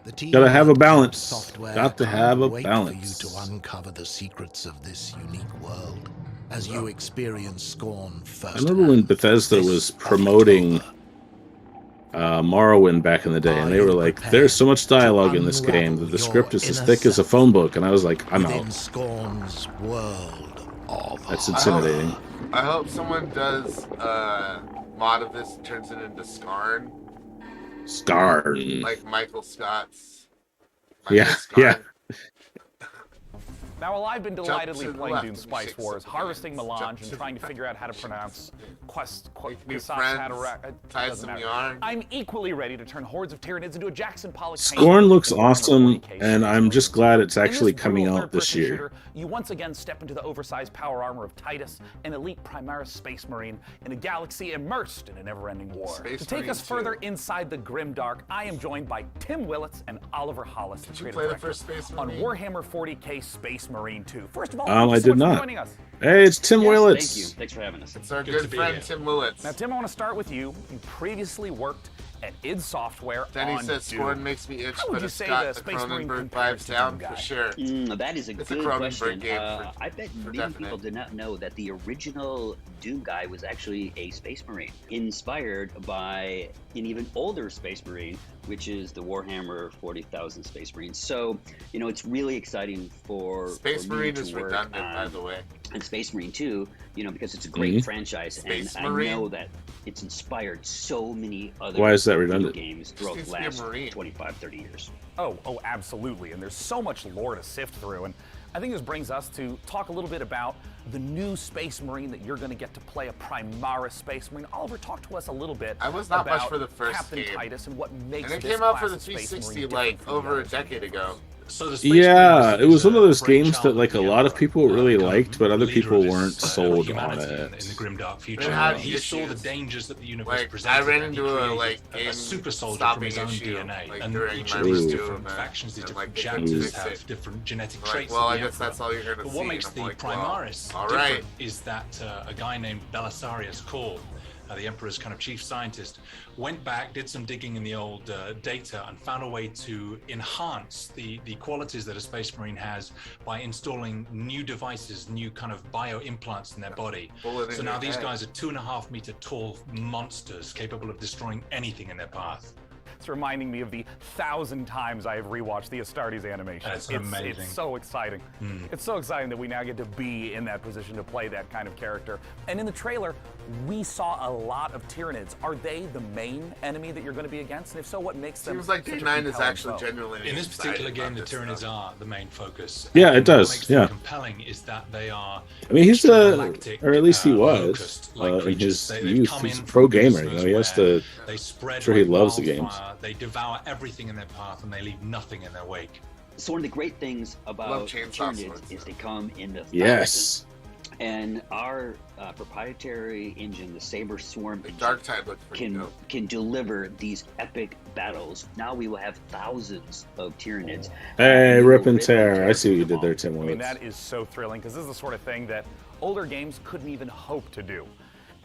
The team Gotta have a at balance. Software Got to can't have a wait balance. for you to uncover the secrets of this unique world as you experience Scorn I first. remember when Bethesda was promoting Morrowind back in the day, and they were like, "There's so much dialogue in this game that the script is as thick as a phone book," and I was like, "I'm Within out." Scorn's world of That's intimidating. I hope someone does mod of this and turns it into Scarn. Scarn. Like Michael Scott's. Yeah, yeah. Now, while I've been Jump delightedly to the playing left Dune and Spice shake Wars, something. harvesting Jump melange, to and the trying to figure out how to pronounce new friends, tie some yarn. I'm equally ready to turn hordes of Tyranids into a Jackson Pollock painting. Scorn looks awesome, and I'm just glad it's actually In this coming brutal out this third-person year. shooter, you once again step into the oversized power armor of Titus, an elite Primaris space marine in a galaxy immersed in a never-ending war. Space to take Marine us further inside the grim dark, I am joined by Tim Willits and Oliver Hollis, the you creative play the director, first Space on Marine? Warhammer 40k Space Marine 2. First of all, I thank you so did much for not. joining us. Hey, it's Tim Willits. Thank you. Thanks for having us. It's our good friend Tim Willits. Now, Tim, I want to start with you. You previously worked at id Software Denny on says Dune. Scorn makes me itch, How would but you it's say got the the Space Marine Cronenberg compares vibes to down Doom for Guy? sure. That is a It's a good Cronenberg question. game I bet for many definite. people did not know that the original Doom Guy was actually a Space Marine, inspired by an even older Space Marine, which is the Warhammer 40,000 Space Marine. So, you know, it's really exciting for Space for me Marine to is work redundant, on, by the way. and Space Marine 2, you know, because it's a great Mhm. franchise, Space and Marine? I know that it's inspired so many other Why is that video redundant? games throughout Just the needs to be a last Marine. 25, 30 years. Oh, absolutely. And there's so much lore to sift through. And I think this brings us to talk a little bit about the new Space Marine that you're going to get to play, a Primaris Space Marine. Oliver, talk to us a little bit I was not much about for the first Captain game. Titus and what makes And it this came out class for the of Space 360 Marine like different from the over a others. decade ago. So the Space Yeah, Marine it was one of those great games that child like a of the lot of Emperor, people really kind of liked, but other leader people of this, weren't sold on humanity in it. the grimdark future. had He saw the issues. dangers that the universe Like, presented. I ran and he into a created like game a super soldier from his own issue, DNA, like, and during each my of these review different of it, factions, these and, different like, they couldn't chapters fix have it. different genetic Like, traits. well, of I the guess that's Emperor. all you're gonna But what see, makes and the I'm like, well, Primaris all different right. is that a guy named Belisarius Cawl, the Emperor's kind of chief scientist, went back, did some digging in the old data, and found a way to enhance the qualities that a Space Marine has by installing new devices, new kind of bio implants in their body. Bullet So in now your these head. guys are 2.5 meter tall monsters capable of destroying anything in their path. It's reminding me of the 1,000 times I have rewatched the Astartes animation. That's amazing. It's so exciting. It's so exciting that we now get to be in that position to play that kind of character. And in the trailer, we saw a lot of Tyranids. Are they the main enemy that you're going to be against? And if so, what makes them Seems like such a T9 is compelling actually foe? genuinely In this particular excited game, about the this Tyranids are the main focus. Yeah, it And does, What makes them yeah. compelling is that they are. I mean, he's a, galactic, or at least he was, locust-like in creatures. his They've youth. come He's a in pro from gamer. You cosmos know, he has where to. they spread I'm sure he like loves the games. wildfire. They devour everything in their path, and they leave nothing in their wake. So one of the great things about chainsaw Tyranids swords. is they come in the Yes. and our proprietary engine, the Saber Swarm engine, Dark Tide looks pretty dope. can deliver these epic battles. Now we will have thousands of Tyranids. Hey, We will rip and tear. I see what you them did there, all. Tim I mean, Willis. that is so thrilling because this is the sort of thing that older games couldn't even hope to do.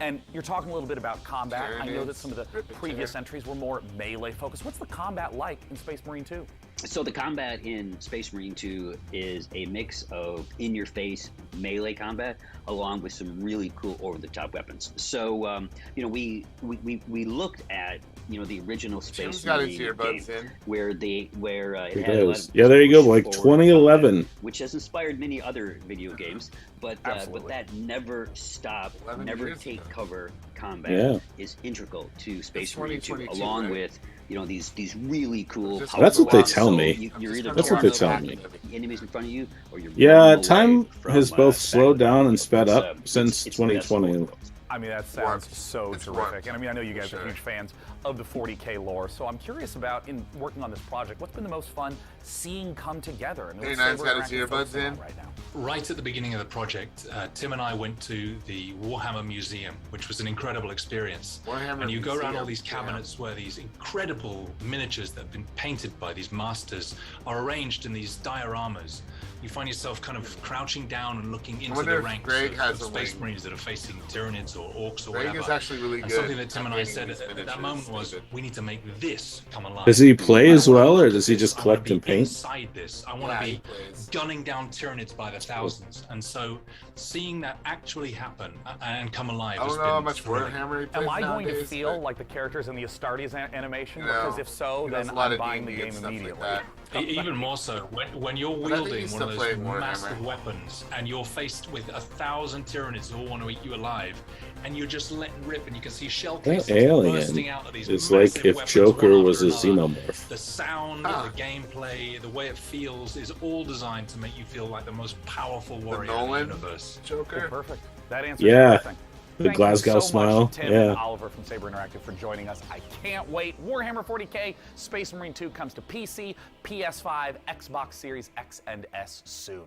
And you're talking a little bit about combat. I know that some of the previous entries were more melee focused. What's the combat like in Space Marine 2? So the combat in Space Marine 2 is a mix of in-your-face melee combat along with some really cool over-the-top weapons. So you know, we looked at, you know, the original Space Tim's got Marine his earbuds game in. where it He had a lot does. of Yeah, there you go. push Like forward 2011. combat, which has inspired many other video games, but that never stop, 11 never years take ago. cover combat Yeah. is integral to Space It's Marine 2, 2022, along right? with, you know, these really cool. That's what they powerful tell weapons. me. You're either That's what they tell charging me. the enemies in front of you, or you're Yeah, running away time from, has both slowed down and battlefield. sped up It's, since it's the best of 2020. both worlds. I mean, that sounds so It's terrific. warped. And I mean, I know you guys Sure. are huge fans of the 40K lore, so I'm curious about, in working on this project, what's been the most fun seeing come together? And what's 89's got his Saber Interactive earbuds focusing on in. right now? Right at the beginning of the project, Tim and I went to the Warhammer Museum, which was an incredible experience. Warhammer And you go around all Museum, these cabinets where these incredible miniatures that have been painted by these masters are arranged in these dioramas. You find yourself kind of crouching down and looking into wonder the if ranks Greg of has a Space wing. Marines that are facing Tyranids or Orcs or Greg whatever. is actually really and good something that Tim at and I painting said these at that miniatures, moment was, David. we need to make this come alive. Does he play as I wanna well, or look does at he this. just I wanna collect and be paint? Inside this, I want Yeah, to he be plays. gunning down Tyranids by the thousands, and so seeing that actually happen and come alive I has don't know how been much thrilling. Warhammer he plays Am I going to nowadays, feel but, like the characters in the Astartes animation? you know, Because if so, he does then a lot I'm of buying the D&D and game stuff like immediately. that. Even more so, when you're But I think wielding he's one of still those playing Warhammer. massive weapons and you're faced with 1,000 Tyranids who all want to eat you alive, and you're just letting rip, and you can see shell That casings alien bursting out of these is massive like if weapons Joker one was a after another. xenomorph. The sound, the gameplay, the way it feels is all designed to make you feel like the most powerful warrior in the Nolan universe. Joker. Perfect. That answers Yeah. everything. The Thank Glasgow you so smile. Much, Tim Yeah. and Oliver from Saber Interactive for joining us. I can't wait. Warhammer 40K Space Marine 2 comes to PC, PS5, Xbox Series X and S soon.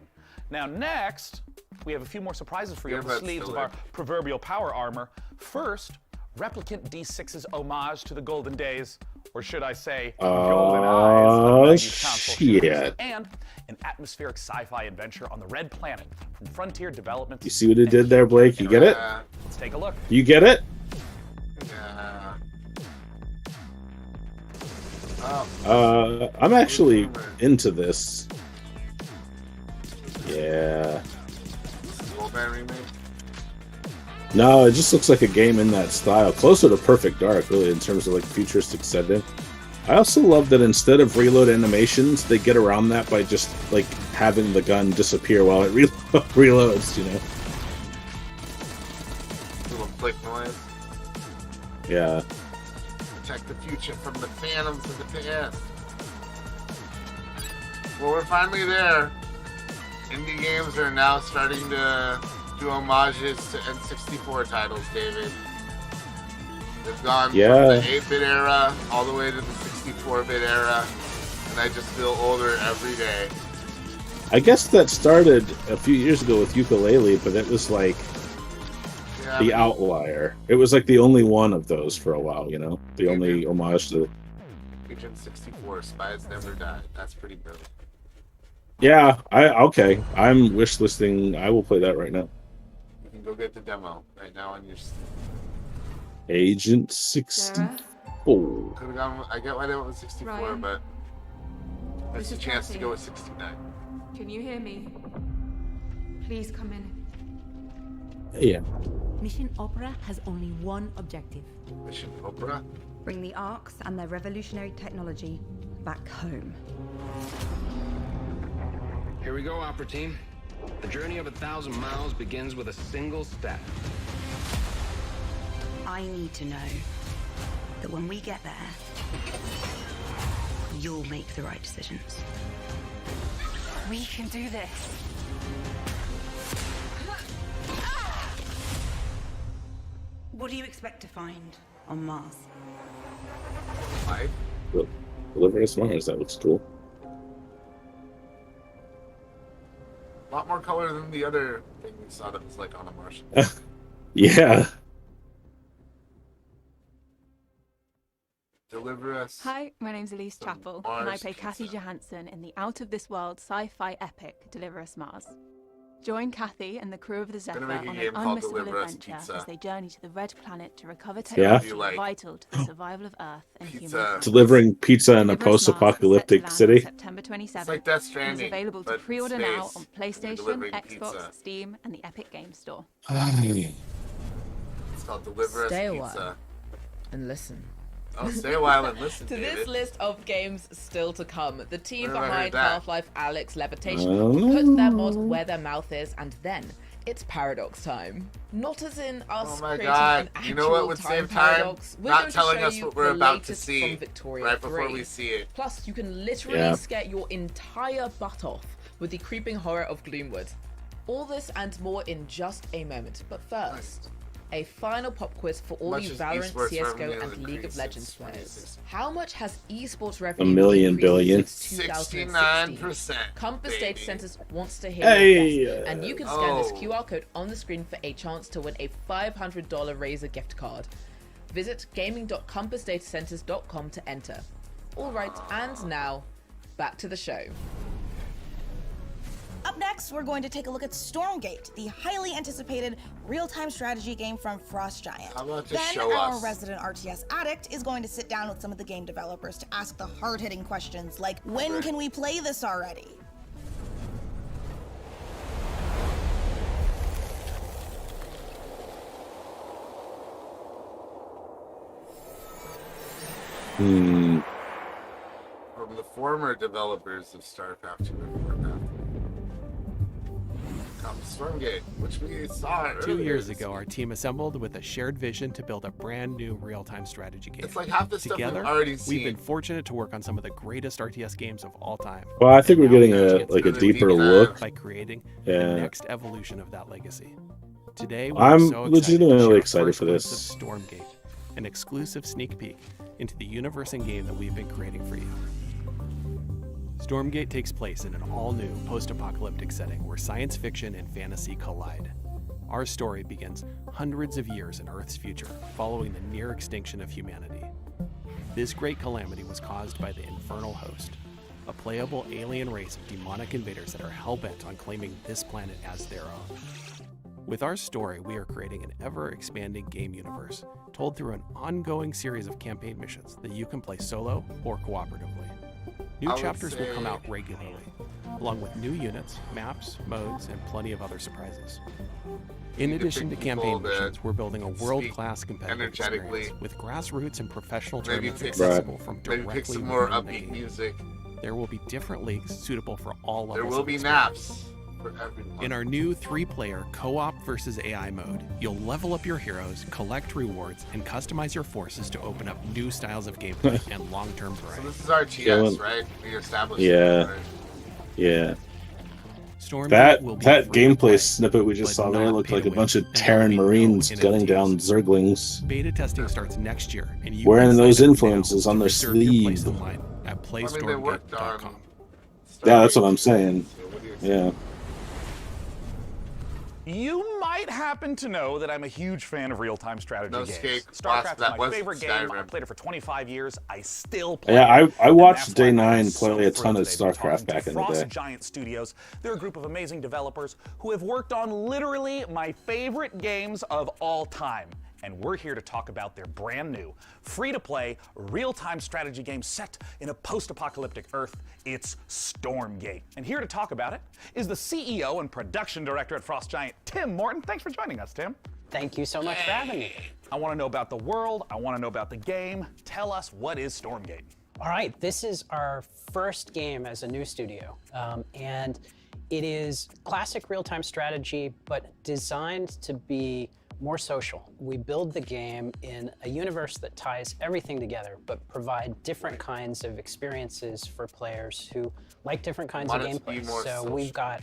Now next, we have a few more surprises for you up the Earbuds sleeves still of our in. proverbial power armor. First, Replicant D6's homage to the golden days, or should I say, golden eyes of 90s console shooters, shit. and an atmospheric sci-fi adventure on the Red Planet from Frontier Development. You see what it did there, Blake? You get it? Let's take a look. You get it? Yeah. I'm actually into this. Yeah. Wolfman remake. No, it just looks like a game in that style, closer to Perfect Dark, really, in terms of like futuristic setting. I also love that instead of reload animations, they get around that by just like having the gun disappear while it reloads. You know? Little click noise. Yeah. Protect the future from the phantoms of the past. Well, we're finally there. Indie games are now starting to do homages to N64 titles, David. They've gone Yeah. from the 8-bit era all the way to the 64-bit era. and I just feel older every day. I guess that started a few years ago with ukulele, but it was like the outlier. It was like the only one of those for a while, you know? The only homage to... Agent 64, Spies Never Die. That's pretty brilliant. Yeah, okay. I'm wishlisting. I will play that right now. You can go get the demo right now on your Steam. Agent 64. Could have gone. I get why they went with 64, Ryan, but there's this a is chance to Kathy. go with 69. Can you hear me? Please come in. Yeah. Mission Opera has only one objective. Mission Opera? Bring the Arcs and their revolutionary technology back home. Here we go, Opera Team. The journey of 1,000 miles begins with a single step. I need to know that when we get there, you'll make the right decisions. We can do this. What do you expect to find on Mars? Life. Deliver us Mars. That looks cool. A lot more color than the other thing we saw that was like on a Martian. Yeah. Deliver us. Hi, my name's Elise Chappell, and I play Kathy Johansson in the out-of-this-world sci-fi epic Deliver Us Mars. Join Kathy and the crew of the Zephyr make a on game an called unmissable Deliver Us adventure Pizza. as they journey to the Red Planet to recover Yeah. technology vital to the survival of Earth and humanity. Delivering pizza in a Deliver Us Mars is set to post-apocalyptic land city. on September 27th. It's like Death and Stranding, is available to but pre-order space, now on and you're PlayStation, delivering Xbox, pizza. Steam, and the Epic Games Store. It's called Deliver Stay Us a Pizza. while and listen. Oh, stay a while and listen, to David. this list of games still to come. The team Where have I heard behind that? Half-Life Alyx Levitation Oh. put their mod where their mouth is, and then it's paradox time. Not as in us Oh my creating god. an actual You know what would time save time? paradox. We're Not going to telling show us you what we're the about to latest see from Victoria right before 3. we see it. Plus, you can literally Yeah. scare your entire butt off with the creeping horror of Gloomwood. All this and more in just a moment. But first, a final pop quiz for all Much you as Valorant, esports CSGO, revenue and has League of increased Legends since players. 2016. How much has esports A revenue million increased billion. since 2016? 69%. Compass baby. Data Centers wants to hear Hey, your guess, and you can scan this oh. QR code on the screen for a chance to win a $500 Razer gift card. Visit gaming.compassdatacenters.com to enter. All right, and now back to the show. Up next, we're going to take a look at Stormgate, the highly anticipated real-time strategy game from Frost Giant. How about to Then show our us? resident RTS addict is going to sit down with some of the game developers to ask the hard-hitting questions like, when can we play this already? Hmm. From the former developers of StarCraft 2 and Warcraft. Comes Stormgate, which we saw earlier. 2 years ago, our team assembled with a shared vision to build a brand new real-time strategy game. It's like half the stuff we've Together, already we've seen. been fortunate to work on some of the greatest RTS games of all time. Well, I think we're Now getting we have a chance like to a really deeper deep dive look. by creating Yeah. the next evolution of that legacy. Today, we're I'm so excited to legitimately share excited first for glimpse this. of Stormgate, an exclusive sneak peek into the universe and game that we've been creating for you. Stormgate takes place in an all-new post-apocalyptic setting where science fiction and fantasy collide. Our story begins hundreds of years in Earth's future, following the near extinction of humanity. This great calamity was caused by the Infernal Host, a playable alien race of demonic invaders that are hell-bent on claiming this planet as their own. With our story, we are creating an ever-expanding game universe, told through an ongoing series of campaign missions that you can play solo or cooperatively. New I would chapters will come say- out regularly, along with new units, maps, modes, and plenty of other surprises. In need to addition to pick campaign people that missions, we're building a can speak world-class competitive energetically. experience with grassroots and professional Maybe tournaments pick accessible from maybe directly pick some more within the upbeat game. music. There will be different leagues suitable for all levels There will of be experience. naps for everyone. In our new 3-player co-op versus AI mode, you'll level up your heroes, collect rewards, and customize your forces to open up new styles of gameplay and long-term So variety. this is RTS, Going- right? We established Yeah. it, right? Yeah. Stormgate That will be that free to play, gameplay snippet we just but saw there not looked pay like to a win, bunch of and there will Terran be no Marines NFTs. gunning down Zerglings. Beta testing starts next year, and you Wearing can sign those up now influences on to their reserve your place sleeve. in line at they worked on playstormgate.com. Yeah, that's what I'm saying. Yeah. You might happen to know that I'm a huge fan of real-time strategy No games. Skate, StarCraft's that my was favorite game. Skyrim. I've played it for 25 years. I still play Yeah, it. I And watched that's Day why I'm 9 so play a ton thrilled of today to be StarCraft talking to back in the Frost day. Giant Studios. They're a group of amazing developers who have worked on literally my favorite games of all time. And we're here to talk about their brand new, free-to-play, real-time strategy game set in a post-apocalyptic Earth. It's Stormgate. And here to talk about it is the CEO and production director at Frost Giant, Tim Morton. Thanks for joining us, Tim. Thank you so much for having me. I want to know about the world. I want to know about the game. Tell us, what is Stormgate? All right, this is our first game as a new studio. And it is classic real-time strategy, but designed to be more social. We build the game in a universe that ties everything together, but provide different kinds of experiences for players who like different kinds of gameplay. So we've got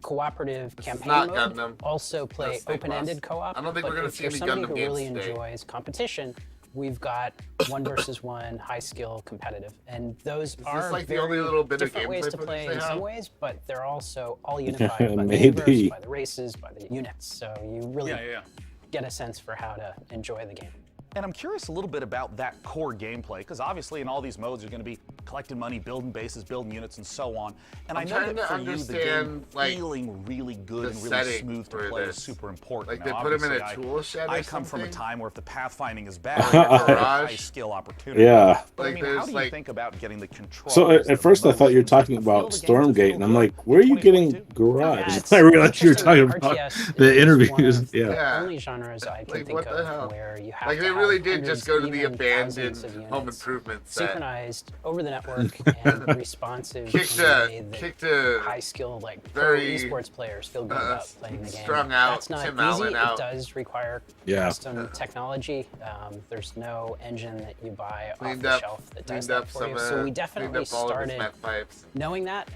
cooperative campaign mode, also play open-ended co-op. I don't think we're going to see any somebody Gundam who really games today. enjoys competition, we've got 1 versus 1, high skill, competitive. And those are like the very only little bit of different ways gameplay to footage play they in have? some ways, but they're also all unified by the Maybe. universe, by the races, by the units. So you really get a sense for how to enjoy the game. And I'm curious a little bit about that core gameplay, because obviously in all these modes you're going to be collecting money, building bases, building units, and so on. And I'm I know trying that to for you, the game understand, like, feeling really good the and really setting smooth to for play is this. super important. Like, Now, they put 'em in a obviously, tool shed or I come from a something? time where if the pathfinding is bad, Like a it's a garage? high skill opportunity. Yeah. But I Like, mean, how there's, do you like- think about getting the control? So at first I thought you were talking about Stormgate, and I'm like, where are you getting Garage? it's I realized you were talking interesting. about RTS the is interviews. one of Yeah. the only genres I can Like, think what the hell? of where you have Like, to they have really did hundreds, just go to the even abandoned thousands of units home improvement set. synchronized over the network and responsive Kicked in a a- way that kicked a high skill, like very, pro esports players feel good about playing the game. strung out That's not Tim easy. Allen out. It does require custom technology. There's no engine that you buy off Cleaned the up- shelf that does cleaned that up for you. some, So we cleaned definitely up all of his started meth pipes. knowing that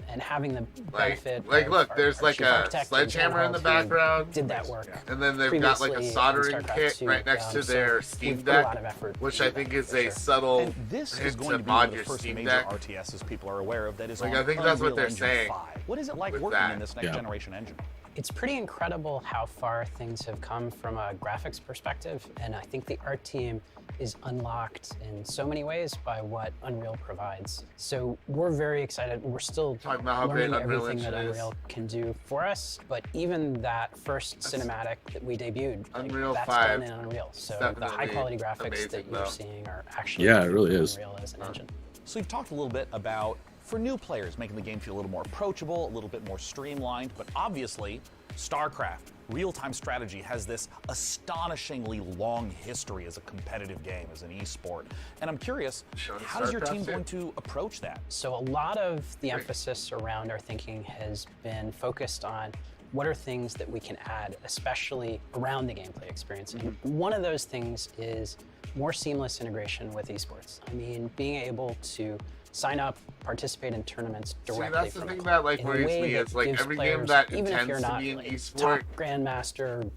and having the benefit. Like, of look, our- there's our like chief a architect, sledgehammer in the who background. Did that work? And then they've got like a previously in soldering StarCraft kit 2, right next to so their Steam we've put a lot Deck, of effort which into I think that, is for a sure. subtle And this hint is going to to be mod one of your the first Steam major Deck. RTSs people are aware of that is Like, on I think that's what Unreal they're Engine saying 5. What is it like with working that. in this next generation engine? It's pretty incredible how far things have come from a graphics perspective, and I think the art team is unlocked in so many ways by what Unreal provides. So we're very excited. We're still Talking about how great learning Unreal everything that Engine is. Unreal can do for us, but even that first cinematic that we debuted, Unreal that's 5 done in Unreal. So the definitely high quality graphics amazing, that you're though. seeing are actually Yeah, it really is. Unreal as an engine. So we've talked a little bit about, for new players, making the game feel a little more approachable, a little bit more streamlined, but obviously, StarCraft, real-time strategy, has this astonishingly long history as a competitive game, as an esport. And I'm curious, how's your team going to approach that? So a lot of the emphasis around our thinking has been focused on what are things that we can add, especially around the gameplay experience. And one of those things is more seamless integration with esports. I mean, being able to sign up, participate in tournaments directly that's the from thing the that club like in a worries way me that is like gives every game players, that even if intends you're to not be an like esport, top grandmaster,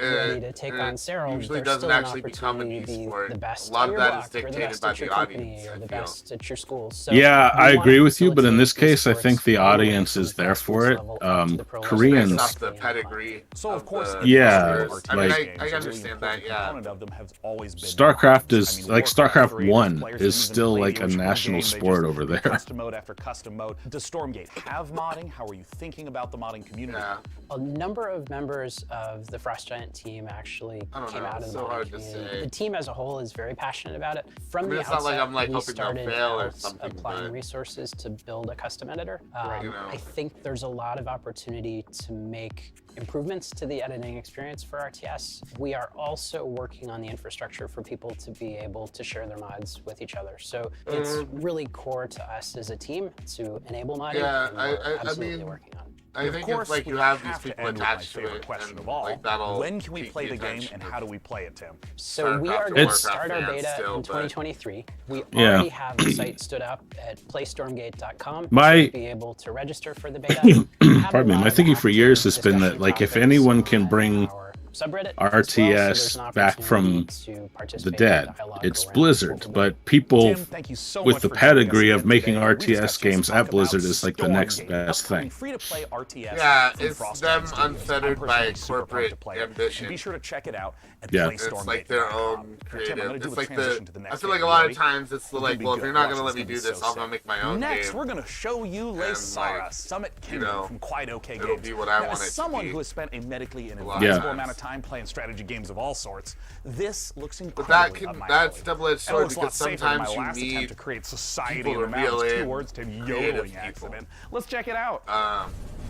ready to take on Cyril, usually there's doesn't still an actually become an opportunity to be esport. the best A lot on of your that block, is or the dictated best by at your the company, audience, or I the feel. best at your school. So Yeah, I we agree wanna with you, but in this facilitate case, I think the esports audience is there for it. Koreans, Based off the pedigree. So of course, yeah, I mean, like I understand that. Yeah. Component of them has always been StarCraft is like Warcraft StarCraft 3, 1 players is didn't even still play like the a original national game, they sport just over there. Custom mode after custom mode. Does Stormgate have modding? How are you thinking about the modding community? A number of members of the Frost Giant team actually came out of the modding community. The team as a whole is very passionate about it. From I mean, the it's not like outset, I'm, like, we hoping they'll started fail or out something, applying but- resources to build a custom editor. You know. I think there's a lot of opportunity to make improvements to the editing experience for RTS. We are also working on the infrastructure for people to be able to share their mods with each other. So it's really core to us as a team to enable modding. Yeah, and we're I absolutely mean, working on it. I think if like you have these people attached to it, question and, of all, like that'll when can we keep play the game attention and of how do we play it, Tim? So we StarCraft are or going to Warcraft start our fans beta still, in but- 2023. We Yeah. already have the site stood up at playstormgate.com My- to be able to register for the beta. We have a Pardon me, lot my of thinking for active years has been that discussion like if topics anyone can bring subreddit RTS back from the dead. It's Blizzard, but people with the pedigree of making RTS games at Blizzard is like the next best thing. Yeah, it's them unfettered by corporate ambition. Be sure to check it out at Yeah. It's like their own creative. It's like I feel like a lot of times it's like, well, if you're not gonna let me do this, I'm gonna make my own game. Next, we're gonna show you Leysara, Summit Kingdom from Quite OK Games. It'll be what I want it to be. As someone who has spent a medically inadvisable amount of time playing strategy games of all sorts, this looks incredibly But that's double-edged sword because sometimes you need to create society people in to the reel mountains, in 2 words to yodeling accident. Let's check it out.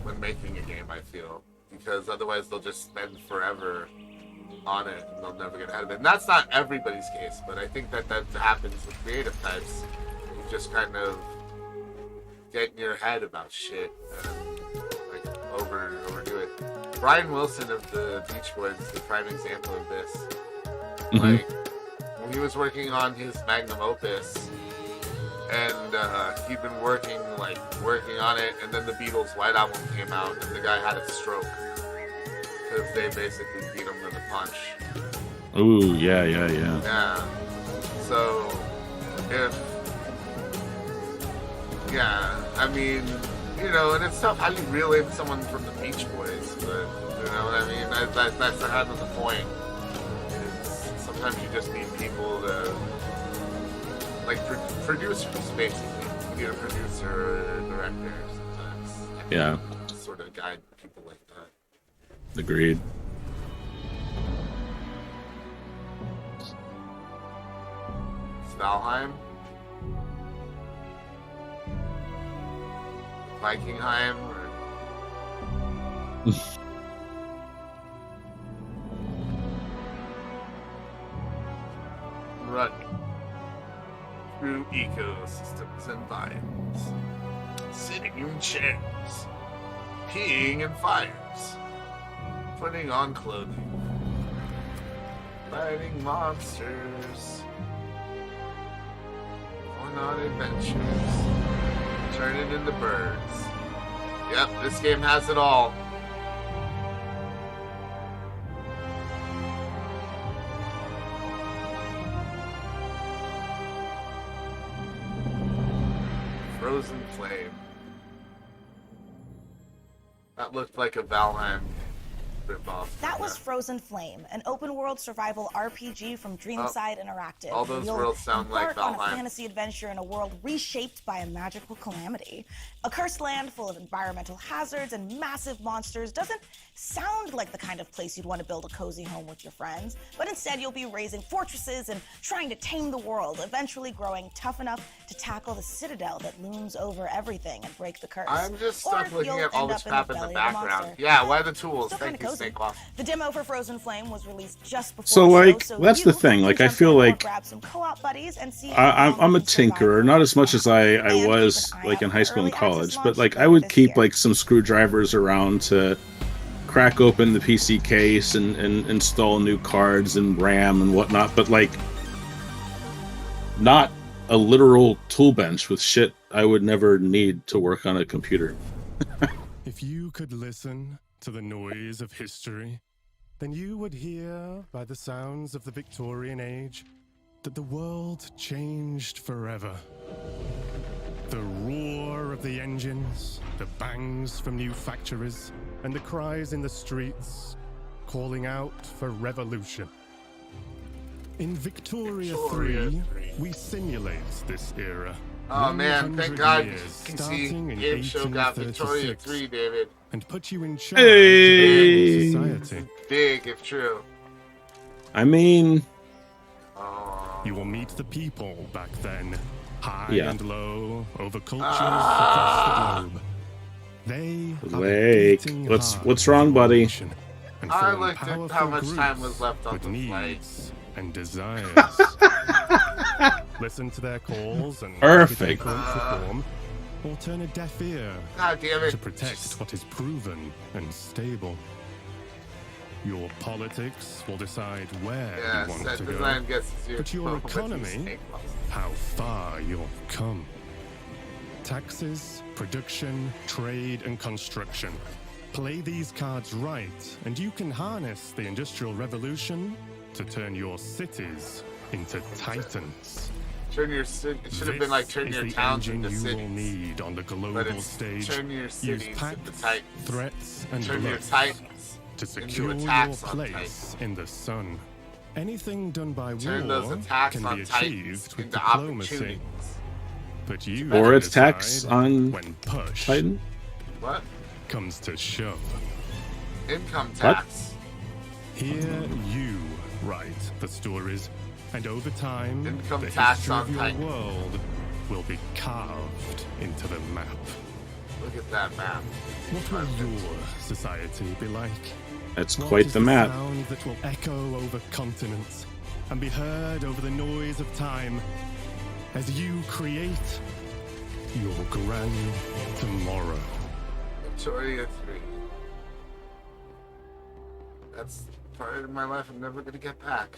When making a game, I feel, because otherwise they'll just spend forever on it and they'll never get ahead of it. And that's not everybody's case, but I think that happens with creative types. You just kind of get in your head about shit and like overdo it. Brian Wilson of the Beach Boys is the prime example of this. Like, when he was working on his magnum opus, and he'd been working on it, and then the Beatles' White Album came out, and the guy had a stroke because they basically beat him with a punch. Ooh, yeah. Yeah. So, I mean, you know, and it's tough how you reel in someone from the Beach Boys, but you know what I mean. That's kind of the point. Sometimes you just need people to, like, producers, basically. You need a producer or a director sometimes. Yeah. Sort of guide people like that. Agreed. Valheim? Vikingheim? Or... Running through ecosystems and biomes, sitting in chairs, peeing in fires, putting on clothing, fighting monsters, going on adventures, turning into birds. Yep, this game has it all. Frozen Flame. That looked like a Valheim ripoff. That was Frozen Flame, an open-world survival RPG from Dreamside Interactive. All those worlds sound like embark on Valheim. a fantasy adventure in a world reshaped by a magical calamity. A cursed land full of environmental hazards and massive monsters doesn't sound like the kind of place you'd want to build a cozy home with your friends, but instead you'll be raising fortresses and trying to tame the world, eventually growing tough enough to tackle the citadel that looms over everything and break the curse. I'm just stuck Or looking you'll at all end this up crap the in the belly of a background. monster. Yeah, why the tools? Still Thank kinda you, cozy. Snake Off. The demo for Frozen Flame was released just before So the like show, so that's the you thing. can Like I jump feel in or like grab some co-op buddies and see I'm a tinkerer, not as much as I was like in high school and college, but like I would keep like some screwdrivers around to crack open the PC case and install new cards and RAM and whatnot, but like not a literal tool bench with shit I would never need to work on a computer. If you could listen to the noise of history, then you would hear by the sounds of the Victorian age that the world changed forever. The roar of the engines, the bangs from new factories, and the cries in the streets calling out for revolution. In Victoria 3, we simulate this era. Oh man, 100 thank God you years, can see starting in Game Show got Victoria 1836, 3, David. and put you in charge Hey. of society. Big if true. I mean, You will meet the people back then, high Yeah. and low, over cultures across the globe. They have a Wake. beating What's heart wrong, buddy? and I form looked at how powerful much time groups was left on with the flight. needs and desires. Listen to their calls and Perfect. perform, or turn a deaf ear God damn it. to protect what is proven and stable. Your politics will decide where Yeah, you want set to design go, gets you but your with the economy, snake laws. how far you'll come. Taxes, production, trade, and construction. Play these cards right, and you can harness the Industrial Revolution to turn your cities into titans. Turn your city. It should have been like turn your towns into cities. You will need on the global stage. Turn your cities into titans. Threats, and turn your titans to secure into your attacks place in the sun. Anything done by turn war those attacks can on be titans achieved with into diplomacy. opportunities. But you Or can attacks decide on when push Titan? What? comes to shove. Income tax. Here you write the stories, and over time, Income the tax history on of your Titan. world will be carved into the map. Look at that map. What will your society be like? That's What quite is the map. Sound that will echo over continents and be heard over the noise of time as you create your grand tomorrow. Victoria 3. That's part of my life I'm never gonna get back.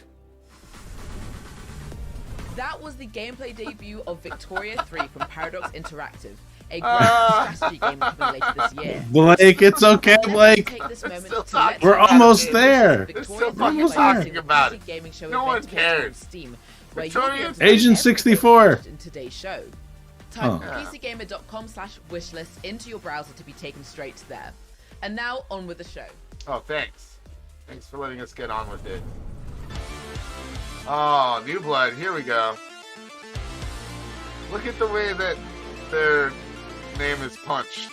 That was the gameplay debut of Victoria 3 from Paradox Interactive, a grand strategy game coming later this year. Blake, it's okay, Blake. Take this moment to let We're you know almost that there. Victoria We're 3 almost is a talking about it. gaming show No one event cares. on Steam, where you Victoria- can Agent everything 64. in today's show. Type Huh. pcgamer.com/wishlist into your browser to be taken straight to there. And now on with the show. Oh, thanks. Thanks for letting us get on with it. Oh, New Blood, here we go. Look at the way that their name is punched.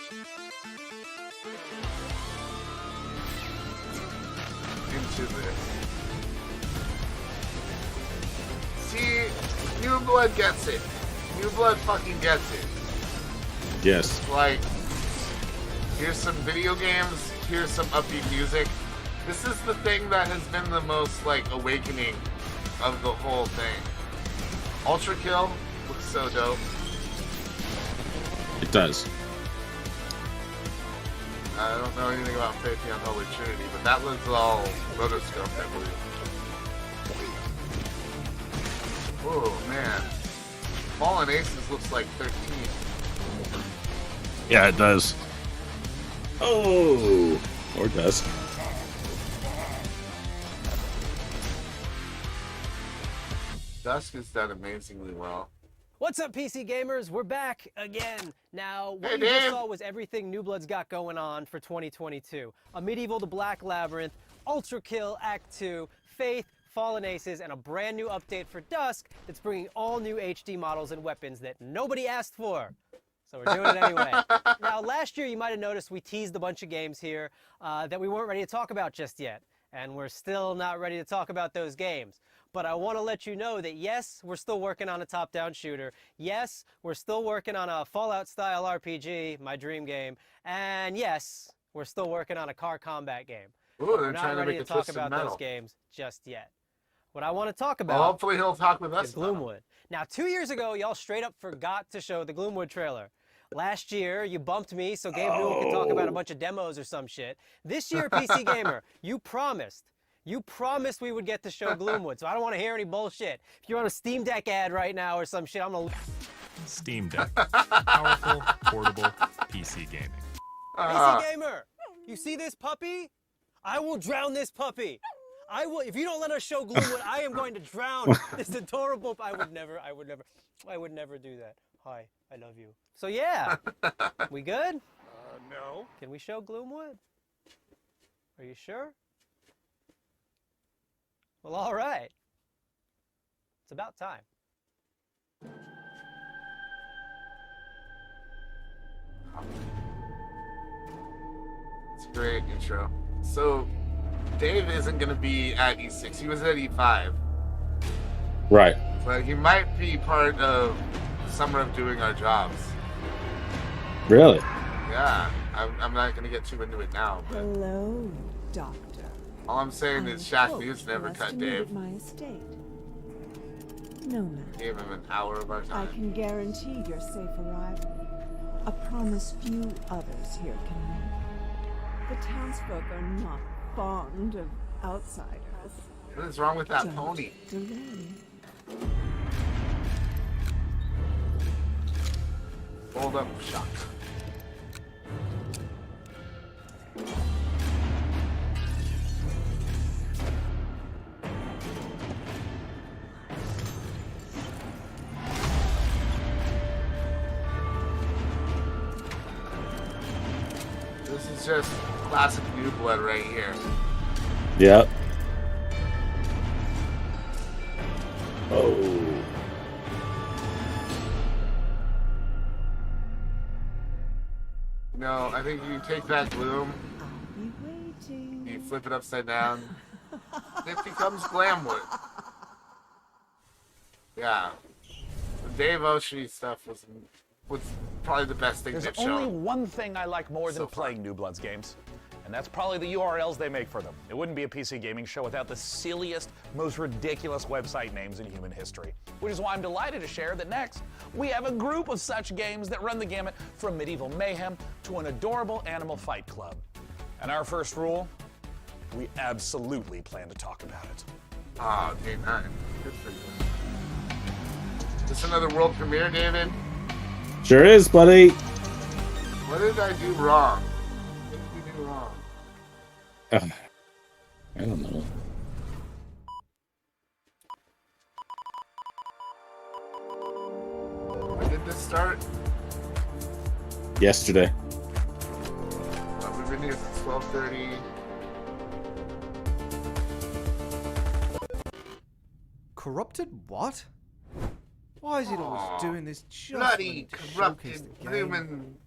Into this. See, New Blood gets it. New Blood fucking gets it. Yes. Like, here's some video games, here's some upbeat music. This is the thing that has been the most, like, awakening of the whole thing. Ultra Kill looks so dope. It does. I don't know anything about Faith the Unholy Trinity, but that was all rotoscoped, I believe. Oh, man. Fallen Aces looks like 13. Yeah, it does. Oh, or does. Dusk has done amazingly well. What's up, PC gamers? We're back again. Now, what Hey, you just Dave. saw was everything New Blood's got going on for 2022. A Medieval to Black Labyrinth, Ultra Kill Act 2, Faith, Fallen Aces, and a brand new update for Dusk that's bringing all new HD models and weapons that nobody asked for. So we're doing it anyway. Now, last year you might have noticed we teased a bunch of games here that we weren't ready to talk about just yet. And we're still not ready to talk about those games. But I want to let you know that yes, we're still working on a top-down shooter. Yes, we're still working on a Fallout-style RPG, my dream game. And yes, we're still working on a car combat game. Ooh, But they're we're not trying to ready make to it talk Twisted about Metal. those games just yet. What I want to talk about Well, hopefully he'll talk with us is about 'em. Gloomwood. Now, 2 years ago, y'all straight up forgot to show the Gloomwood trailer. Last year, you bumped me so Gabe Newell could talk about a bunch of demos or some shit. This year, PC Gamer, you promised we would get to show Gloomwood, so I don't want to hear any bullshit. If you're on a Steam Deck ad right now or some shit, I'm gonna... Steam Deck. Powerful, portable PC gaming. PC Gamer, you see this puppy? I will drown this puppy. I will, if you don't let us show Gloomwood, I am going to drown this adorable, I would never do that. Hi, I love you. So yeah, we good? No. Can we show Gloomwood? Are you sure? Well, all right. It's about time. It's a great intro. So, Dave isn't going to be at E6. He was at E5. Right. But he might be part of Summer of Doing Our Jobs. Really? Yeah. I'm not going to get too into it now. But Hello, Doctor. all I'm saying is Shacknews never cut Dave. My estate. No matter. Gave him an hour of our I time. can guarantee your safe arrival. A promise few others here can make. The townsfolk are not fond of outsiders. What is wrong with that Don't pony? delay. Hold up shot. This is just classic New Blood right here. Yep. Oh. No, I think you take that gloom, you flip it upside down, it becomes Glamwood. Yeah. The Dave Oshie stuff was probably the best thing There's they've only shown. one thing I like more than playing New Bloods games, and that's probably the URLs they make for them. It wouldn't be a PC gaming show without the silliest, most ridiculous website names in human history. Which is why I'm delighted to share that next, we have a group of such games that run the gamut from medieval mayhem to an adorable animal fight club. And our first rule, we absolutely plan to talk about it. Oh, day 9. Good for you. Is this another world premiere, David? Sure is, buddy. What did I do wrong? What did we do wrong? I don't know. When did this start? Yesterday. We've been here since 12:30. Corrupted what? Why is it always doing this just Bloody, when it corrupted, showcased the game? human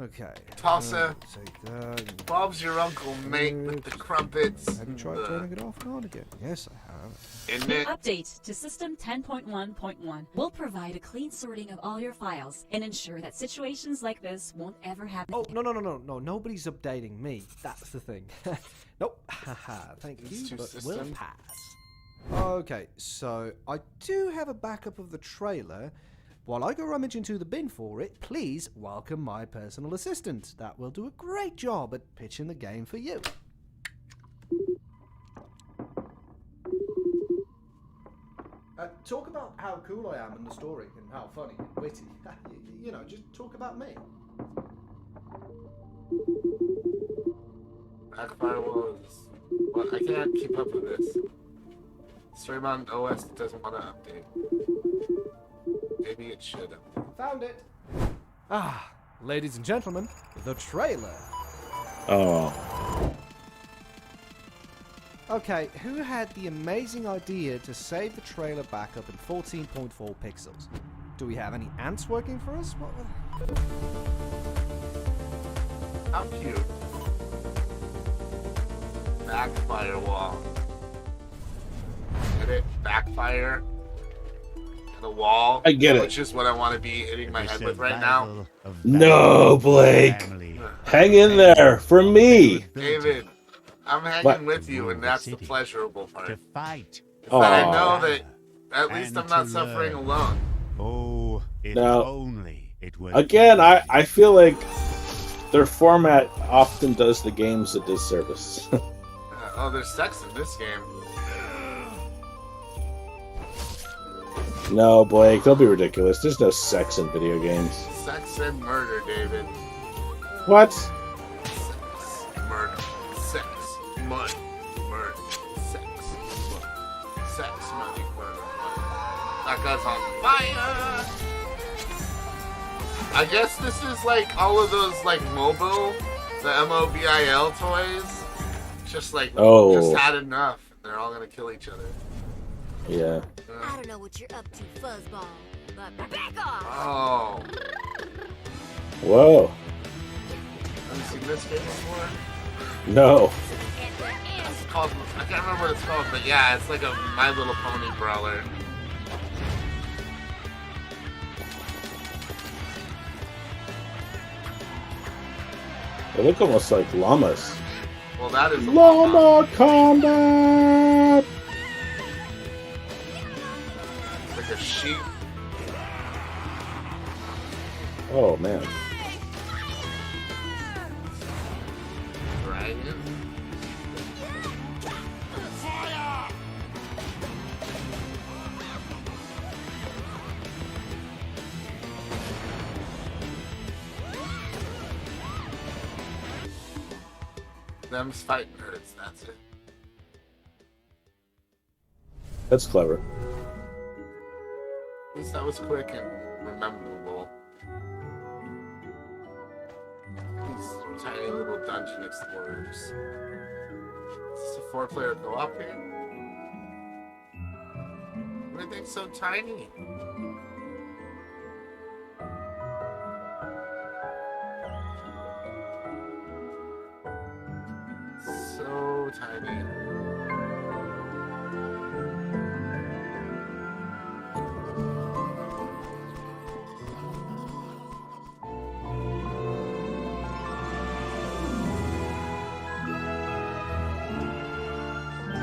Okay. tosser. Take that. Bob's your uncle, mate, with the crumpets. Have you tried turning it off and on again? Yes, I have. Isn't it? Update to System 10.1.1 will provide a clean sorting of all your files and ensure that situations like this won't ever happen. Oh, no, nobody's updating me. That's the thing. Nope. Haha, thank you, but we'll pass. Okay, so I do have a backup of the trailer. While I go rummage into the bin for it, please welcome my personal assistant. That will do a great job at pitching the game for you. Talk about how cool I am in the story and how funny and witty. You know, just talk about me. Backfire was. Well, I can't keep up with this. Streamon OS doesn't want to update. Maybe it should update. Found it. Ah, ladies and gentlemen, the trailer. Oh. Okay, who had the amazing idea to save the trailer backup in 14.4 pixels? Do we have any ants working for us? How cute. Backfire wall. Get it? Backfire. And a wall. I get it. Which is what I want to be hitting my head with right now. No, Blake. Hang in there for me. David, I'm hanging What? with you, and that's the pleasurable part. To fight. Is that I know that at least I'm not suffering alone. Oh, if Now, only it were. again, I feel like their format often does the games a disservice. Oh, there's sex in this game. No, Blake, don't be ridiculous. There's no sex in video games. Sex and murder, David. What? Sex, murder, sex, money, murder, sex, money, sex, money, murder, money. That guy's on fire. I guess this is like all of those like mobile, the MOBIL toys. Just like just had enough. And they're all gonna kill each other. Yeah. I don't know what you're up to, fuzzball, but back off! Oh. Whoa. Have you seen this game before? No. It's called, I can't remember what it's called, but yeah, it's like a My Little Pony brawler. They look almost like llamas. Well, that is a Llama combat! It's like a sheep. Oh, man. Dragon. Them's fight nerds, that's it. That's clever. At least that was quick and rememberable. These tiny little dungeon explorers. Is this a 4-player co-op game? Why are they so tiny? So tiny.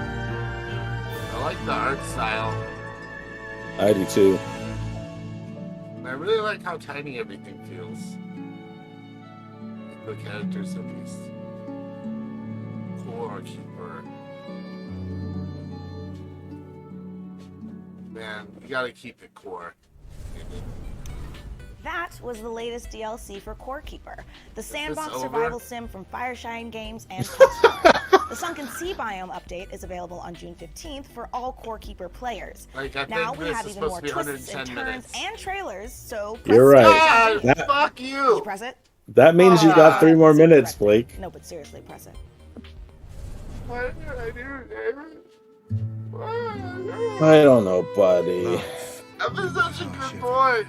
I like the art style. I do too. I really like how tiny everything feels. The characters at least. Core Keeper. Man, you gotta keep it core. That was the latest DLC for Core Keeper, the sandbox over? survival sim from Fireshine Games and Pulsar. The Sunken Sea biome update is available on June 15th for all Core Keeper players. Like, I Now think we this have is even supposed more to be twists and 110 turns minutes. and trailers, so You're right. God, That- fuck you! Did you press it? That means you got 3 more minutes, Blake. No, but seriously, press it. What did I do, David? I don't know, buddy. I've been such a good boy.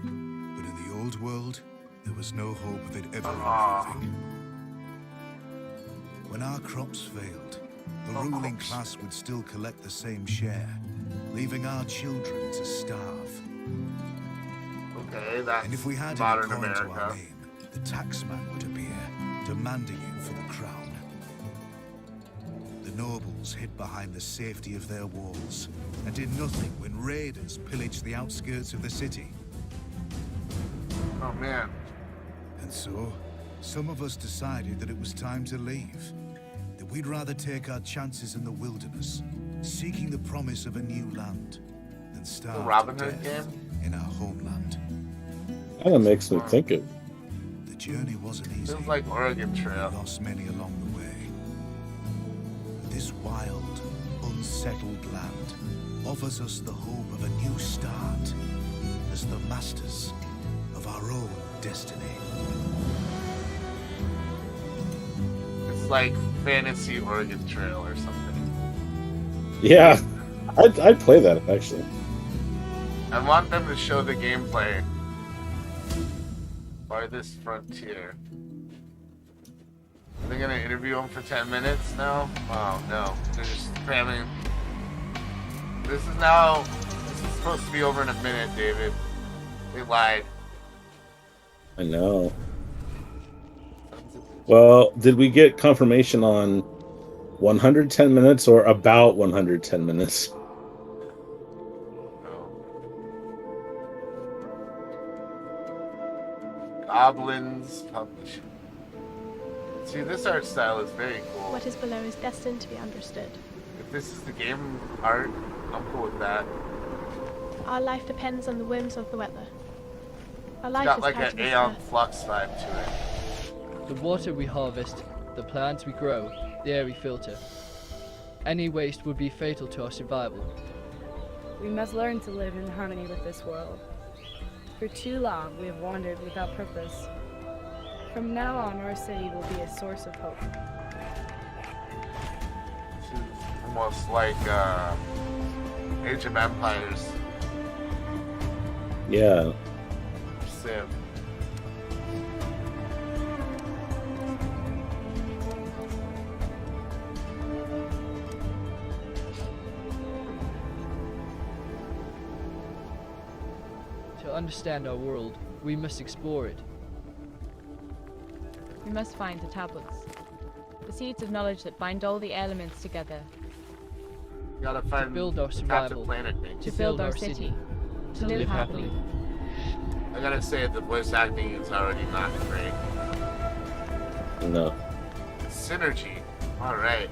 But in the old world, there was no hope of it ever improving. When our crops failed, the ruling class would still collect the same share, leaving our children to starve. Okay, that's And if we had modern any coin to our America. name, the taxman would appear, demanding it for the crown. The nobles hid behind the safety of their walls and did nothing when raiders pillaged the outskirts of the city. Oh man. And so, some of us decided that it was time to leave. That we'd rather take our chances in the wilderness, seeking the promise of a new land, than starve Robin to Hood death in our homeland. Kind of makes me think it. The journey wasn't easy. Feels like Oregon Trail. We lost many along the way. This wild, unsettled land offers us the hope of a new start as the masters of our own destiny. It's like Fantasy Oregon Trail or something. Yeah, I'd play that actually. I want them to show the gameplay. Farthest Frontier. Are they gonna interview him for 10 minutes now? Oh no, they're just spamming. This is supposed to be over in a minute, David. They lied. I know. Well, did we get confirmation on 110 minutes or about 110 minutes? Goblins Publishing. See, this art style is very cool. What is below is destined to be understood. If this is the game art, I'm cool with that. Our life depends on the whims of the weather. Our It's life got is like tied an to this Aeon earth. Flux vibe to it. The water we harvest, the plants we grow, the air we filter. Any waste would be fatal to our survival. We must learn to live in harmony with this world. For too long, we have wandered without purpose. From now on, our city will be a source of hope. This is almost like Age of Empires. Yeah. Civ. To understand our world, we must explore it. We must find the tablets. The seeds of knowledge that bind all the elements together. You gotta find build our survival, planet things. To build our city. To live happily. I gotta say, the voice acting is already not great. No. Synergy. Alright.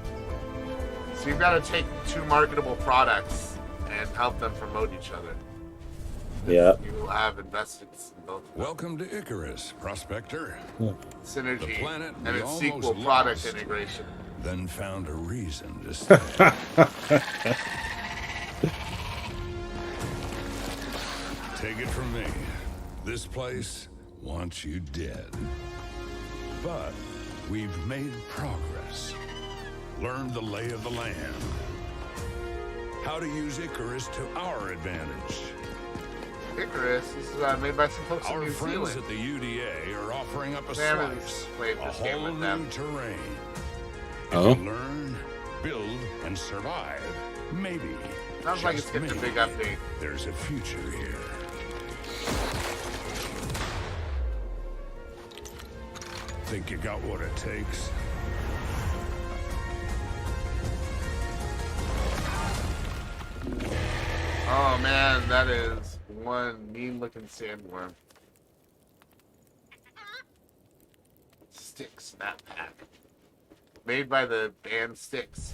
So you've got to take two marketable products and help them promote each other. Yeah. You will have investments in both. Welcome to Icarus, Prospector. Synergy The planet and we its sequel, almost product lost. integration. Then found a reason to stay. Take it from me. This place wants you dead. but we've made progress. Learned the lay of the land. How to use Icarus to our advantage. Icarus is made by some folks in Our New friends Zealand. at the UDA are offering up a They haven't slice, played a this game whole with them. new terrain. Oh. If you learn, build, and survive, maybe. Sounds like it's just getting a maybe, big update. There's a future here. Think you got what it takes? Oh man, that is one mean-looking sandworm. Styx map pack, made by the band Styx.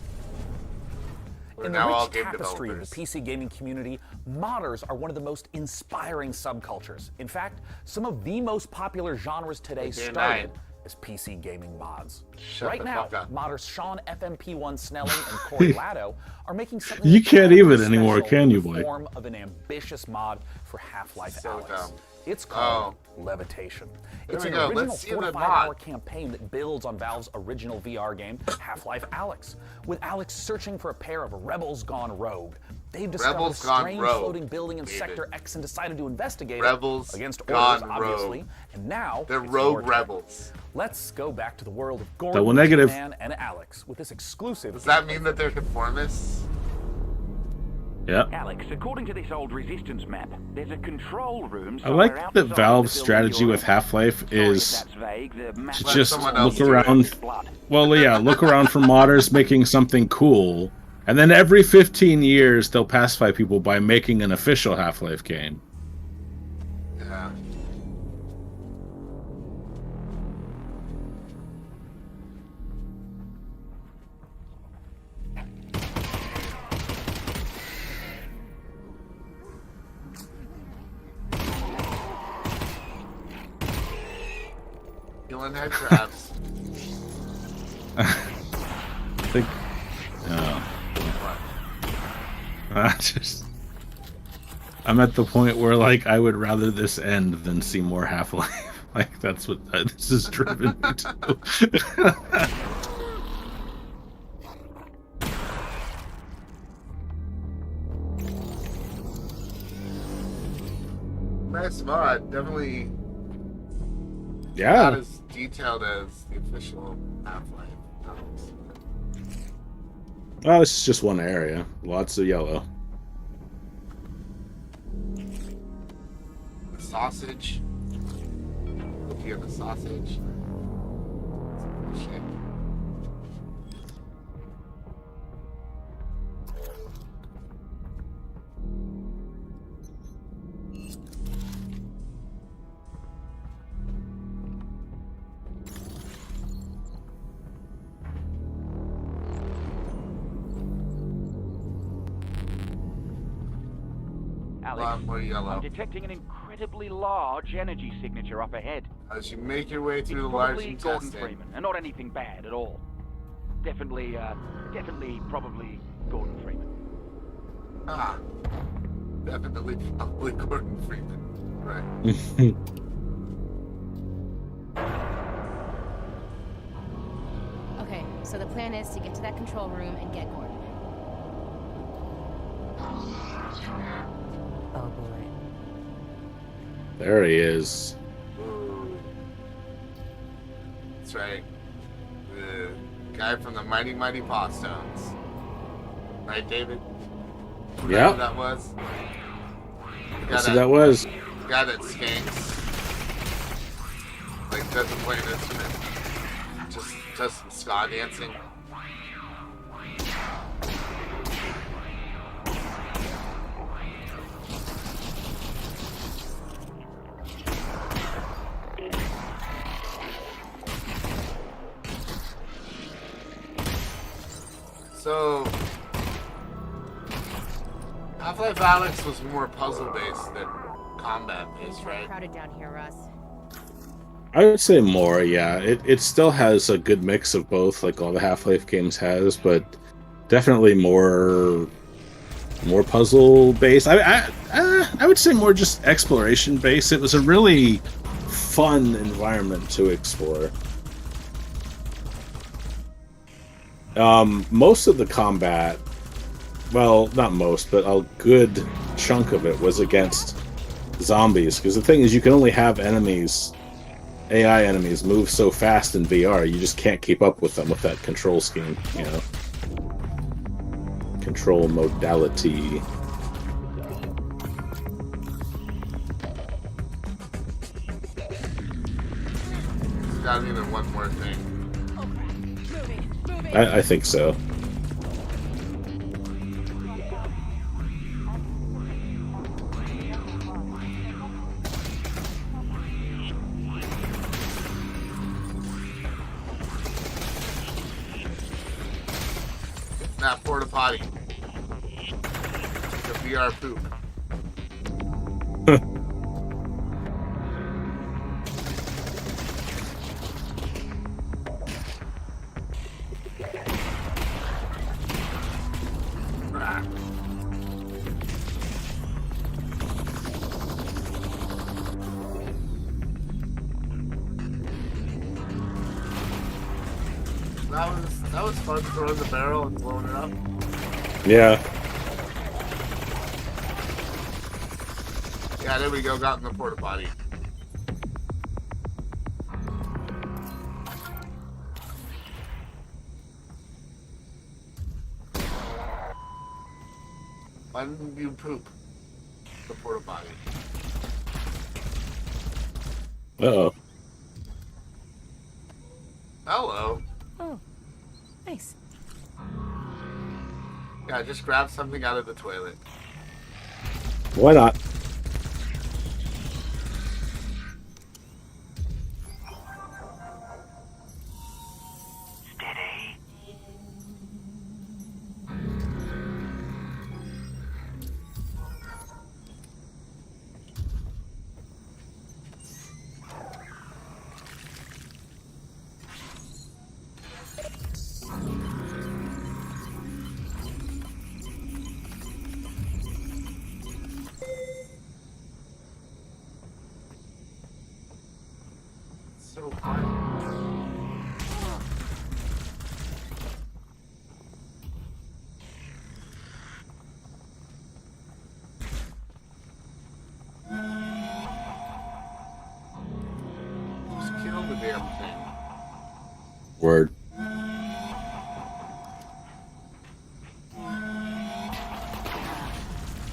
We're In the now all rich game tapestry of developers. the PC gaming community, modders are one of the most inspiring subcultures. In fact, some of the most popular genres today Day and started night. as PC gaming mods. Shut right the now, fuck up. modders Sean FMP1 Snelling and Corey Laddo are making something You can't incredibly even anymore, special can in you, the Blake? form of an ambitious mod for Half-Life So Alyx. dumb. It's called Levitation. There It's we an go. original Let's see the 45-hour mod. campaign that builds on Valve's original VR game, Half-Life Alyx. With Alyx searching for a pair of rebels gone rogue, they've discovered Rebels a gone strange rogue, floating building in David. Sector X and decided to investigate Rebels it against gone orders, obviously. rogue. And now They're it's rogue your turn. rebels. Let's go back to the world of Gordon, Double negative. Man, and Alyx with this exclusive. Does that mean that they're conformists? Yeah. Alex, according to this old resistance map, there's a control room. I like somewhere that outside Valve's the building strategy you're with in. Half-Life Sorry if is that's vague. The map to Let just someone else look do it. around. Well, yeah, look around for modders making something cool, and then every 15 years they'll pacify people by making an official Half-Life game. Yeah. Killing head crabs. I think. I'm at the point where, like, I would rather this end than see more Half-Life. Like, that's what this has driven me to. Nice mod. Definitely Yeah. not as detailed as the official Half-Life. Oh, this is just one area. Lots of yellow. The sausage. Looking at the sausage. Shit. Alex, More yellow. I'm detecting an incredibly large energy signature up ahead. As you make your way through It's the large probably Gordon intestine. Freeman, and not anything bad at all. Definitely, probably Gordon Freeman. Ah. Definitely probably Gordon Freeman. Right. Okay, so the plan is to get to that control room and get Gordon. Oh boy. There he is. Ooh. That's right. The guy from the Mighty Mighty Paw Stones. Right, David? Remember Yeah. who that was? That's who that was. The guy that skanks. Like, doesn't play an instrument. Just does some ska dancing. So, Half-Life Alyx was more puzzle-based than combat-based, right? Crowded down here, Russ. I would say more, yeah. It still has a good mix of both, like all the Half-Life games has, but definitely more puzzle based. I would say more just exploration based. It was a really fun environment to explore. Most of the combat, well, not most, but a good chunk of it was against zombies. Because the thing is, you can only have enemies, AI enemies, move so fast in VR. You just can't keep up with them with that control scheme, you know. Control modality. Gotta be one more thing. I think so. That porta potty. The VR poop. That was fun, throwing the barrel and blowing it up. Yeah. Yeah, there we go. Got in the porta potty. Why didn't you poop the porta potty? Uh-oh. Hello. Oh, nice. Yeah, just grab something out of the toilet. Why not? So fun. Just kill the damn thing. Word.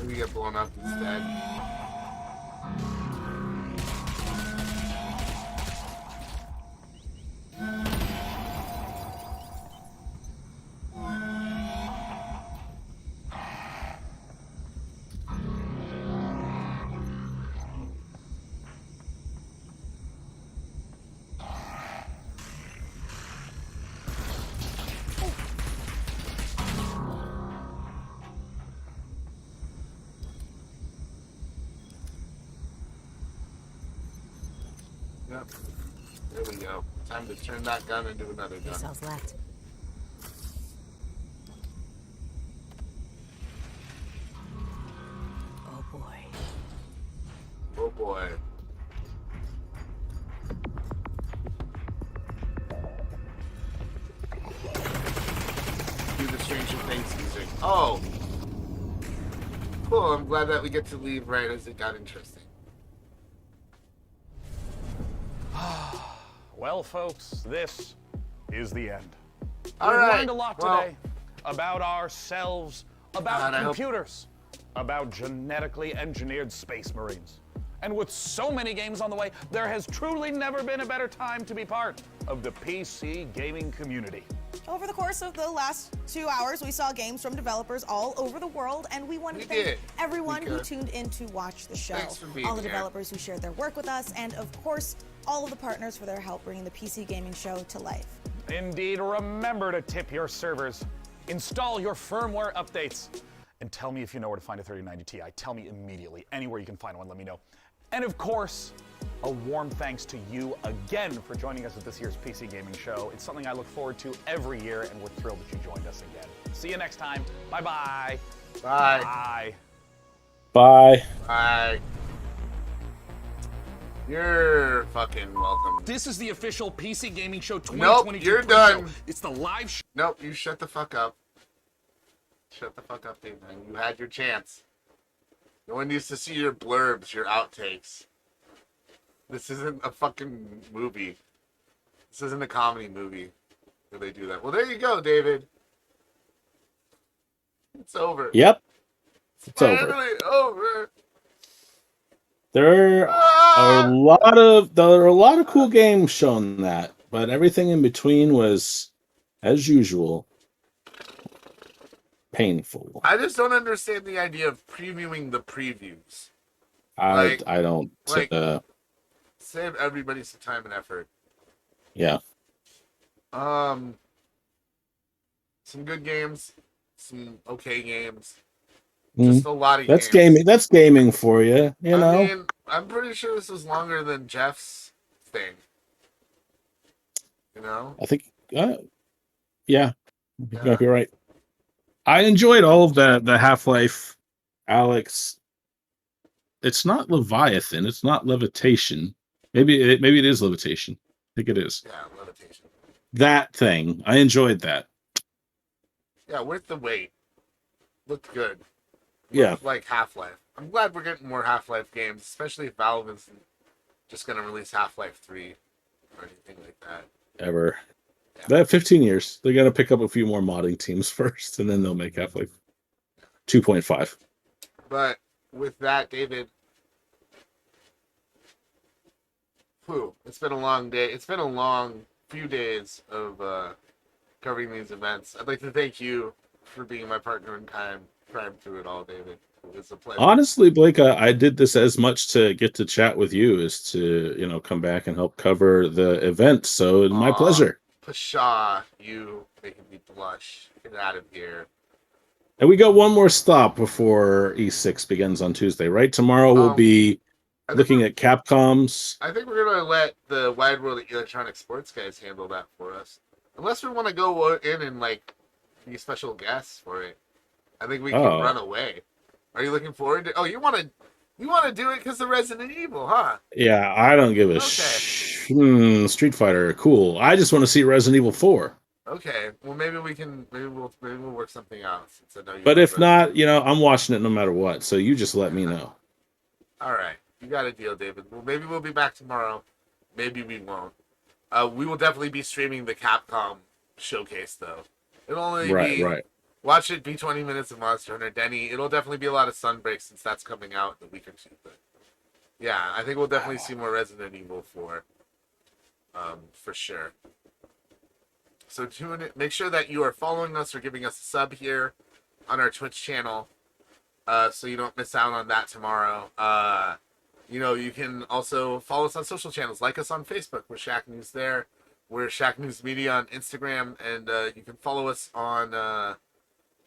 Maybe get blown up instead. Yep. There we go. Time to turn that gun into another gun. Cells left. Oh boy. Oh boy. Do the Stranger Things music. Oh! Cool, I'm glad that we get to leave right as it got interesting. Well, folks, this is the end. All We've right. learned a lot today about ourselves, about computers, about genetically engineered space marines. And with so many games on the way, there has truly never been a better time to be part of the PC gaming community. Over the course of the last 2 hours, we saw games from developers all over the world, and we want to thank everyone who tuned in to watch the show. Thanks for being all the here. developers who shared their work with us, and of course, all of the partners for their help bringing the PC gaming show to life. Indeed, remember to tip your servers, install your firmware updates, and tell me if you know where to find a 3090 Ti. Tell me immediately. Anywhere you can find one, let me know. And of course, a warm thanks to you again for joining us at this year's PC Gaming Show. It's something I look forward to every year, and we're thrilled that you joined us again. See you next time. Bye-bye. Bye. Bye. Bye. Bye. You're fucking welcome. This is the official PC Gaming Show 2022. Nope, you're done. It's the live show. Nope, you shut the fuck up. Shut the fuck up, Dave, man. You had your chance. No one needs to see your blurbs, your outtakes. This isn't a fucking movie. This isn't a comedy movie where they do that. Well, there you go, David. It's over. Yep. It's finally over. There are a lot of cool games shown that, but everything in between was, as usual, painful. I just don't understand the idea of previewing the previews. I don't. Save everybody some time and effort. Yeah. Some good games, some okay games. Just a lot of That's games. gaming. That's gaming for you. You know. I mean, I'm pretty sure this was longer than Jeff's thing. You know. I think. Yeah. You might be right. I enjoyed all of the Half-Life, Alyx. It's not Leviathan. It's not Levitation. Maybe it is Levitation. I think it is. Yeah, Levitation. That thing. I enjoyed that. Yeah, worth the wait. Looked good. Yeah. Looked like Half-Life. I'm glad we're getting more Half-Life games, especially if Valve isn't just going to release Half-Life 3 or anything like that. Ever. Yeah. They have 15 years. They got to pick up a few more modding teams first, and then they'll make Half-Life 2.5. But with that, David, it's been a long day. It's been a long few days of covering these events. I'd like to thank you for being my partner in crime through it all, David. It was a pleasure. Honestly, Blake, I did this as much to get to chat with you as to, come back and help cover the event. So my pleasure. Pshaw, you making me blush. Get out of here. And we got one more stop before E6 begins on Tuesday, right? Tomorrow we'll be looking at Capcom's. I think we're going to let the Wide World of Electronic Sports guys handle that for us. Unless we want to go in and, be special guests for it. I think we can run away. Are you looking forward to? Oh, you want to do it because of Resident Evil, huh? Yeah, I don't give a Street Fighter, cool. I just want to see Resident Evil 4. Okay, well maybe we'll work something out. Since I know you. But if not, I'm watching it no matter what. So you just let me know. All right, you got a deal, David. Well, maybe we'll be back tomorrow. Maybe we won't. We will definitely be streaming the Capcom showcase though. It'll only be watch it be 20 minutes of Monster Hunter Denny. It'll definitely be a lot of Sunbreak since that's coming out in a week or two. But yeah, I think we'll definitely see more Resident Evil 4. For sure. So tune in. Make sure that you are following us or giving us a sub here on our Twitch channel, so you don't miss out on that tomorrow. You can also follow us on social channels. Like us on Facebook. We're Shacknews there. We're Shacknews Media on Instagram, and you can follow us on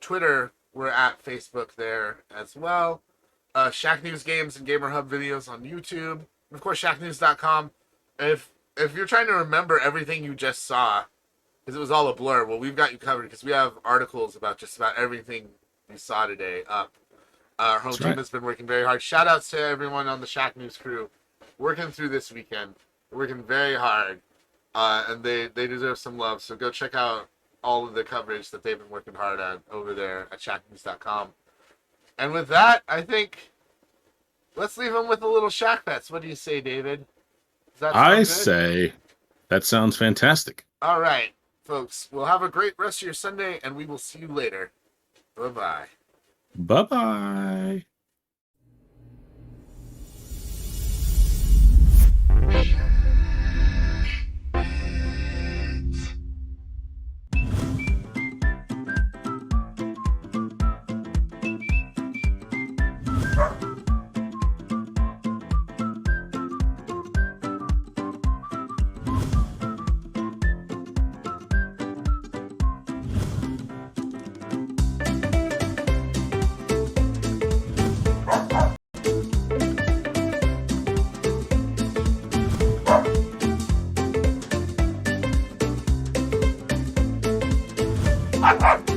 Twitter. We're at Facebook there as well. Shacknews Games and Gamer Hub videos on YouTube. And of course, Shacknews.com. If you're trying to remember everything you just saw, because it was all a blur, well, we've got you covered because we have articles about just about everything you saw today up. Our home team has been working very hard. Shout outs to everyone on the Shacknews crew working through this weekend. They're working very hard, and they deserve some love. So go check out all of the coverage that they've been working hard on over there at Shacknews.com. And with that, I think let's leave them with a little Shack Bets. What do you say, David? I say that sounds fantastic. All right, folks. We'll have a great rest of your Sunday, and we will see you later. Bye-bye. Bye-bye. Ha ha!